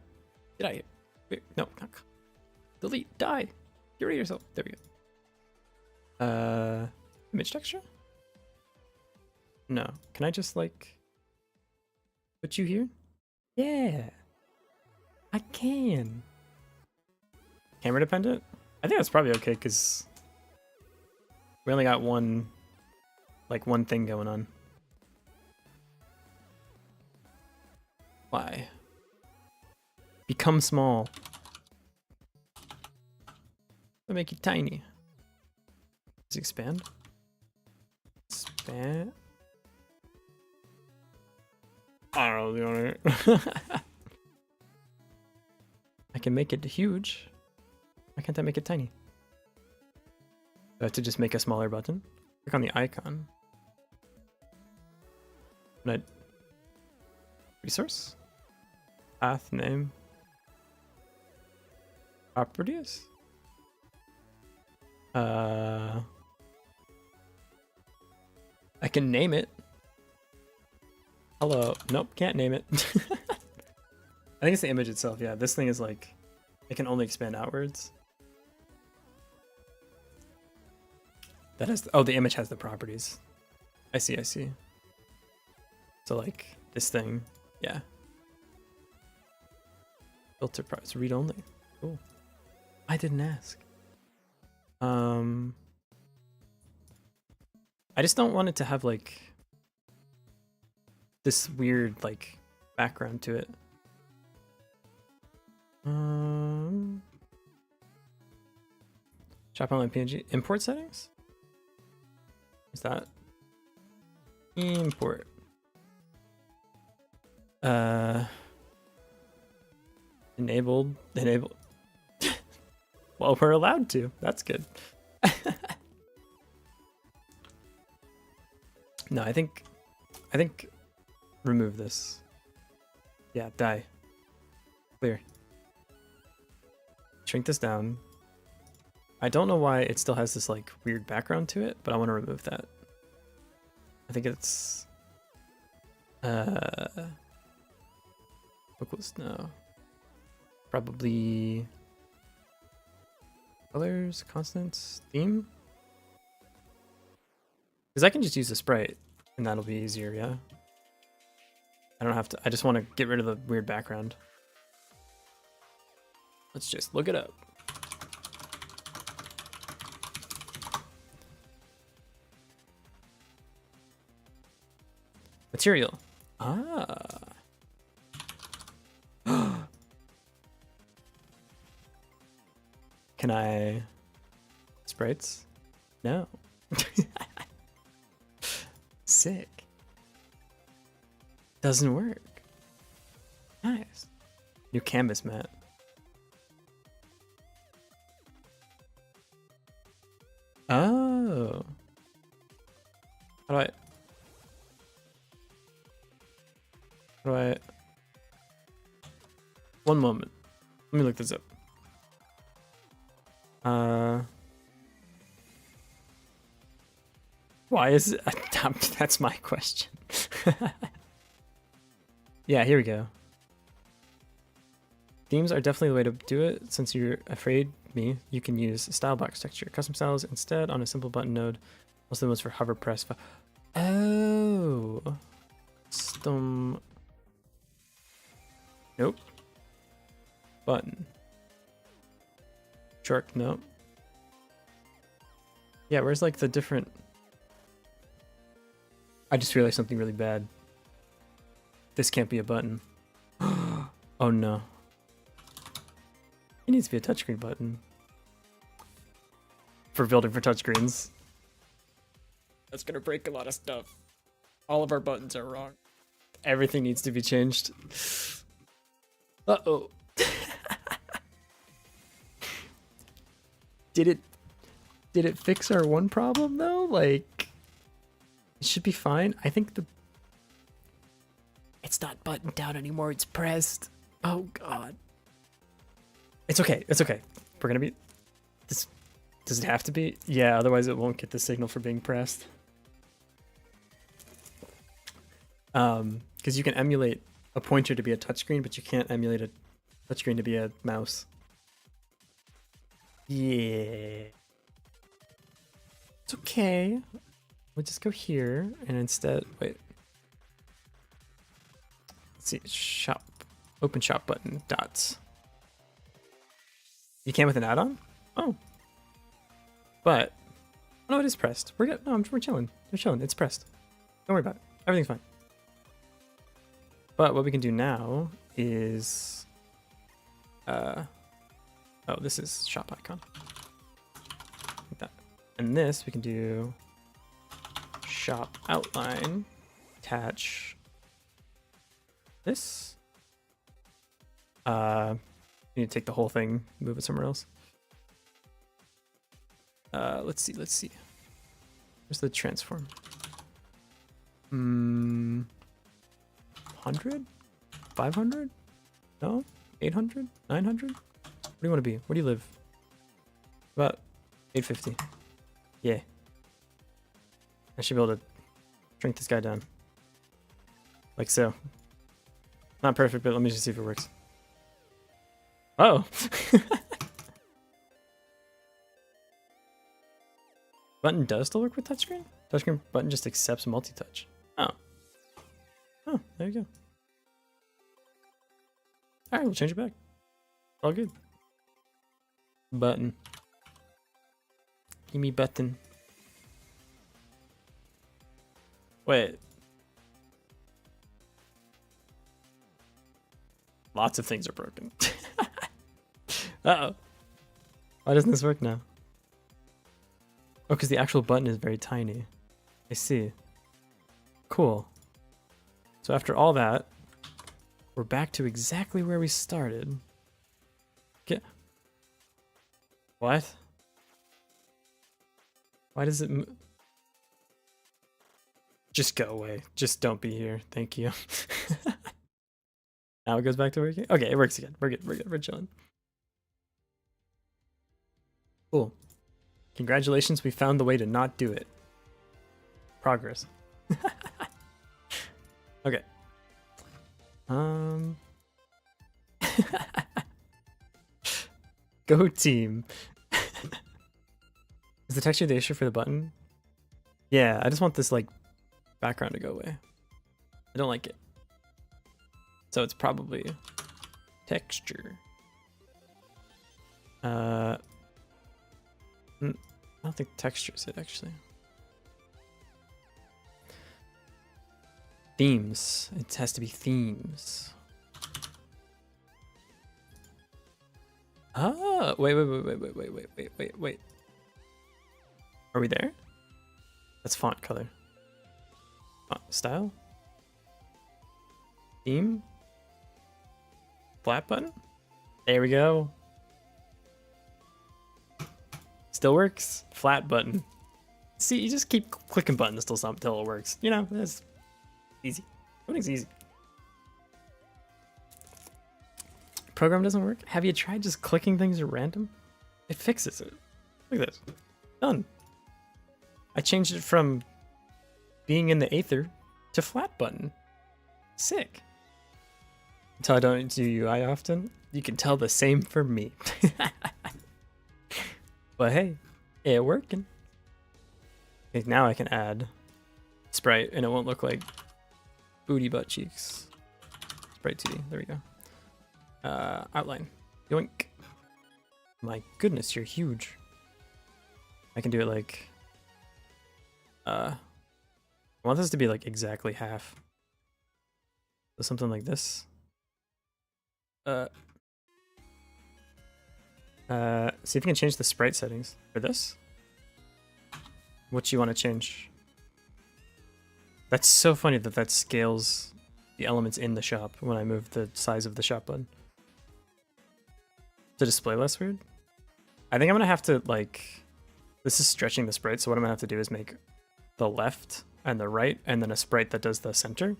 Get out of here. Wait, no. Delete. Die. Get rid of yourself. There we go. Image texture? No. Can I just like... Put you here? Yeah. I can. Camera dependent? I think that's probably okay because we only got one thing going on. Why? Become small. I'll make you tiny. Does it expand? Expand? I don't know. I can make it huge. Why can't I make it tiny? Do I have to just make a smaller button? Click on the icon. Resource? Path name? Properties? I can name it. Hello. Nope, can't name it. I think it's the image itself. Yeah, this thing is like, it can only expand outwards. That has, oh, the image has the properties. I see. So like this thing, yeah. Filter price, read only. Cool. I didn't ask. I just don't want it to have like this weird like background to it. Shop online PNG import settings. Is that import? Enabled. Well, we're allowed to. That's good. No, I think remove this. Yeah, die. Clear. Shrink this down. I don't know why it still has this like weird background to it, but I want to remove that. I think it's focus no. Probably colors, constants, theme. Because I can just use the sprite and that'll be easier, yeah. I don't have to, I just want to get rid of the weird background. Let's just look it up. Material. Ah. Can I sprites? No. Sick. Doesn't work. Nice. New canvas mat. Oh. How do I... One moment. Let me look this up. Why is it? That's my question. Yeah, here we go. Themes are definitely the way to do it. Since you're afraid me, you can use style box texture. Custom styles instead on a simple button node. Most of them was for hover press. Oh. Custom. Nope. Button. Shark, nope. Yeah, where's like the different... I just realized something really bad. This can't be a button. Oh no. It needs to be a touchscreen button. For building for touchscreens. That's gonna break a lot of stuff. All of our buttons are wrong. Everything needs to be changed. Uh-oh. Did it fix our one problem though? Like, it should be fine. I think it's not buttoned down anymore, it's pressed. Oh god. It's okay, it's okay. We're gonna be... Does it have to be? Yeah, otherwise it won't get the signal for being pressed. Because you can emulate a pointer to be a touchscreen, but you can't emulate a touchscreen to be a mouse. Yeah. It's okay. We'll just go here and instead, wait. Let's see, shop, open shop button, dots. You can with an add-on? Oh. But, no, it is pressed. We're good. No, we're chilling. We're chilling. It's pressed. Don't worry about it. Everything's fine. But what we can do now is, oh, this is shop icon. Like that. And this we can do shop outline, attach this. You need to take the whole thing, move it somewhere else. Let's see. Where's the transform? 100? 500? No? 800? 900? What do you want to be? Where do you live? About 850. Yeah. I should be able to shrink this guy down. Like so. Not perfect, but let me just see if it works. Oh! Button does still work with touchscreen? Touchscreen button just accepts multi-touch. Oh. Oh, there you go. Alright, we'll change it back. All good. Button. Give me button. Wait. Lots of things are broken. Uh-oh. Why doesn't this work now? Oh, because the actual button is very tiny. I see. Cool. So after all that, we're back to exactly where we started. Get... What? Why does it just go away. Just don't be here. Thank you. Now it goes back to working. Okay, it works again. We're good. We're good. We're chilling. Cool. Congratulations, we found the way to not do it. Progress. Okay. Go team. Is the texture the issue for the button? Yeah, I just want this like background to go away. I don't like it. So it's probably texture. I don't think texture is it actually. Themes. It has to be themes. Ah, wait. Are we there? That's font color. Font style? Theme? Flat button? There we go. Still works. Flat button. See, you just keep clicking buttons until it works. You know, that's easy. Everything's easy. Program doesn't work? Have you tried just clicking things at random? It fixes it. Look at this. Done. I changed it from being in the Aether to flat button. Sick. Until I don't do UI often, you can tell the same for me. But hey, it working. Okay, now I can add sprite and it won't look like booty butt cheeks. Sprite 2D, there we go. Outline, yoink. My goodness, you're huge. I can do it like I want this to be like exactly half. So something like this. See if you can change the sprite settings for this. What you want to change? That's so funny that that scales the elements in the shop when I move the size of the shop button. To display less weird? I think I'm gonna have to like, this is stretching the sprite, so what I'm gonna have to do is make the left and the right and then a sprite that does the center.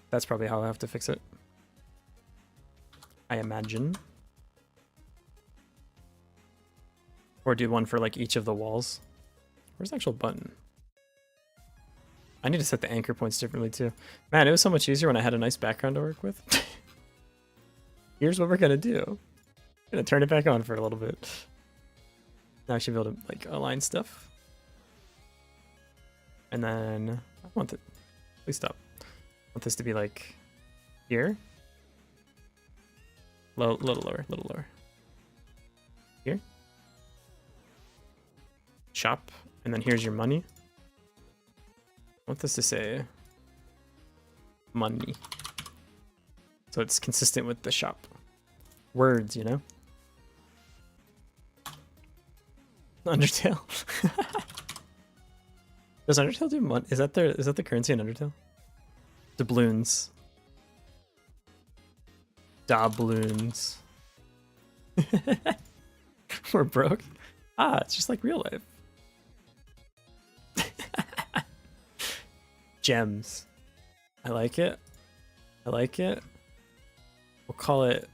That's probably how I'll have to fix it, I imagine. Or do one for like each of the walls. Where's the actual button? I need to set the anchor points differently too. Man, it was so much easier when I had a nice background to work with. Here's what we're gonna do. I'm gonna turn it back on for a little bit. Now I should be able to like align stuff. And then I want it. Please stop. I want this to be like here. Little lower, little lower. Here. Shop, and then here's your money. I want this to say money. So it's consistent with the shop. Words, you know? Undertale. Does Undertale do money? Is that the currency in Undertale? Doubloons. Doubloons. We're broke. Ah, it's just like real life. Gems. I like it. I like it. We'll call it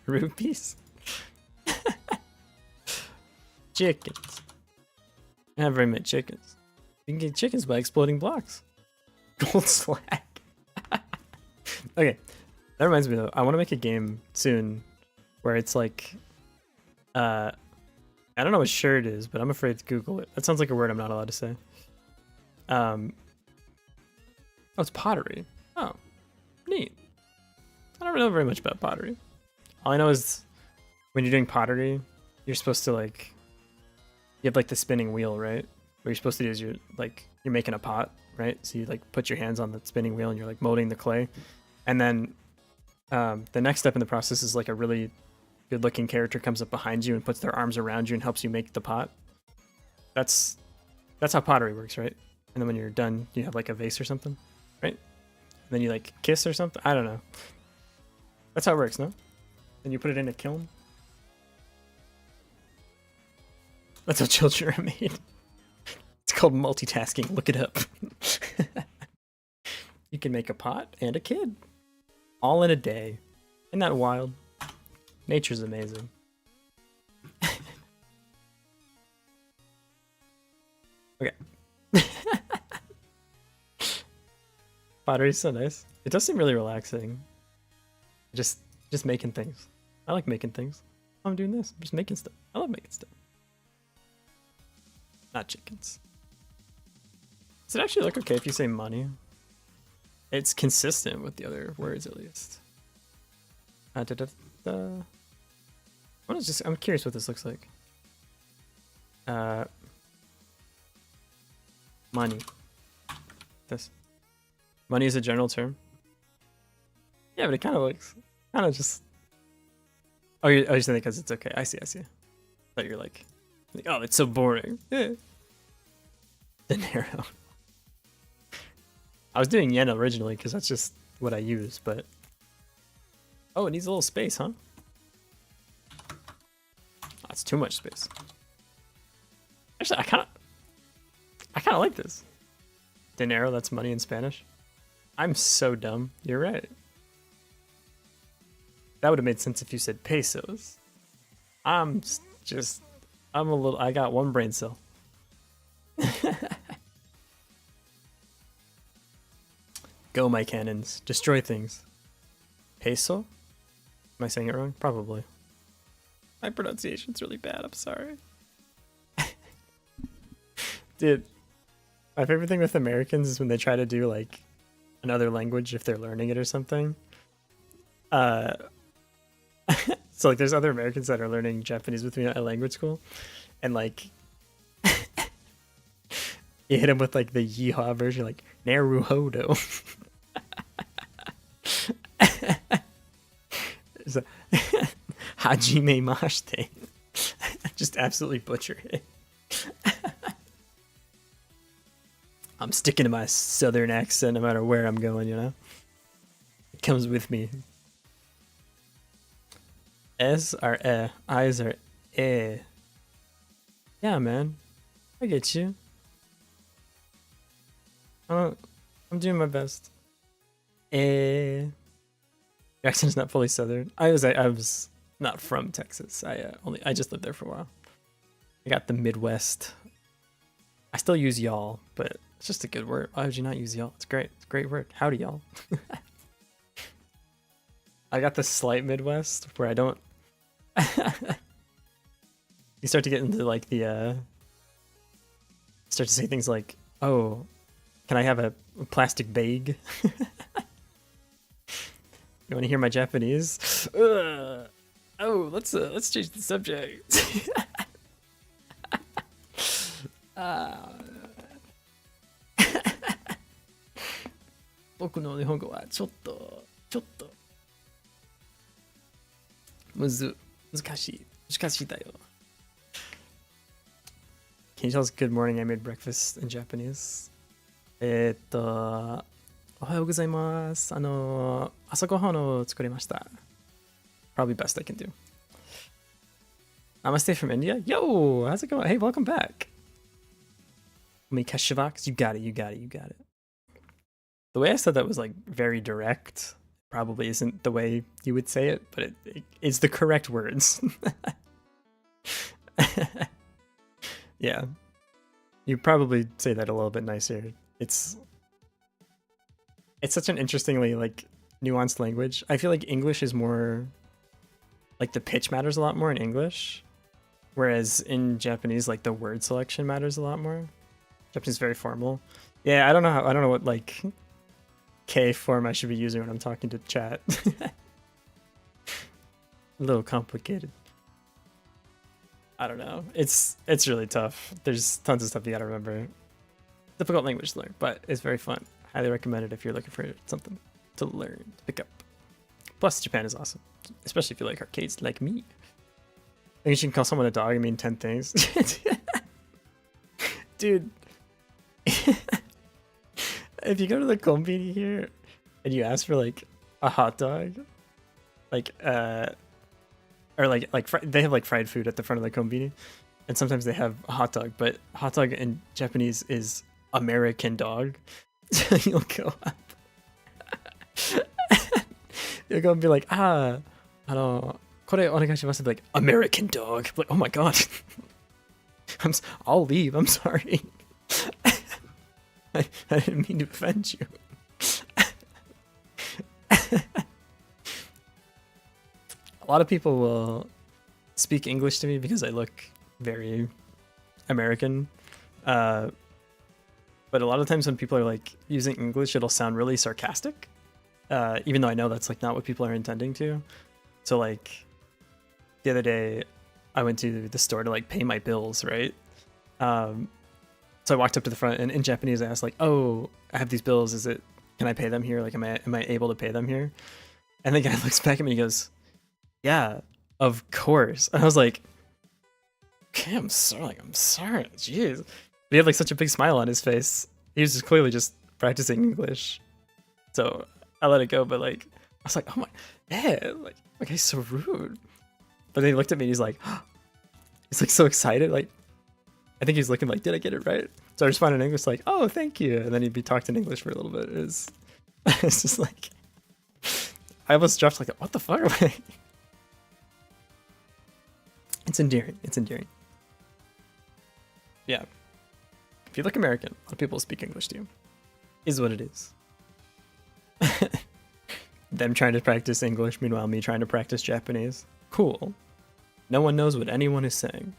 rupees. Chickens. I haven't very many chickens. You can get chickens by exploding blocks. Gold slag. Okay. That reminds me though, I want to make a game soon where it's like I don't know what shirt is, but I'm afraid to Google it. That sounds like a word I'm not allowed to say. Oh, it's pottery. Oh, neat. I don't really know very much about pottery. All I know is when you're doing pottery, you're supposed to like, you have like the spinning wheel, right? What you're supposed to do is you're making a pot, right? So you like put your hands on the spinning wheel and you're like molding the clay. And then the next step in the process is like a really good looking character comes up behind you and puts their arms around you and helps you make the pot. That's how pottery works, right? And then when you're done, you have like a vase or something, right? And then you like kiss or something. I don't know. That's how it works, no? Then you put it in a kiln. That's how children are made. It's called multitasking. Look it up. You can make a pot and a kid all in a day. Isn't that wild? Nature's amazing. Okay. Pottery's so nice. It does seem really relaxing. Just making things. I like making things. I'm doing this. I'm just making stuff. I love making stuff. Not chickens. Does it actually look okay if you say money? It's consistent with the other words at least. I'm curious what this looks like. Money. This. Money is a general term. Yeah, but it kind of looks, just. Oh, you're saying because it's okay. I see. But you're like, oh, it's so boring. Yeah. Dinero. I was doing yen originally because that's just what I use, but. Oh, it needs a little space, huh? That's too much space. Actually, I kind of like this. Dinero, that's money in Spanish. I'm so dumb. You're right. That would have made sense if you said pesos. I got one brain cell. Go, my cannons. Destroy things. Peso? Am I saying it wrong? Probably. My pronunciation's really bad. I'm sorry. Dude, my favorite thing with Americans is when they try to do like another language if they're learning it or something. So like there's other Americans that are learning Japanese with me at language school, and like You hit him with like the yeehaw version, like Naruhodo. So, Hajime mashite. Just absolutely butcher it. I'm sticking to my southern accent no matter where I'm going, you know? It comes with me. S are eh, I's are eh. Yeah, man. I get you. I'm doing my best. Eh. Your accent's not fully southern. I was not from Texas. I just lived there for a while. I got the Midwest. I still use y'all, but it's just a good word. Why would you not use y'all? It's great. It's a great word. Howdy, y'all. I got the slight Midwest where I don't. You start to get into like the. Start to say things like, "Oh, can I have a plastic bag?" You want to hear my Japanese? Oh, let's change the subject. 僕の日本語はちょっと難しいだよ。Can you tell us good morning? I made breakfast in Japanese. おはようございます。朝ごはんを作りました。Probably best I can do. Namaste from India. Yo, how's it going? Hey, welcome back. Mikashivaks, you got it. The way I said that was like very direct. Probably isn't the way you would say it, but it is the correct words. Yeah. You probably say that a little bit nicer. It's such an interestingly like nuanced language. I feel like English is more like the pitch matters a lot more in English, whereas in Japanese like the word selection matters a lot more. Japanese is very formal. Yeah, I don't know what like K form I should be using when I'm talking to chat. A little complicated. I don't know. It's really tough. There's tons of stuff you gotta remember. Difficult language to learn, but it's very fun. Highly recommend it if you're looking for something to learn, to pick up. Plus, Japan is awesome, especially if you like arcades like me. I think you can call someone a dog. I mean, 10 things. Dude. If you go to the konbini here and you ask for like a hot dog, like or like they have like fried food at the front of the konbini, and sometimes they have a hot dog, but hot dog in Japanese is American dog. So you'll go up. You'll go and be like, kore onegaishimasu, be like, American dog. Like, oh my god. I'll leave. I'm sorry. I didn't mean to offend you. A lot of people will speak English to me because I look very American. But a lot of times when people are like using English, it'll sound really sarcastic. Even though I know that's like not what people are intending to. So like the other day I went to the store to like pay my bills, right? So I walked up to the front and in Japanese I asked like, "Oh, I have these bills. Can I pay them here? Like, am I able to pay them here?" And the guy looks back at me and he goes, "Yeah, of course." And I was like, "Okay, I'm sorry. Jeez." But he had like such a big smile on his face. He was just clearly just practicing English. So I let it go, but like I was like, "Oh my, yeah, like he's so rude." But then he looked at me and he's like so excited, like I think he's looking like, did I get it right? So I responded in English like, "Oh, thank you." And then he'd be talking in English for a little bit. It's just like, I almost dropped like, what the fuck? It's endearing. Yeah. If you look American, a lot of people speak English to you. Is what it is. Them trying to practice English, meanwhile me trying to practice Japanese. Cool. No one knows what anyone is saying.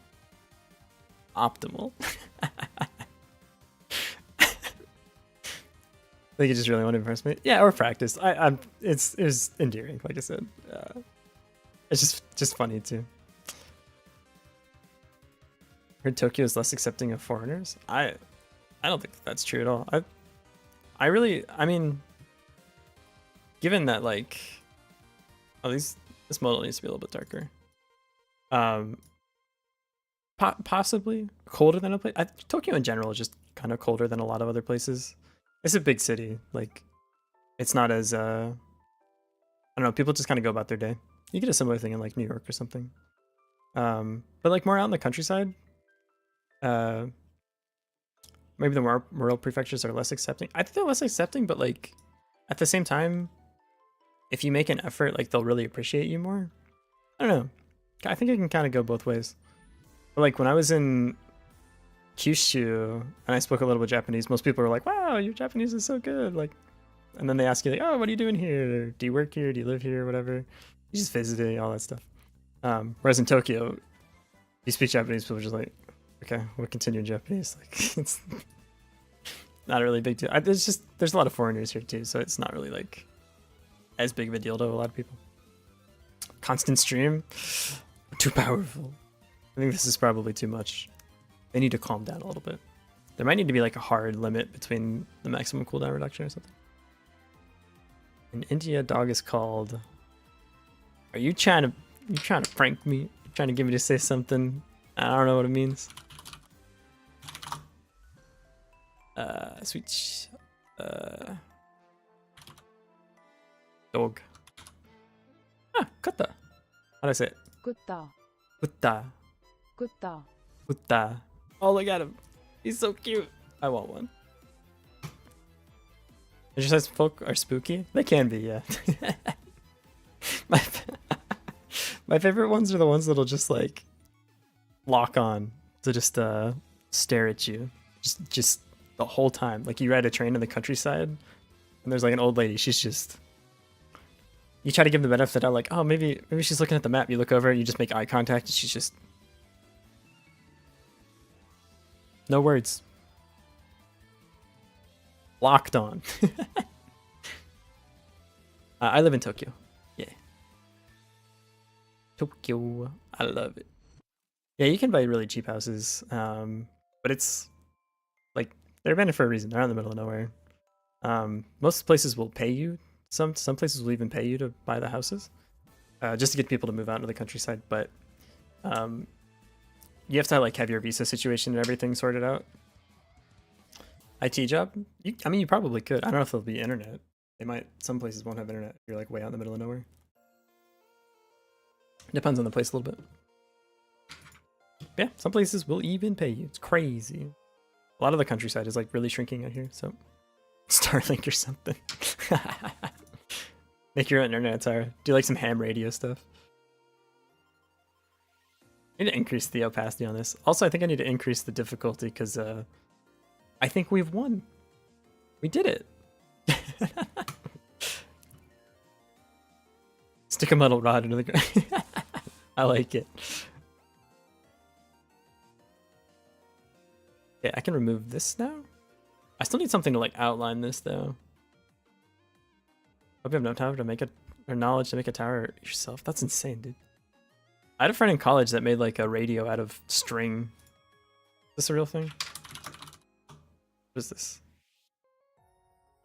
Optimal. I think you just really want to impress me. Yeah, or practice. It was endearing, like I said. It's just funny too. Heard Tokyo is less accepting of foreigners. I I don't think that's true at all. I mean, given that like, this model needs to be a little bit darker. Possibly colder than a place. Tokyo in general is just kind of colder than a lot of other places. It's a big city. Like, it's not as I don't know. People just kind of go about their day. You get a similar thing in like New York or something. But like more out in the countryside, maybe the more rural prefectures are less accepting. I think they're less accepting, but like at the same time, if you make an effort, like they'll really appreciate you more. I don't know. I think it can kind of go both ways. But like when I was in Kyushu and I spoke a little bit Japanese, most people were like, "Wow, your Japanese is so good!" Like, and then they ask you like, "Oh, what are you doing here? Do you work here? Do you live here? Whatever." You just visited, all that stuff. Whereas in Tokyo, you speak Japanese, people are just like, "Okay, we'll continue in Japanese." Like, it's not a really big deal. There's a lot of foreigners here too, so it's not really like as big of a deal to a lot of people. Constant stream, too powerful. I think this is probably too much. They need to calm down a little bit. There might need to be like a hard limit between the maximum cooldown reduction or something. In India, dog is called. Are you trying to prank me? You trying to get me to say something? I don't know what it means. Switch. Dog. Kutta. How do I say it? Kutta. Kutta. Kutta. Kutta. Oh, look at him. He's so cute. I want one. Exercise folk are spooky? They can be, yeah. My favorite ones are the ones that'll just like lock on to just stare at you. Just the whole time. Like you ride a train in the countryside and there's like an old lady, she's just, you try to give them the benefit of like, oh, maybe she's looking at the map. You look over, you just make eye contact, and she's just no words. Locked on. I live in Tokyo. Yeah. Tokyo. I love it. Yeah, you can buy really cheap houses. But it's like they're abandoned for a reason. They're out in the middle of nowhere. Most places will pay you. Some places will even pay you to buy the houses. Just to get people to move out into the countryside, but you have to like have your visa situation and everything sorted out. IT job? I mean, you probably could. I don't know if there'll be internet. They might. Some places won't have internet if you're like way out in the middle of nowhere. Depends on the place a little bit. Yeah, some places will even pay you. It's crazy. A lot of the countryside is like really shrinking out here, so Starlink or something. Make your own internet tower. Do like some ham radio stuff. I need to increase the opacity on this. Also, I think I need to increase the difficulty because I think we've won. We did it. Stick a metal rod into the ground. I like it. Okay, I can remove this now. I still need something to like outline this though. Hope you have no time to make it or knowledge to make a tower yourself. That's insane, dude. I had a friend in college that made like a radio out of string. Is this a real thing? What is this?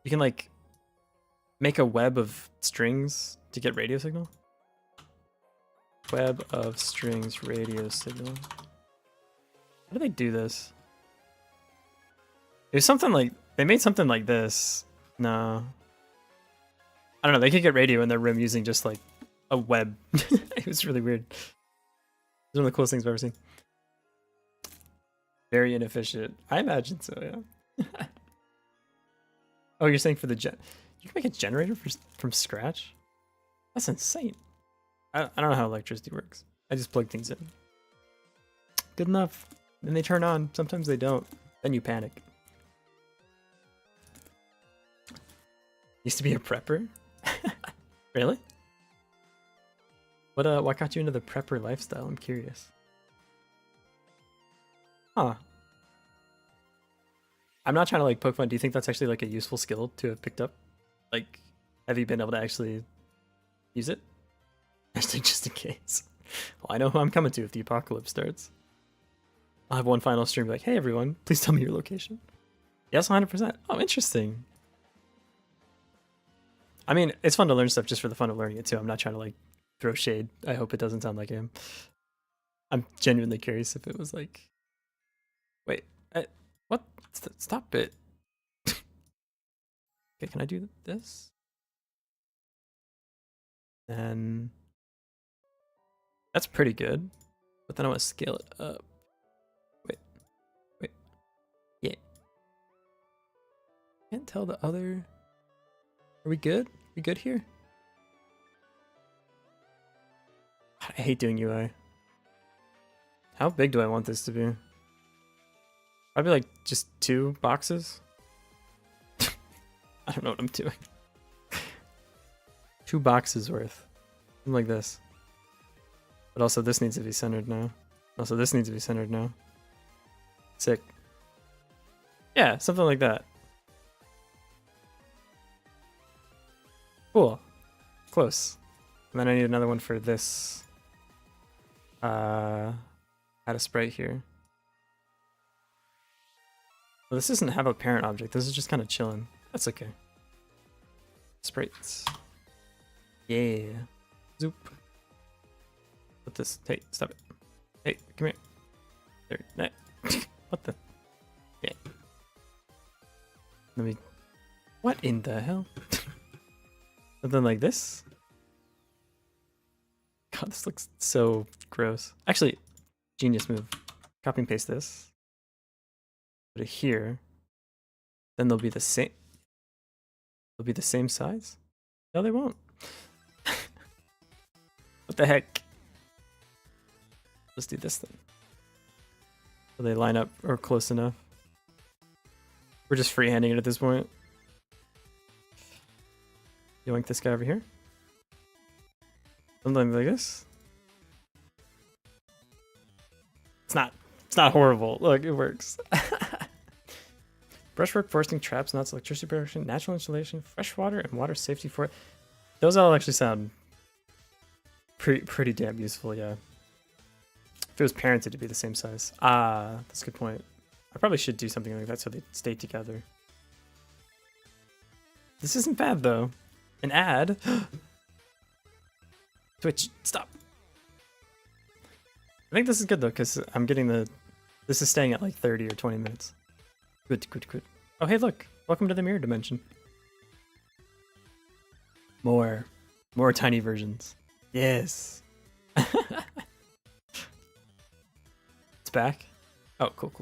You can like make a web of strings to get radio signal. Web of strings radio signal. How do they do this? It was something like, they made something like this. No. I don't know, they could get radio in their room using just like a web. It was really weird. It's one of the coolest things I've ever seen. Very inefficient. I imagine so, yeah. Oh, you're saying for the you can make a generator from scratch? That's insane. I don't know how electricity works. I just plug things in. Good enough. Then they turn on. Sometimes they don't. Then you panic. Used to be a prepper? Really? What got you into the prepper lifestyle? I'm curious. Huh. I'm not trying to like poke fun. Do you think that's actually like a useful skill to have picked up? Like, have you been able to actually use it? Actually, just in case. Well, I know who I'm coming to if the apocalypse starts. I'll have one final stream like, hey everyone, please tell me your location. Yes, 100%. Oh, interesting. I mean, it's fun to learn stuff just for the fun of learning it too. I'm not trying to like throw shade. I hope it doesn't sound like him. I'm genuinely curious if it was like, wait, what? Stop it. Okay, can I do this? And that's pretty good. But then I want to scale it up. Wait. Yeah. Can't tell the other. Are we good? We good here? I hate doing UI. How big do I want this to be? Probably like just 2 boxes. I don't know what I'm doing. 2 boxes worth. Something like this. But also this needs to be centered now. Also this needs to be centered now. Sick. Yeah, something like that. Cool. Close. And then I need another one for this. Add a sprite here. Well, this doesn't have a parent object. This is just kind of chilling. That's okay. Sprites. Yeah. Zoop. Put this. Hey, stop it. Hey, come here. There. What the? Yeah. Let me. What in the hell? Something like this? God, this looks so gross. Actually, genius move. Copy and paste this. Put it here. Then they'll be the same. They'll be the same size? No, they won't. What the heck? Let's do this then. So they line up or close enough. We're just freehanding it at this point. Yoink this guy over here. Something like this. It's not horrible. Look, it works. Brushwork, foresting, traps, nuts, electricity production, natural insulation, fresh water, and water safety for it. Those all actually sound pretty damn useful, yeah. If it was parented to be the same size. Ah, that's a good point. I probably should do something like that so they stay together. This isn't bad though. An ad. Twitch, stop. I think this is good though, because I'm getting this is staying at like 30 or 20 minutes. Good. Oh, hey, look. Welcome to the mirror dimension. More tiny versions. Yes. It's back. Oh, cool.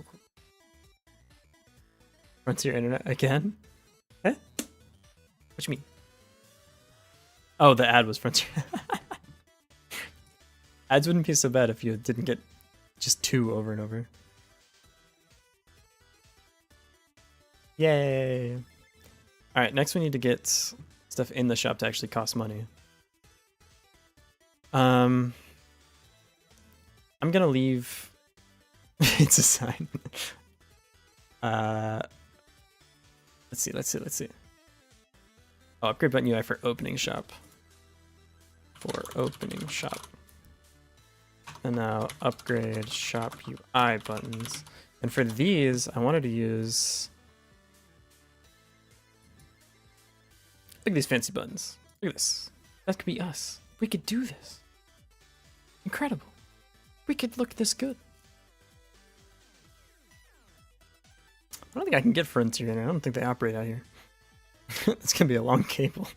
Frontier internet again? Eh? What you mean? Oh, the ad was Frontier. Ads wouldn't be so bad if you didn't get just 2 over and over. Yay! Alright, next we need to get stuff in the shop to actually cost money. I'm gonna leave... It's a sign. Let's see. Oh, upgrade button UI for opening shop. And now upgrade shop UI buttons. And for these, I wanted to use... Look at these fancy buttons. Look at this. That could be us. We could do this. Incredible. We could look this good. I don't think I can get Frontier in. I don't think they operate out here. It's gonna be a long cable.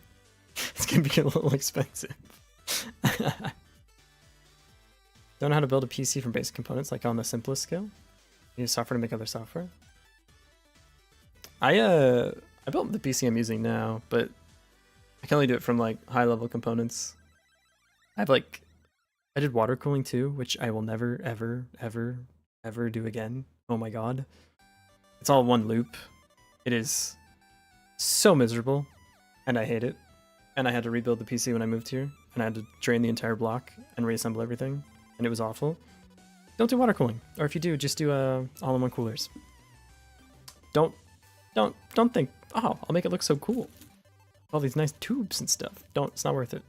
It's gonna be a little expensive. Don't know how to build a PC from basic components, like on the simplest scale. You use software to make other software. I built the PC I'm using now, but I can only do it from like high level components. I did water cooling too, which I will never ever do again. Oh my god. It's all one loop. It is so miserable and I hate it. And I had to rebuild the PC when I moved here and I had to drain the entire block and reassemble everything and it was awful. Don't do water cooling, or if you do, just do all-in-one coolers. Don't think, oh, I'll make it look so cool. All these nice tubes and stuff. It's not worth it.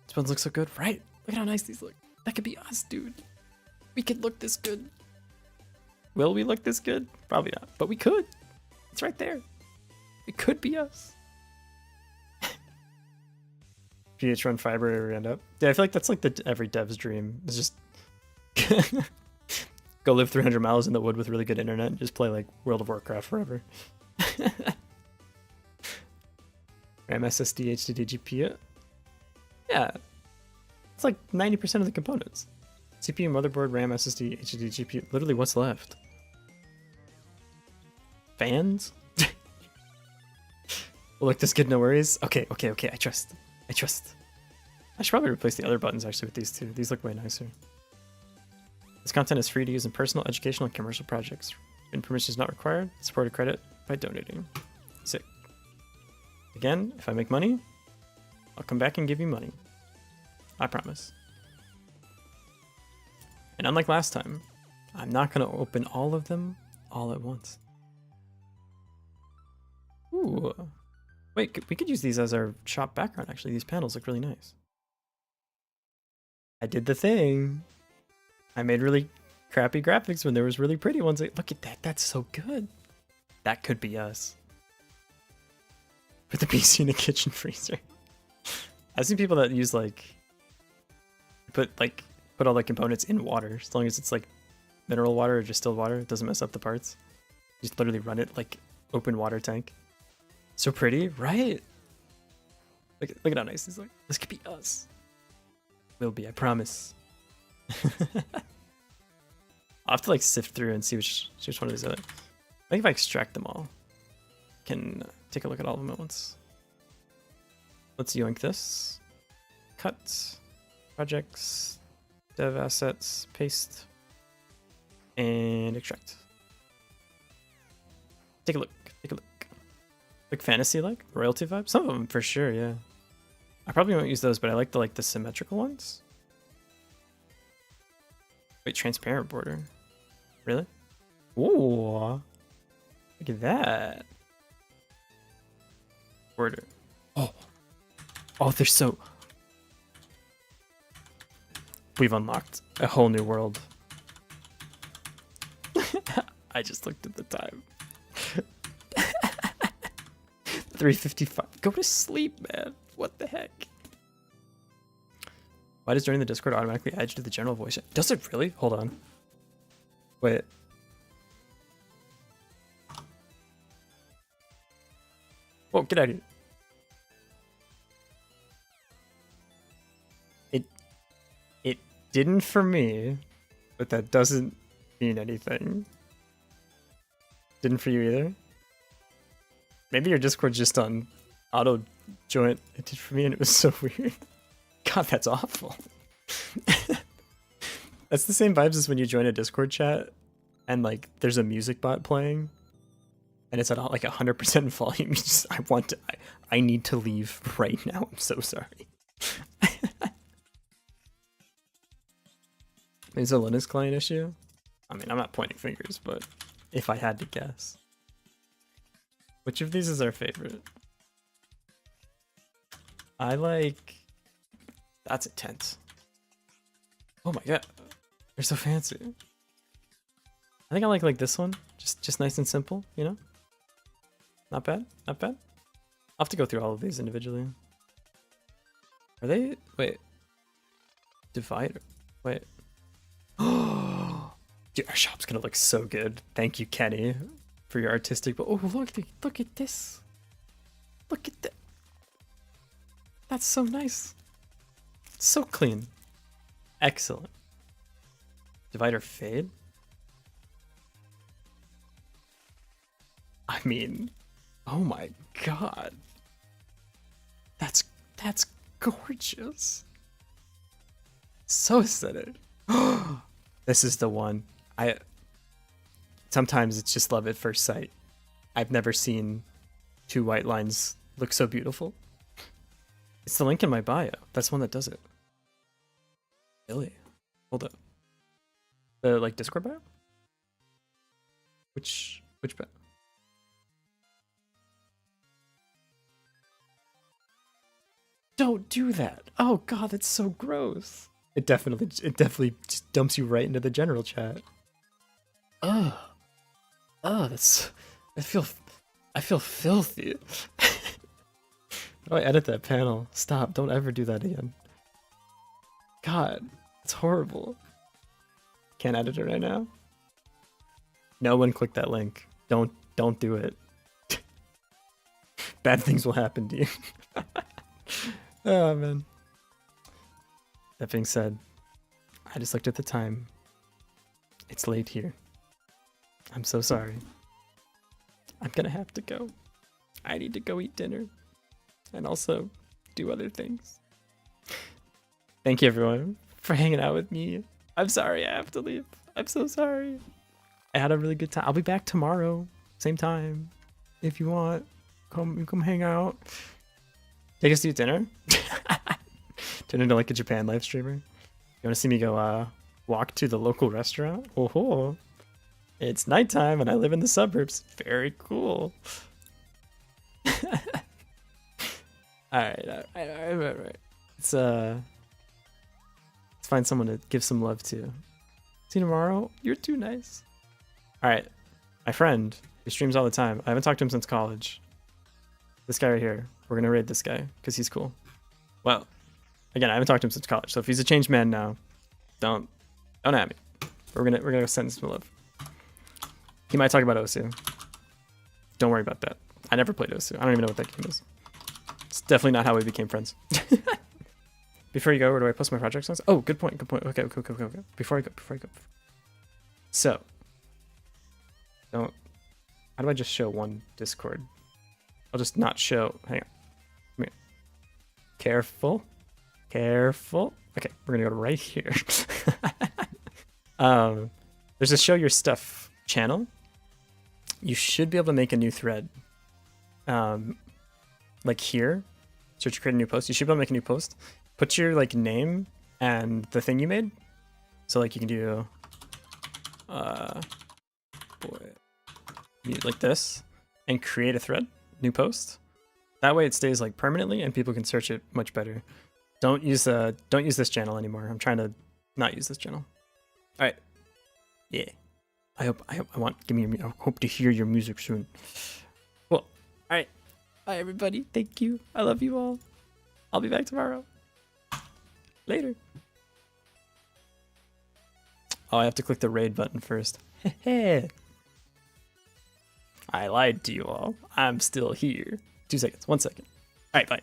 These ones look so good, right? Look at how nice these look. That could be us, dude. We could look this good. Will we look this good? Probably not, but we could. It's right there. It could be us. PH run fiber end up. Yeah, I feel like that's like every dev's dream. It's just go live 300 miles in the wood with really good internet and just play like World of Warcraft forever. RAM SSD HDD GPU. Yeah, it's like 90% of the components. CPU, motherboard, RAM, SSD, HDD, GPU. Literally, what's left? Fans? Will look this good, no worries. Okay. I trust. I should probably replace the other buttons actually with these two. These look way nicer. This content is free to use in personal, educational, and commercial projects. Written permission is not required. Support a credit by donating. Sick. Again, if I make money, I'll come back and give you money. I promise. And unlike last time, I'm not going to open all of them all at once. Ooh. Wait, we could use these as our shop background, actually. These panels look really nice. I did the thing. I made really crappy graphics when there was really pretty ones. Like, look at that. That's so good. That could be us. Put the PC in a kitchen freezer. I've seen people that use like put all the components in water, as long as it's like mineral water or distilled water. It doesn't mess up the parts. You just literally run it like open water tank. So pretty, right? Look at how nice this looks. This could be us. Will be, I promise. I'll have to like sift through and see which one of these are. I think if I extract them all, I can take a look at all of them at once. Let's yoink this. Cut. Projects. Dev assets. Paste. And extract. Take a look. Like fantasy, like royalty vibe. Some of them for sure, yeah. I probably won't use those, but I like the symmetrical ones. Wait, transparent border. Really? Ooh. Look at that. Border. Oh, they're so... We've unlocked a whole new world. I just looked at the time. 3:55. Go to sleep, man. What the heck? Why does joining the Discord automatically add you to the general voice? Does it really? Hold on. Wait. Whoa, get out of here. It didn't for me, but that doesn't mean anything. Didn't for you either? Maybe your Discord's just on auto joint. It did for me and it was so weird. God, that's awful. That's the same vibes as when you join a Discord chat and like there's a music bot playing and it's at like 100% volume. You just, I need to leave right now. I'm so sorry. Is a Linux client issue? I mean, I'm not pointing fingers, but if I had to guess. Which of these is our favorite? I like... That's intense. Oh my god. They're so fancy. I think I like this one. Just nice and simple, you know? Not bad. Not bad. I'll have to go through all of these individually. Are they... Wait. Divider. Wait. Oh, dude, our shop's gonna look so good. Thank you, Kenny, for your artistic... Oh, look at this. Look at that. That's so nice. So clean. Excellent. Divider fade? I mean, oh my god. That's gorgeous. So aesthetic. This is the one. Sometimes it's just love at first sight. I've never seen two white lines look so beautiful. It's the link in my bio. That's the one that does it. Really? Hold up. The like Discord bio? Which bio? Don't do that. Oh god, that's so gross. It definitely just dumps you right into the general chat. Oh, I feel I feel filthy. How do I edit that panel? Stop, don't ever do that again. God, it's horrible. Can't edit it right now. No one click that link. Don't do it. Bad things will happen to you. Oh man. That being said, I just looked at the time. It's late here. I'm so sorry. I'm gonna have to go. I need to go eat dinner and also do other things. Thank you everyone for hanging out with me. I'm sorry I have to leave. I'm so sorry. I had a really good time. I'll be back tomorrow, same time. If you want, come hang out. Take us to eat dinner. Turn into like a Japan live streamer. You want to see me go walk to the local restaurant? Oh, it's nighttime and I live in the suburbs. Very cool. All right. Let's find someone to give some love to. See you tomorrow. You're too nice. All right, my friend who streams all the time. I haven't talked to him since college. This guy right here. We're gonna raid this guy because he's cool. Well, again, I haven't talked to him since college, so if he's a changed man now, don't at me. We're gonna send some love. He might talk about Osu. Don't worry about that. I never played Osu. I don't even know what that game is. It's definitely not how we became friends. Before you go, where do I post my project songs? Oh, good point. Okay. Before I go. So, how do I just show one Discord? I'll just not show. Hang on. Come here. Careful. Okay, we're gonna go to right here. There's a show your stuff channel. You should be able to make a new thread. Like here, search create a new post. You should be able to make a new post. Put your like name and the thing you made. So like you can do like this and create a thread, new post. That way it stays like permanently and people can search it much better. Don't use this channel anymore. I'm trying to not use this channel. All right. Yeah. I hope to hear your music soon. Well, all right. Bye everybody. Thank you. I love you all. I'll be back tomorrow. Later. Oh, I have to click the raid button first. I lied to you all. I'm still here. 2 seconds. 1 second. All right, bye.